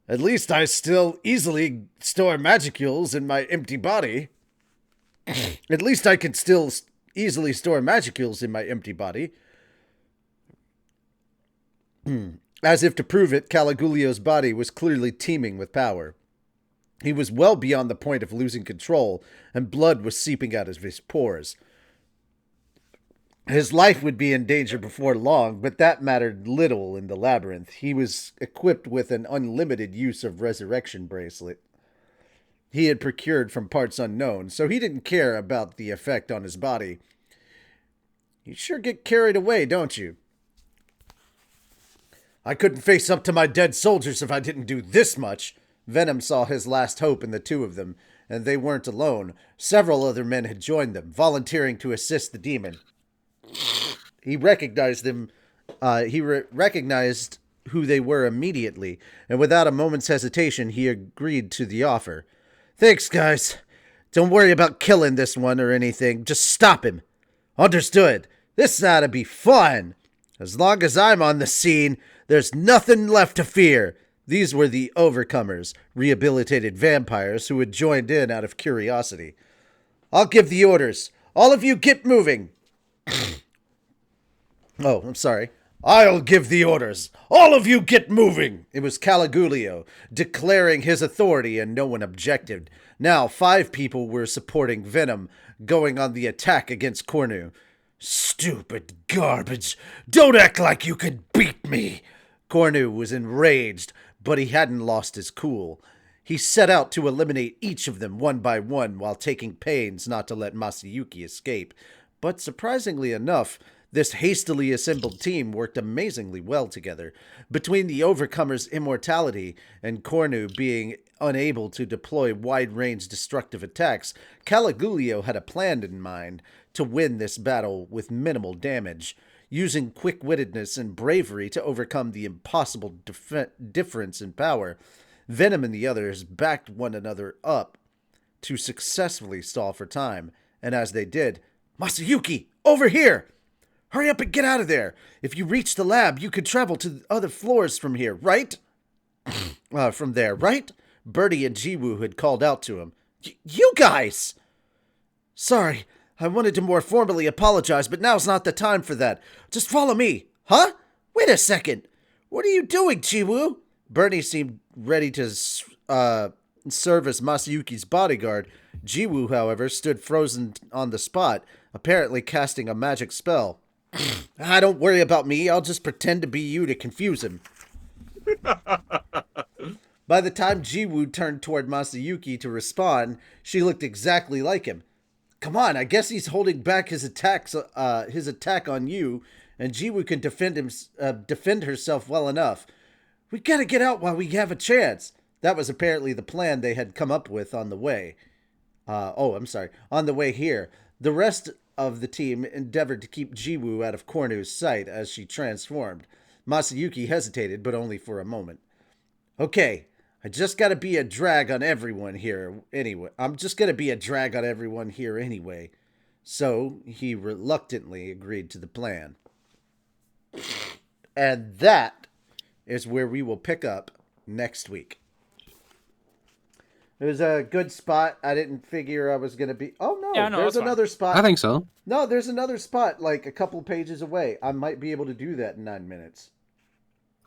at least I still easily store magicules in my empty body. At least I can still easily store magicules in my empty body. As if to prove it, Caligulio's body was clearly teeming with power. He was well beyond the point of losing control, and blood was seeping out of his pores. His life would be in danger before long, but that mattered little in the labyrinth. He was equipped with an unlimited use of resurrection bracelet he had procured from parts unknown, so he didn't care about the effect on his body. You sure get carried away, don't you? I couldn't face up to my dead soldiers if I didn't do this much. Venom saw his last hope in the two of them, and they weren't alone. Several other men had joined them, volunteering to assist the demon. He recognized them. Recognized who they were immediately, and without a moment's hesitation, he agreed to the offer. Thanks, guys. Don't worry about killing this one or anything. Just stop him. Understood. This ought to be fun. As long as I'm on the scene, there's nothing left to fear. These were the Overcomers, rehabilitated vampires who had joined in out of curiosity. I'll give the orders. All of you get moving. Oh, I'm sorry. I'll give the orders. All of you get moving. It was Caligulio declaring his authority, and no one objected. Now 5 people were supporting Venom, going on the attack against Cornu. Stupid garbage. Don't act like you could beat me. Cornu was enraged, but he hadn't lost his cool. He set out to eliminate each of them one by one while taking pains not to let Masayuki escape. But surprisingly enough, this hastily assembled team worked amazingly well together. Between the Overcomer's immortality and Cornu being unable to deploy wide-range destructive attacks, Caligulio had a plan in mind to win this battle with minimal damage, using quick-wittedness and bravery to overcome the impossible difference in power. Venom and the others backed one another up to successfully stall for time, and as they did, Masayuki, over here! Hurry up and get out of there! If you reach the lab, you could travel to the other floors from here, right? From there, right? Birdie and Jiwoo had called out to him. You guys! Sorry, I wanted to more formally apologize, but now's not the time for that. Just follow me. Huh? Wait a second. What are you doing, Jiwoo? Bernie seemed ready to serve as Masayuki's bodyguard. Jiwoo, however, stood frozen on the spot, apparently casting a magic spell. Don't worry about me. I'll just pretend to be you to confuse him. By the time Jiwoo turned toward Masayuki to respond, she looked exactly like him. Come on, I guess he's holding back his attack on you, and Jiwoo can defend herself well enough. We gotta get out while we have a chance. That was apparently the plan they had come up with on the way. On the way here. The rest of the team endeavored to keep Jiwoo out of Cornu's sight as she transformed. Masayuki hesitated, but only for a moment. Okay, I just gotta be a drag on everyone here anyway. So he reluctantly agreed to the plan. And that is where we will pick up next week. It was a good spot. I didn't figure I was going to be... Oh, no. Yeah, no, there's another spot. I think so. No, there's another spot like a couple pages away. I might be able to do that in 9 minutes.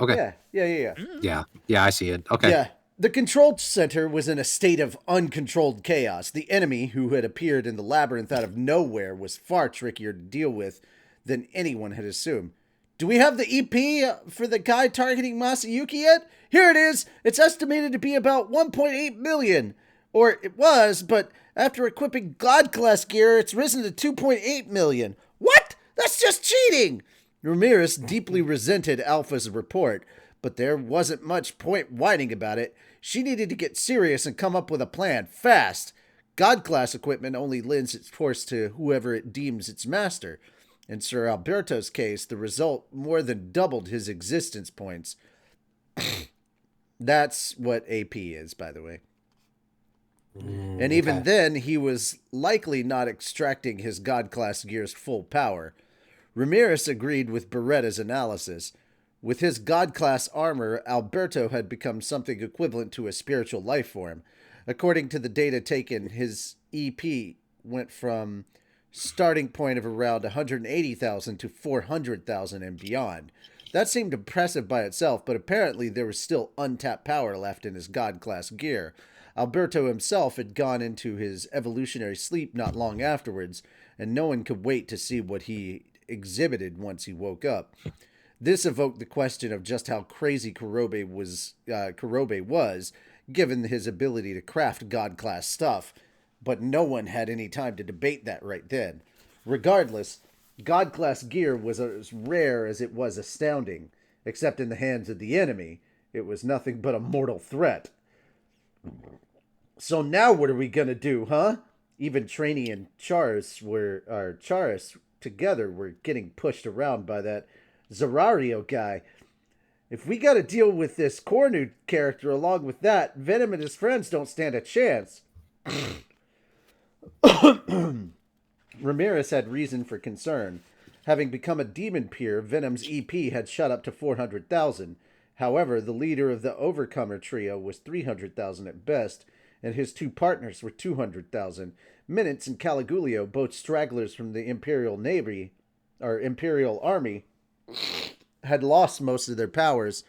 Okay. Yeah. Yeah, I see it. Okay. Yeah. The control center was in a state of uncontrolled chaos. The enemy, who had appeared in the labyrinth out of nowhere, was far trickier to deal with than anyone had assumed. Do we have the EP for the guy targeting Masayuki yet? Here it is. It's estimated to be about 1.8 million. Or it was, but after equipping God class gear, it's risen to 2.8 million. What? That's just cheating! Ramirez deeply resented Alpha's report, but there wasn't much point whining about it. She needed to get serious and come up with a plan, fast. God class equipment only lends its force to whoever it deems its master. In Sir Alberto's case, the result more than doubled his existence points. That's what AP is, by the way. And even then, he was likely not extracting his God-class gear's full power. Ramirez agreed with Beretta's analysis. With his God-class armor, Alberto had become something equivalent to a spiritual life form. According to the data taken, his EP went from starting point of around 180,000 to 400,000 and beyond. That seemed impressive by itself, but apparently there was still untapped power left in his God-class gear. Alberto himself had gone into his evolutionary sleep not long afterwards, and no one could wait to see what he exhibited once he woke up. This evoked the question of just how crazy Kurobe was, given his ability to craft God-class stuff. But no one had any time to debate that right then. Regardless, God-class gear was as rare as it was astounding. Except in the hands of the enemy, it was nothing but a mortal threat. So now what are we gonna do, huh? Even Trainee and Charis together were getting pushed around by that Zerario guy. If we gotta deal with this Cornu character along with that, Venom and his friends don't stand a chance. Ramirez had reason for concern. Having become a demon peer, Venom's EP had shot up to 400,000. However, the leader of the Overcomer trio was 300,000 at best, and his two partners were 200,000. Minutes and Caligulio, both stragglers from the Imperial Navy, or Imperial Army, had lost most of their powers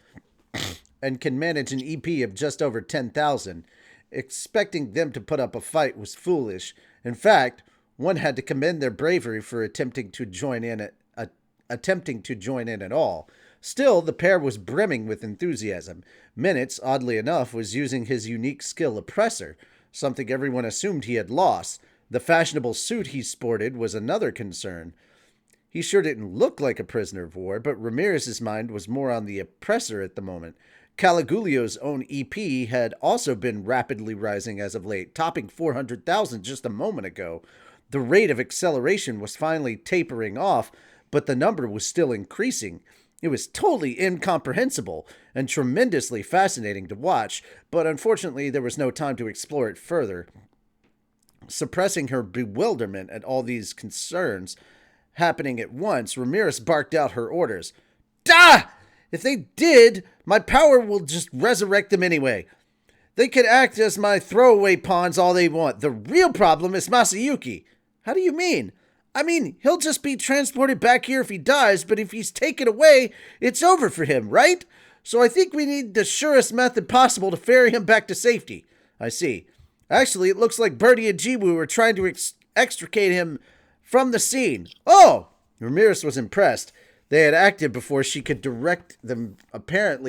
and can manage an EP of just over 10,000. Expecting them to put up a fight was foolish. In fact, one had to commend their bravery for attempting to join in at all. Still, the pair was brimming with enthusiasm. Minutes, oddly enough, was using his unique skill Oppressor, something everyone assumed he had lost. The fashionable suit he sported was another concern. He sure didn't look like a prisoner of war, but Ramirez's mind was more on the Oppressor at the moment. Caligulio's own EP had also been rapidly rising as of late, topping 400,000 just a moment ago. The rate of acceleration was finally tapering off, but the number was still increasing. It was totally incomprehensible and tremendously fascinating to watch, but unfortunately there was no time to explore it further. Suppressing her bewilderment at all these concerns happening at once, Ramirez barked out her orders. "Dah! If they did, my power will just resurrect them anyway. They could act as my throwaway pawns all they want. The real problem is Masayuki." "How do you mean?" "I mean, he'll just be transported back here if he dies, but if he's taken away, it's over for him, right? So I think we need the surest method possible to ferry him back to safety." "I see. Actually, it looks like Birdie and Jibu are trying to extricate him from the scene." "Oh!" Ramirez was impressed. They had acted before she could direct them, direct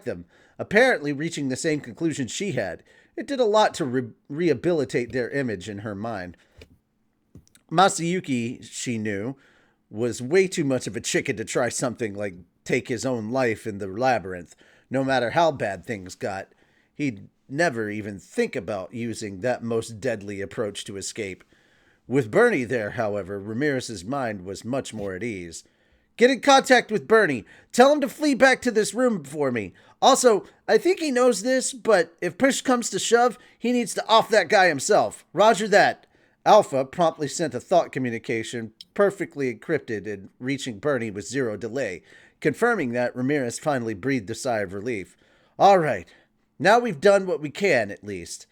them, apparently reaching the same conclusion she had. It did a lot to rehabilitate their image in her mind. Masayuki, she knew, was way too much of a chicken to try something like take his own life in the labyrinth. No matter how bad things got, he'd never even think about using that most deadly approach to escape. With Bernie there, however, Ramirez's mind was much more at ease. "Get in contact with Bernie. Tell him to flee back to this room for me. Also, I think he knows this, but if push comes to shove, he needs to off that guy himself. Roger that." Alpha promptly sent a thought communication, perfectly encrypted and reaching Bernie with zero delay. Confirming that, Ramirez finally breathed a sigh of relief. "All right. Now we've done what we can, at least."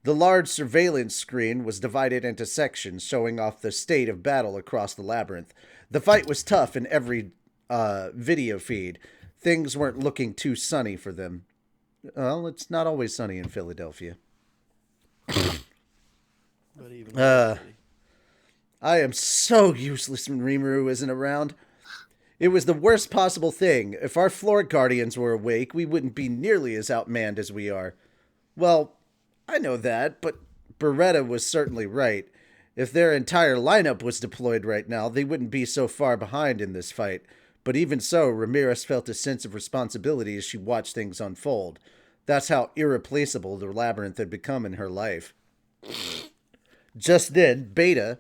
The large surveillance screen was divided into sections, showing off the state of battle across the labyrinth. The fight was tough in every video feed. Things weren't looking too sunny for them. Well, it's not always sunny in Philadelphia. But even I am so useless when Rimuru isn't around. It was the worst possible thing. If our floor guardians were awake, we wouldn't be nearly as outmanned as we are. Well, I know that, but Beretta was certainly right. If their entire lineup was deployed right now, they wouldn't be so far behind in this fight. But even so, Ramirez felt a sense of responsibility as she watched things unfold. That's how irreplaceable the labyrinth had become in her life. Just then, Beta,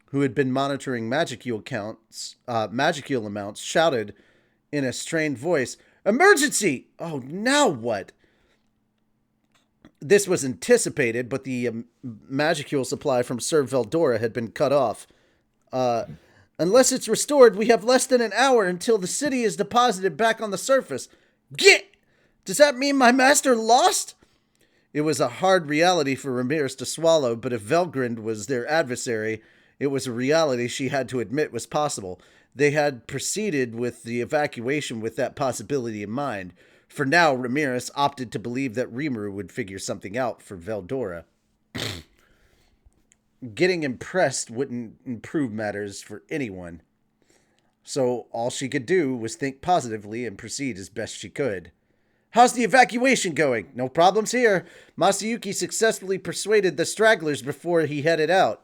who had been monitoring magicule amounts, shouted in a strained voice, "Emergency!" "Oh, now what?" This was anticipated, but the magicule supply from Sir Veldora had been cut off. "Unless it's restored, we have less than an hour until the city is deposited back on the surface." "Git! Does that mean my master lost?" It was a hard reality for Ramirez to swallow, but if Velgrind was their adversary, it was a reality she had to admit was possible. They had proceeded with the evacuation with that possibility in mind. For now, Ramirez opted to believe that Rimuru would figure something out for Veldora. Getting impressed wouldn't improve matters for anyone. So all she could do was think positively and proceed as best she could. "How's the evacuation going?" "No problems here. Masayuki successfully persuaded the stragglers before he headed out."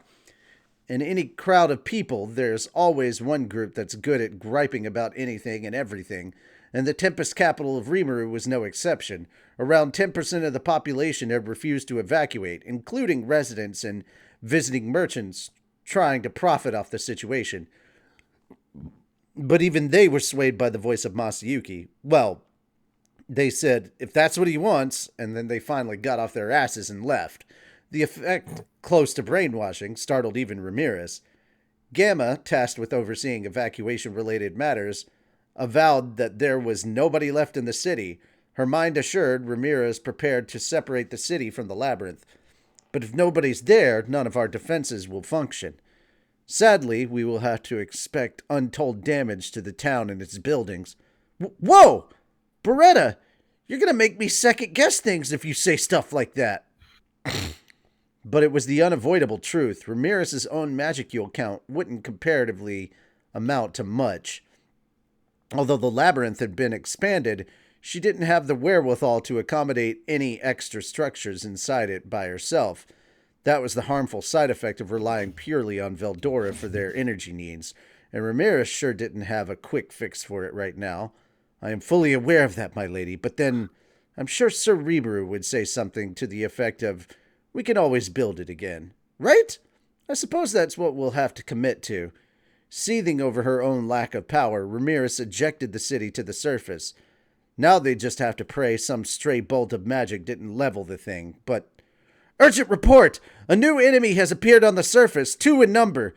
In any crowd of people, there's always one group that's good at griping about anything and everything, and the Tempest capital of Rimuru was no exception. Around 10% of the population had refused to evacuate, including residents and visiting merchants trying to profit off the situation. But even they were swayed by the voice of Masayuki. Well, they said, if that's what he wants, and then they finally got off their asses and left. The effect, close to brainwashing, startled even Ramirez. Gamma, tasked with overseeing evacuation-related matters, avowed that there was nobody left in the city. Her mind assured, Ramirez prepared to separate the city from the labyrinth. But if nobody's there, none of our defenses will function. Sadly, we will have to expect untold damage to the town and its buildings. Whoa! Beretta, you're gonna make me second-guess things if you say stuff like that. But it was the unavoidable truth. Ramirez's own magicule count wouldn't comparatively amount to much. Although the labyrinth had been expanded, she didn't have the wherewithal to accommodate any extra structures inside it by herself. That was the harmful side effect of relying purely on Veldora for their energy needs, and Ramirez sure didn't have a quick fix for it right now. I am fully aware of that, my lady, but then I'm sure Sir Rebrew would say something to the effect of, we can always build it again. Right? I suppose that's what we'll have to commit to. Seething over her own lack of power, Ramirez ejected the city to the surface. Now they just have to pray some stray bolt of magic didn't level the thing, but... Urgent report! A new enemy has appeared on the surface, 2 in number.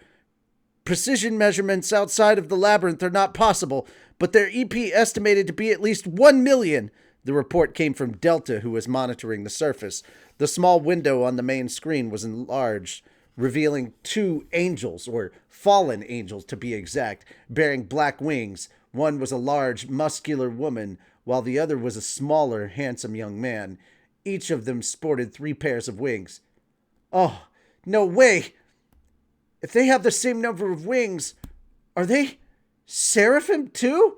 Precision measurements outside of the labyrinth are not possible, but their EP estimated to be at least 1 million. The report came from Delta, who was monitoring the surface. The small window on the main screen was enlarged, revealing 2 angels, or fallen angels to be exact, bearing black wings. One was a large, muscular woman, while the other was a smaller, handsome young man. Each of them sported 3 pairs of wings. Oh, no way! If they have the same number of wings, are they seraphim too?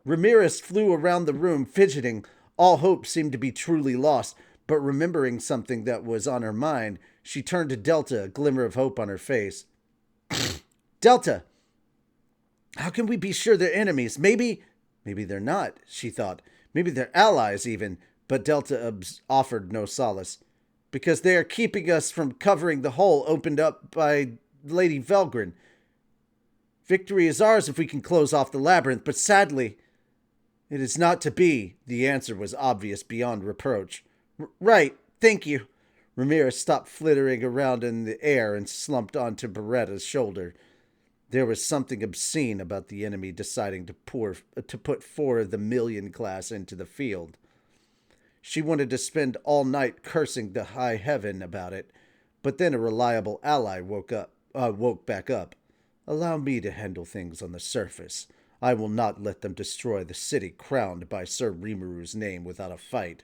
Ramirez flew around the room, fidgeting. All hope seemed to be truly lost, but remembering something that was on her mind, she turned to Delta, a glimmer of hope on her face. Delta, how can we be sure they're enemies? Maybe they're not, she thought. Maybe they're allies even, but Delta offered no solace. Because they are keeping us from covering the hole opened up by Lady Velgrin. Victory is ours if we can close off the labyrinth, but sadly, it is not to be. The answer was obvious beyond reproach. Right, thank you. Ramirez stopped flittering around in the air and slumped onto Beretta's shoulder. There was something obscene about the enemy deciding to put 4 of the million class into the field. She wanted to spend all night cursing the high heaven about it, but then a reliable ally woke back up. Allow me to handle things on the surface. I will not let them destroy the city crowned by Sir Rimuru name without a fight.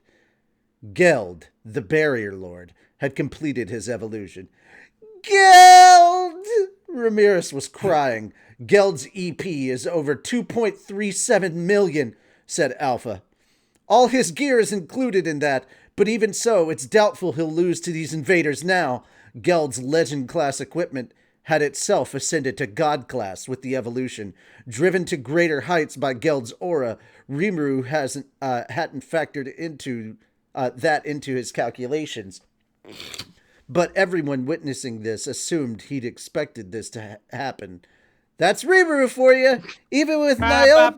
Geld, the Barrier Lord, had completed his evolution. Geld! Ramirez was crying. Geld's EP is over 2.37 million, said Alpha. All his gear is included in that, but even so, it's doubtful he'll lose to these invaders now. Geld's legend-class equipment had itself ascended to God-class with the evolution. Driven to greater heights by Geld's aura, Rimuru hadn't factored into that into his calculations. But everyone witnessing this assumed he'd expected this to happen. That's Rimuru for you! Even with my own...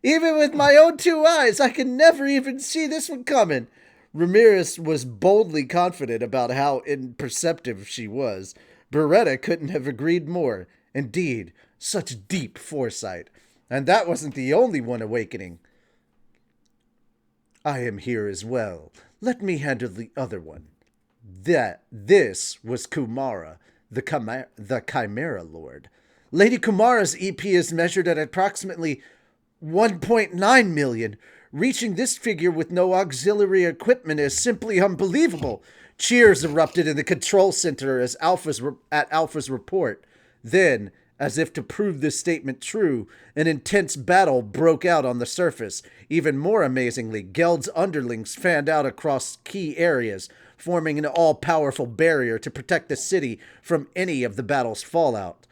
Even with my own 2 eyes, I can never even see this one coming. Ramirez was boldly confident about how imperceptive she was. Beretta couldn't have agreed more. Indeed, such deep foresight. And that wasn't the only one awakening. I am here as well. Let me handle the other one. This was Kumara, the Chimera Lord. Lady Kumara's EP is measured at approximately 1.9 million. Reaching this figure with no auxiliary equipment is simply unbelievable. Cheers erupted in the control center at Alpha's report. Then, as if to prove this statement true, an intense battle broke out on the surface. Even more amazingly, Geld's underlings fanned out across key areas, forming an all-powerful barrier to protect the city from any of the battle's fallout.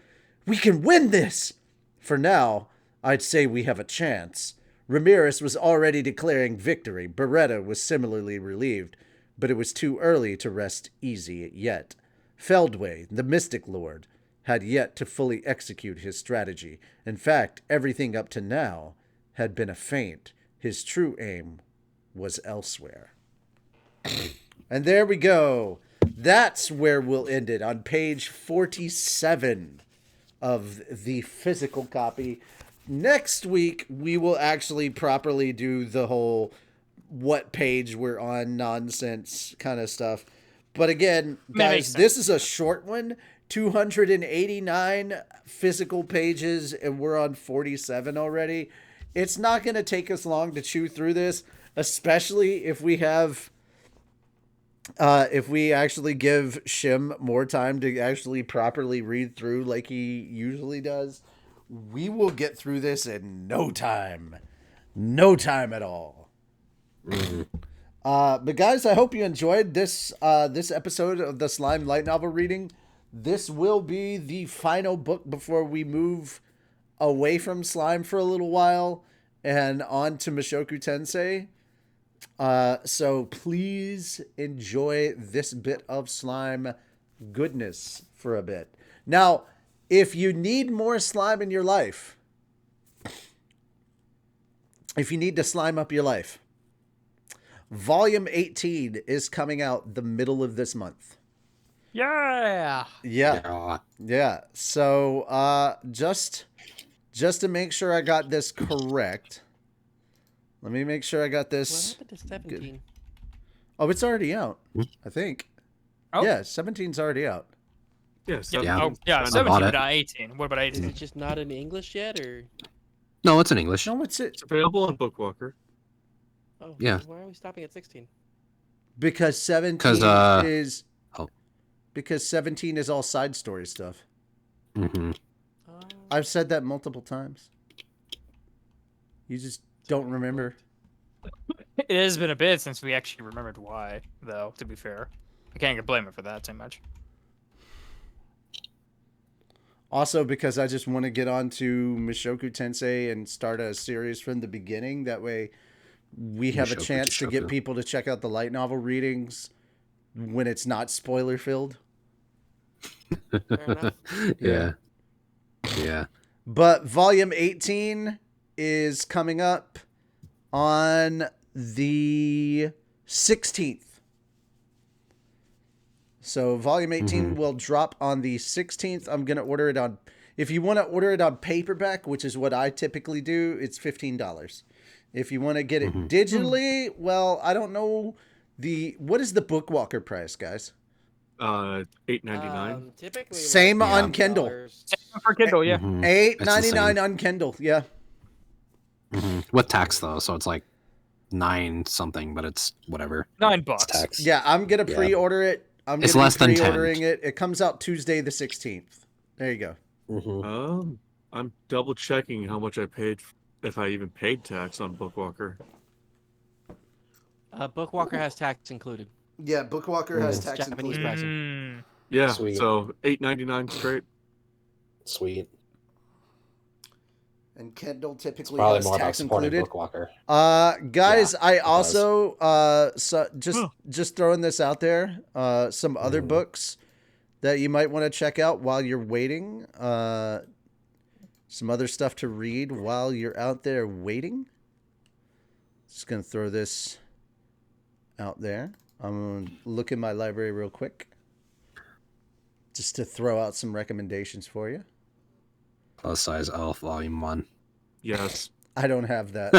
We can win this! For now, I'd say we have a chance. Ramirez was already declaring victory. Beretta was similarly relieved, but it was too early to rest easy yet. Feldway, the Mystic Lord, had yet to fully execute his strategy. In fact, everything up to now had been a feint. His true aim was elsewhere. And there we go. That's where we'll end it, on page 47 of the physical copy. Next week, we will actually properly do the whole what page we're on nonsense kind of stuff. But again, guys, this is a short one. 289 physical pages, and we're on 47 already. It's not going to take us long to chew through this, especially if we have... if we actually give Shim more time to actually properly read through like he usually does, we will get through this in no time. No time at all. But guys, I hope you enjoyed this this episode of the Slime light novel reading. This will be the final book before we move away from Slime for a little while and on to Mushoku Tensei. So please enjoy this bit of Slime goodness for a bit. Now, if you need more slime in your life, if you need to slime up your life, Volume 18 is coming out the middle of this month. Yeah. Yeah. So, just to make sure I got this correct. Let me make sure I got this. What happened to 17? Good. Oh, it's already out, I think. Oh. Yeah, 17's already out. Yeah, Yeah. Oh, yeah. I 17, bought it. not 18. What about Is 18? it just not in English yet, or? No, it's in English. No, it's it. It's available on Bookwalker. Oh, Yeah. Why are we stopping at 16? Because 17 is... Oh. Because 17 is all side story stuff. Mm-hmm. I've said that multiple times. You just don't remember. It has been a bit since we actually remembered why, though, to be fair. I can't blame it for that too much. Also, because I just want to get on to Mushoku Tensei and start a series from the beginning. That way we have a chance to get people to check out the light novel readings when it's not spoiler filled. Fair enough. Yeah. But volume 18 is coming up on the 16th. So volume 18 will drop on the 16th. I'm going to order it on... If you want to order it on paperback, which is what I typically do, it's $15. If you want to get it digitally, well, I don't know what is the Bookwalker price, guys? $8.99. Typically, Same around on Kindle. $10. For Kindle, yeah. $8.99 on Kindle, yeah. With tax though, so it's like 9 something, but it's whatever. $9. It's tax. Yeah, I'm gonna pre-order it. It's less than 10. Pre-ordering it. It comes out Tuesday the 16th. There you go. I'm double checking how much I paid, if I even paid tax on Bookwalker. Bookwalker has tax included. Yeah, Bookwalker has tax Japanese included. pricing. Yeah, Sweet. so $8.99 straight. Sweet. And Kindle typically Probably has more about tax supporting included. Bookwalker. Guys, Yeah, I it does. also just throwing this out there. Some other books that you might want to check out while you're waiting. Some other stuff to read while you're out there waiting. Just gonna throw this out there. I'm gonna look in my library real quick, just to throw out some recommendations for you. Plus size Elf Volume 1. Yes. I don't have that.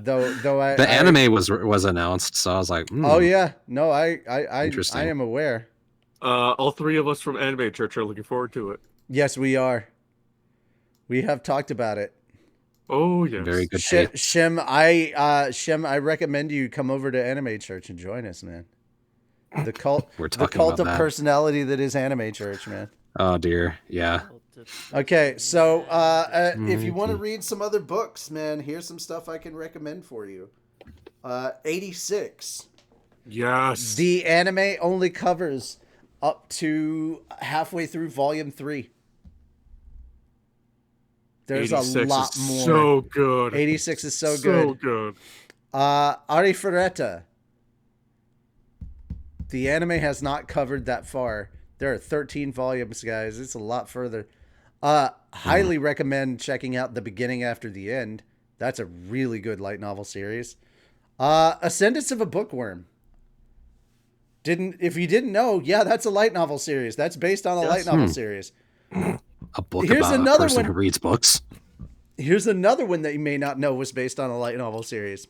The anime was announced, so I was like, Oh yeah, no, I Interesting. am aware. All three of us from Anime Church are looking forward to it. Yes, we are. We have talked about it. Oh yes. Very good. Shim, I recommend you come over to Anime Church and join us, man. The cult, We're the talking cult about of that. personality that is Anime Church, man. Oh dear, yeah. Okay, so if you want to read some other books, man, here's some stuff I can recommend for you. 86. Yes. The anime only covers up to halfway through volume 3. There's a 86 lot is more. So good. 86 is so So good. good. Arifureta. The anime has not covered that far. There are 13 volumes, guys. It's a lot further. Highly recommend checking out The Beginning After the End. That's a really good light novel series. Ascendance of a Bookworm. If you didn't know, yeah, that's a light novel series. That's based on a light novel series. A book Here's about another a person one. who reads books. Here's another one that you may not know was based on a light novel series.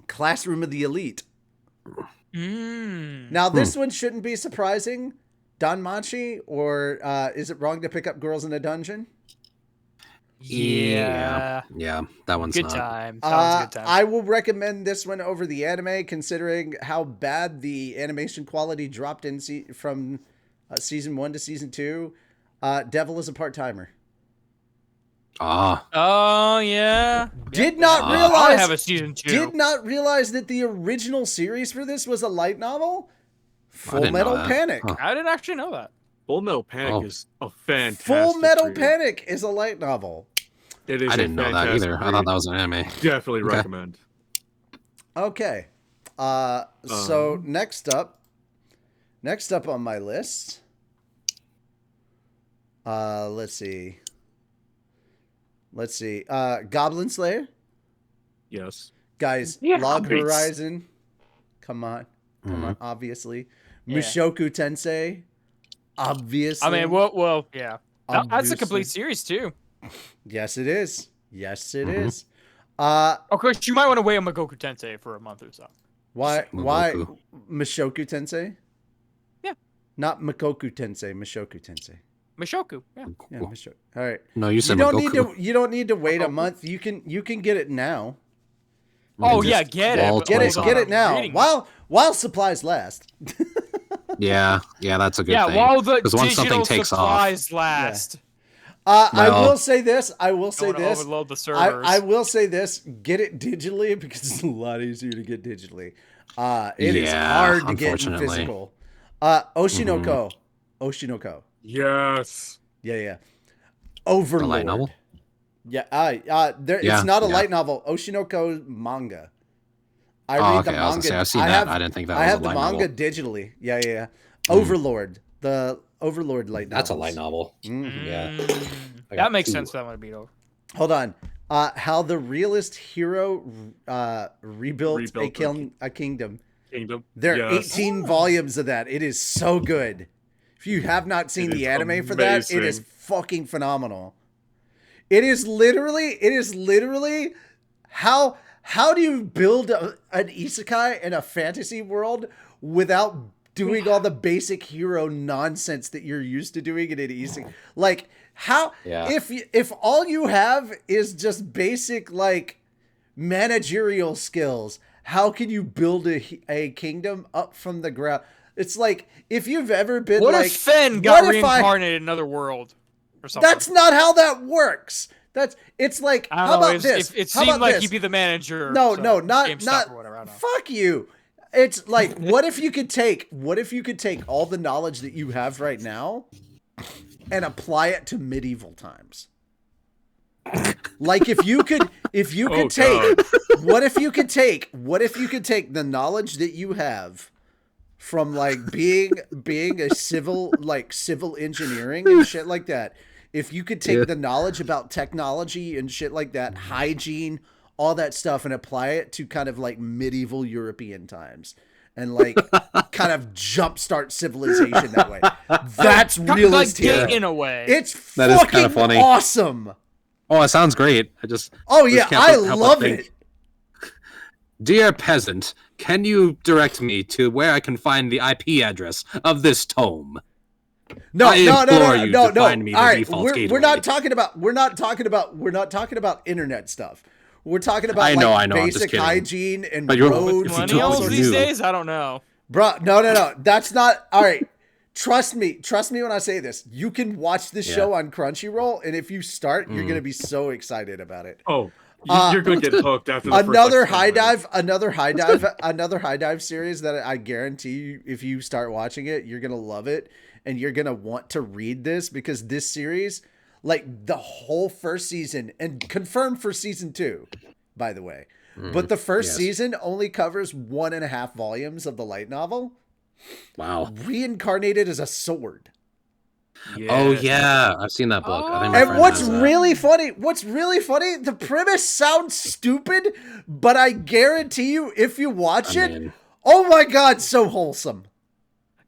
Classroom of the Elite. Now, this one shouldn't be surprising. Danmachi, or is it wrong to pick up girls in a dungeon? Yeah. Yeah, that one's Good not. time. Sounds good time. I will recommend this one over the anime, considering how bad the animation quality dropped in from season 1 to season 2. Devil is a part-timer. Ah, Oh yeah. Did not I realize. have a season 2. Did not realize that the original series for this was a light novel. Full didn't know Metal that. Panic. Huh. I didn't actually know that. Full Metal Panic Oh. is a fantastic Full Metal read. Panic is a light novel. It is I didn't know that fantastic either. I thought read. that was an anime. Definitely Okay. recommend. Okay. So next up on my list. Let's see. Goblin Slayer. Yes. Guys, Yeah, Log beats. Horizon. Come on, obviously. Yeah. Mushoku Tensei. Obviously. I mean, well, yeah. That's a Obviously. complete series too. Yes, it is. Yes, it Mhm. is. Of course, you might want to wait on Magoku Tensei for a month or so. Why Mugoku. Mushoku Tensei? Yeah. Not Makoku Tensei, Mushoku Tensei. Mishoku. Yeah. Yeah, Mushoku. All right. No, you You said don't Mugoku. need to wait a month. You can get it now. Oh Just yeah, get wall it. Get but it hold get on, it I'm now. reading. While supplies last. Yeah, that's a good Yeah, thing. while the 'Cause once something digital takes off, supplies last. I Well- will say this. I will I say want to this. overload the servers. I will say this. Get it digitally because it's a lot easier to get digitally. It is Yeah, hard to get in unfortunately. physical. Oshinoko. Oshinoko. Yes. Yeah. the Overlord. light novel. Yeah, Yeah, it's not a yeah. light novel. Oshinoko manga. I Oh, read okay. the I was gonna manga. say I've seen that. I didn't think that I was a have the light manga novel. digitally. Yeah. Overlord. The Overlord light novel. That's a light novel. Mhm. Yeah. I got That makes two. sense. That one would be over. Hold on. How the realist hero rebuilt a kingdom. Kingdom. There are Yes. 18 volumes of that. It is so good. If you have not seen It the is anime for that, it is amazing. fucking phenomenal. It is literally how do you build an isekai in a fantasy world without doing all the basic hero nonsense that you're used to doing in an isekai? Like how Yeah. if all you have is just basic like managerial skills, how can you build a kingdom up from the ground? It's like if you've ever been What like if Fen got what if I- reincarnated in another world or something? That's not how that works. It's like I don't how know. about this? It How seemed about like this? he'd be the manager. No, so no, not GameStop or whatever. I don't know. Fuck you. It's like what if you could take all the knowledge that you have right now and apply it to medieval times? Like if you could Oh, take what if you could take the knowledge that you have from like being a civil engineering and shit like that. If you could take the knowledge about technology and shit like that, hygiene, all that stuff, and apply it to kind of like medieval European times and like kind of jumpstart civilization that way. That's Like realist gay hero. in a way. It's That is kinda fucking funny. awesome. Oh, it sounds great. Oh just yeah, can't I help but love think. it. Dear peasant, can you direct me to where I can find the IP address of this tome? No, I implore you to find me the All right, default we're gateway. not talking about internet stuff. We're talking about I know, like I'm just basic kidding. hygiene and But you're- roads if you and took all what Millennials sorts you these of knew. stuff. days, I don't know. Bro, no. That's not all right. Trust me when I say this. You can watch this Yeah. show on Crunchyroll, and if you start, you're gonna be so excited about it. Oh, you're gonna get hooked after the Another first, like, 10 minutes. another high dive series that I guarantee you, if you start watching it, you're gonna love it, and you're gonna want to read this because this series, like the whole first season, and confirmed for season 2, by the way, but the first yes. season only covers 1.5 volumes of the light novel. Wow. Reincarnated as a sword. Oh Yes. yeah, I've seen that book. I think my And friend what's has that. really funny, the premise sounds stupid, but I guarantee you, if you watch I it, mean, Oh my god, so wholesome.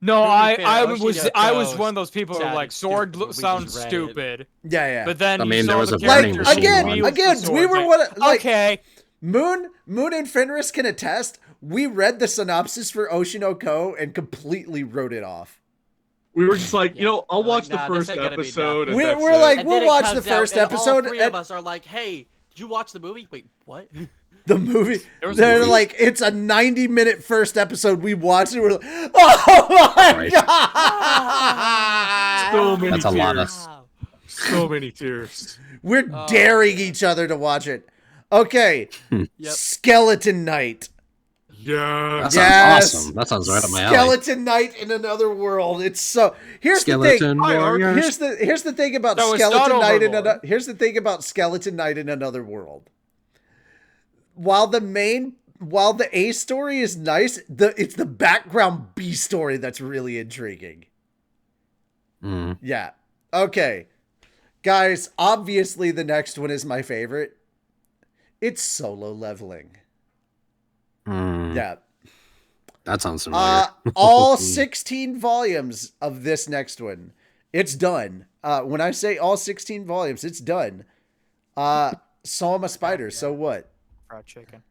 No, To be I fair, was one of those people who were sounded like, sword stupid when we sounds just read it. stupid. Yeah. But then I you mean, saw there was the a burning characters machine who one. wield the Again, we swords, were like, okay. Moon and Fenris can attest. We read the synopsis for Oshinoko and completely wrote it off. We were just like, I'll We're watch like, the nah, this first ain't gonna be episode, and We're that's like, it. And we'll then it watch the comes out, first and episode. All three of us are like, "Hey, did you watch the movie? Wait, what?" The movie, There was a they're movie? like, it's a 90-minute first episode. We watched it. We're like, oh my Right. god! So many That's a lot of- tears. So many tears. We're daring each other to watch it. Okay, Yep. Skeleton Knight. Yeah. That sounds Yes. awesome. That sounds right up my alley. Skeleton Knight in another world. It's so. Here's the Skeleton thing. warriors. Here's the thing about No, it's Skeleton not Knight in Overlord. here's the thing about Skeleton Knight in another world. While the A story is nice, it's the background B story that's really intriguing. Mm. Yeah. Okay. Guys, obviously the next one is my favorite. It's Solo Leveling. Mm. Yeah. That sounds familiar. All 16 volumes of this next one. It's done. When I say all 16 volumes, it's done. So I'm a spider, so what? Fried chicken.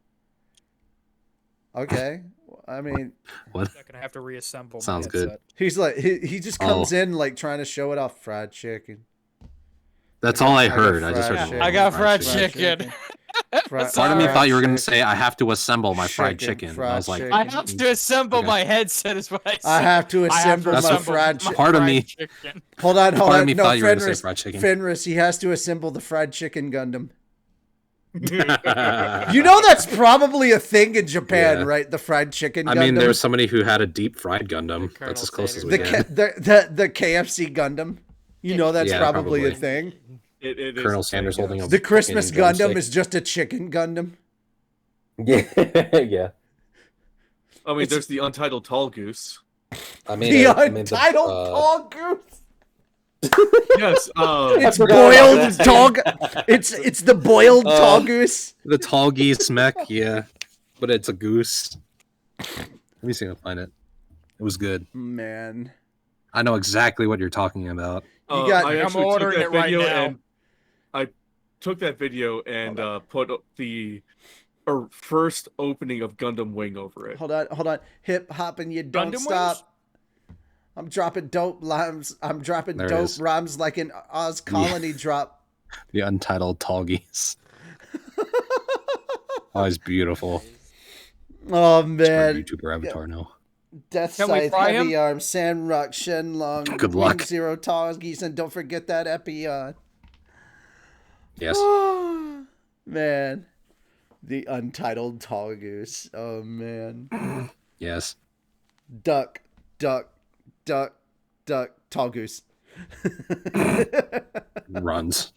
Okay. I mean, What? I'm gonna have to reassemble. Sounds my good. headset. he's like, he just comes Oh. in like trying to show it off. Fried chicken. That's all I got heard. I just fried heard. chicken. I got fried Fried chicken. Fried, Part of me fried thought you were going to chicken. say, I have to assemble my fried Chicken, chicken. fried I was like, chicken. I have to assemble Okay. my headset. Is what I said. I have to assemble That's my what- fried chicken. Part of me- chicken. Hold on. part of me No, thought you were going to say Fenris, fried chicken. Fenris, he has to assemble the fried chicken Gundam. I You know that's probably a thing in Japan, Yeah. right? The fried chicken Gundam. mean, there was somebody who had a deep fried Gundam. Colonel That's as close as Sanders. we the, get. the KFC Gundam. You know that's Yeah, probably a probably. thing. It is Colonel a Sanders thing, holding yes. a The Christmas fucking Gundam drumstick. is just a chicken Gundam. Yeah, yeah. I mean, there's the Untitled Tall Goose. I mean, The I mean, untitled tall goose. Yes. It's forgot about boiled that. tall. It's the boiled tall goose. The tall geese mech, yeah. But it's a goose. Let me see if I can find it. It was good. Man, I know exactly what you're talking about. You got- I I'm actually ordering took that it right video now. and I took that video and put the first opening of Gundam Wing over it. hold on. Hip hopping, you don't Gundam stop. wings? I'm dropping dope rhymes. I'm dropping There it dope is. rhymes like an Oz Colony drop. The untitled tall geese. Oh, he's beautiful. Oh It's my man, YouTuber avatar now. Death Can we Scythe, fry Heavy him? Arm, Sandrock, Shenlong, Good Wing luck. Zero, Tall Geese, and don't forget that Epion. Yes. Man, the untitled Tall Goose. Oh man, Yes. duck, duck, duck, duck, Tall Goose. Runs.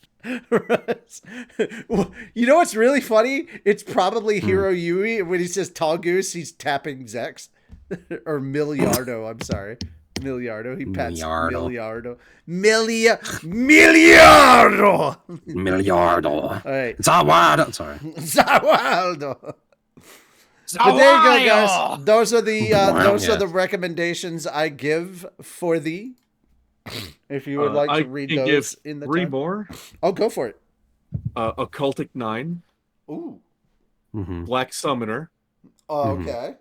Well, you know what's really funny? It's probably Hmm. Hiro Yui. When he says Tall Goose, he's tapping Zex. Or Miliardo, I'm sorry. Miliardo. He pats Miliardo. Miliardo. Miliardo! Miliardo. All right. Zawada. Sorry. Zawaldo. But there you go, guys. Those are the Yes. are the recommendations I give for thee. If you would like I to read can those give in the 3 time. more. Oh, go for it. Occultic 9, Ooh. Hmm. Black Summoner, Oh, Mhm. okay.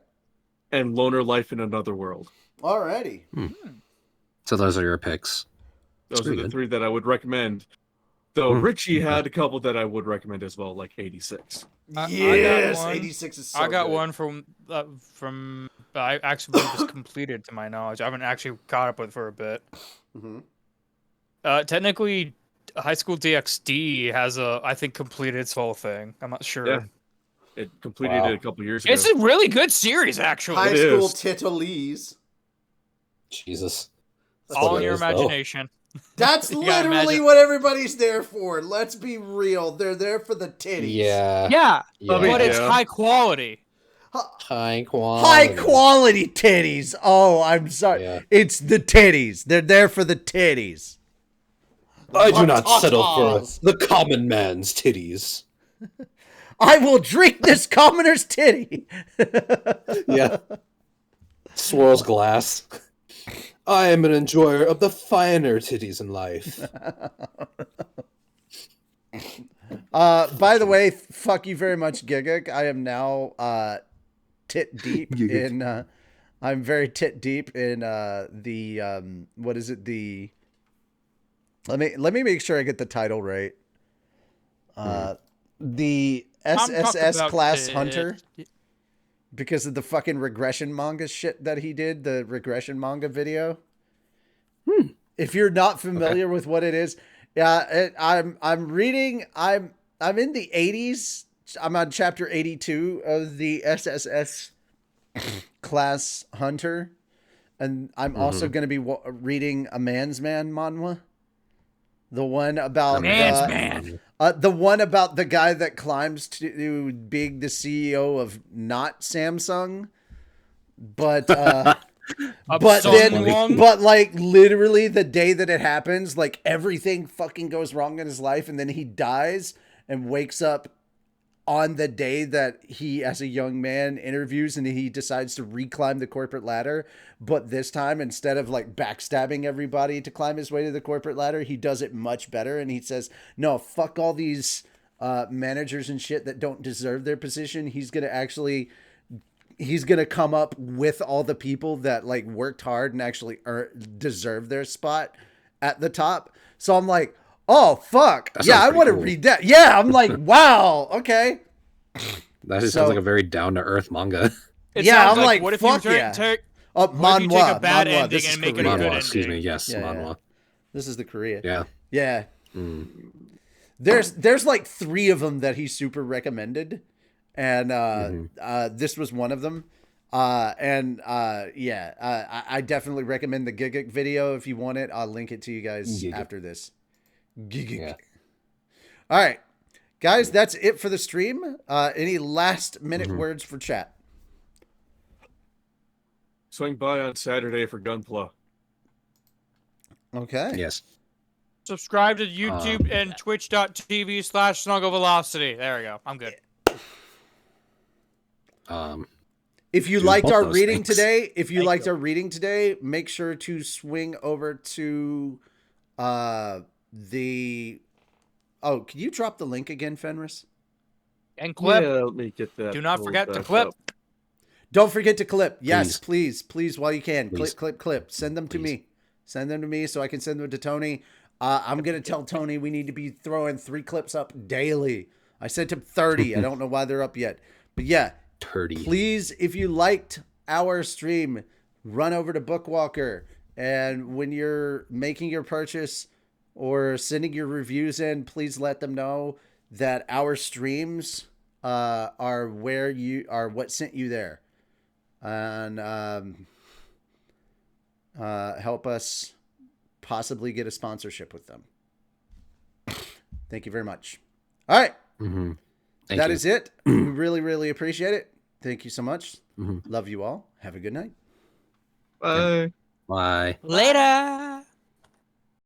and Loner Life in Another World. Alrighty. So those are your picks. Those pretty are the good. 3 that I would recommend. Though Hmm. Richie had a couple that I would recommend as well, like 86. Yes, one. 86 is so I got good. one from I actually believe it's completed to my knowledge. I haven't actually caught up with it for a bit. Mhm. Technically, High School DxD has I think completed its whole thing. I'm not sure. Yeah. It completed Wow. it a couple years ago. It's a really good series, actually. High It School is. Titolese. Jesus. That's All what in it your is, though. imagination. That's You gotta literally imagine- what everybody's there for. Let's be real. They're there for the titties. Yeah. Yeah, Yeah. but it's Yeah. high quality. High quality. High quality titties. Oh, I'm sorry. Yeah. It's the titties. They're there for the titties. I do not settle Tatas. for the common man's titties. I will drink this commoner's titty. Yeah. Swirls glass. I am an enjoyer of the finer titties in life. By the way, fuck you very much, Gigak. I am now tit deep in I'm very tit deep in the what is it, the let me make sure I get the title right. The I'm talking SSS about class it. hunter, because of the fucking regression manga shit that he did, the regression manga video. If you're not familiar with what it is, yeah, I'm reading. I'm in the 80s. I'm on chapter 82 of the SSS class hunter, and I'm also going to be reading a man's man manhwa, the one about Man's man. the one about the guy that climbs to being the CEO of not Samsung, but but then, but like literally the day that it happens, like everything fucking goes wrong in his life, and then he dies and wakes up on the day that he, as a young man, interviews, and he decides to reclimb the corporate ladder. But this time, instead of like backstabbing everybody to climb his way to the corporate ladder, he does it much better. And he says, no, fuck all these managers and shit that don't deserve their position. He's going to come up with all the people that like worked hard and actually deserve their spot at the top. So I'm like, oh, fuck. Yeah, I want to read that. Yeah, I'm like, wow, okay. That just sounds like a very down-to-earth manga. Yeah, I'm like, what if fuck you take manhwa, a bad manhwa. ending This is and make it Korea. a good ending? Excuse me, yes, Yeah, manhwa. yeah. This is the Korea. Yeah. Yeah. There's like 3 of them that he super recommended, and this was one of them. I definitely recommend the Gigik video if you want it. I'll link it to you guys after this. Gigik. Yeah. All right, guys, that's it for the stream. Any last minute words for chat? Swing by on Saturday for Gunpla. Okay. Yes. Subscribe to YouTube and twitch.tv/snugglevelocity. There we go. I'm good. If you Do liked both our those reading things. today, make sure to swing over to the. Oh, can you drop the link again, Fenris? And clip. Yeah, let me get that. Do not pulled forget to back clip. up. Don't forget to clip. Yes, please, while you can. Please. Clip. Send them to me. Send them to me so I can send them to Tony. I'm going to tell Tony we need to be throwing 3 clips up daily. I sent him 30. I don't know why they're up yet. But yeah, 30. please, if you liked our stream, run over to Bookwalker. And when you're making your purchase or sending your reviews in, please let them know that our streams are where you are, what sent you there. And help us possibly get a sponsorship with them. Thank you very much. All right. That is it. We really, really appreciate it. Thank you so much. Love you all. Have a good night. Bye. Bye. Later.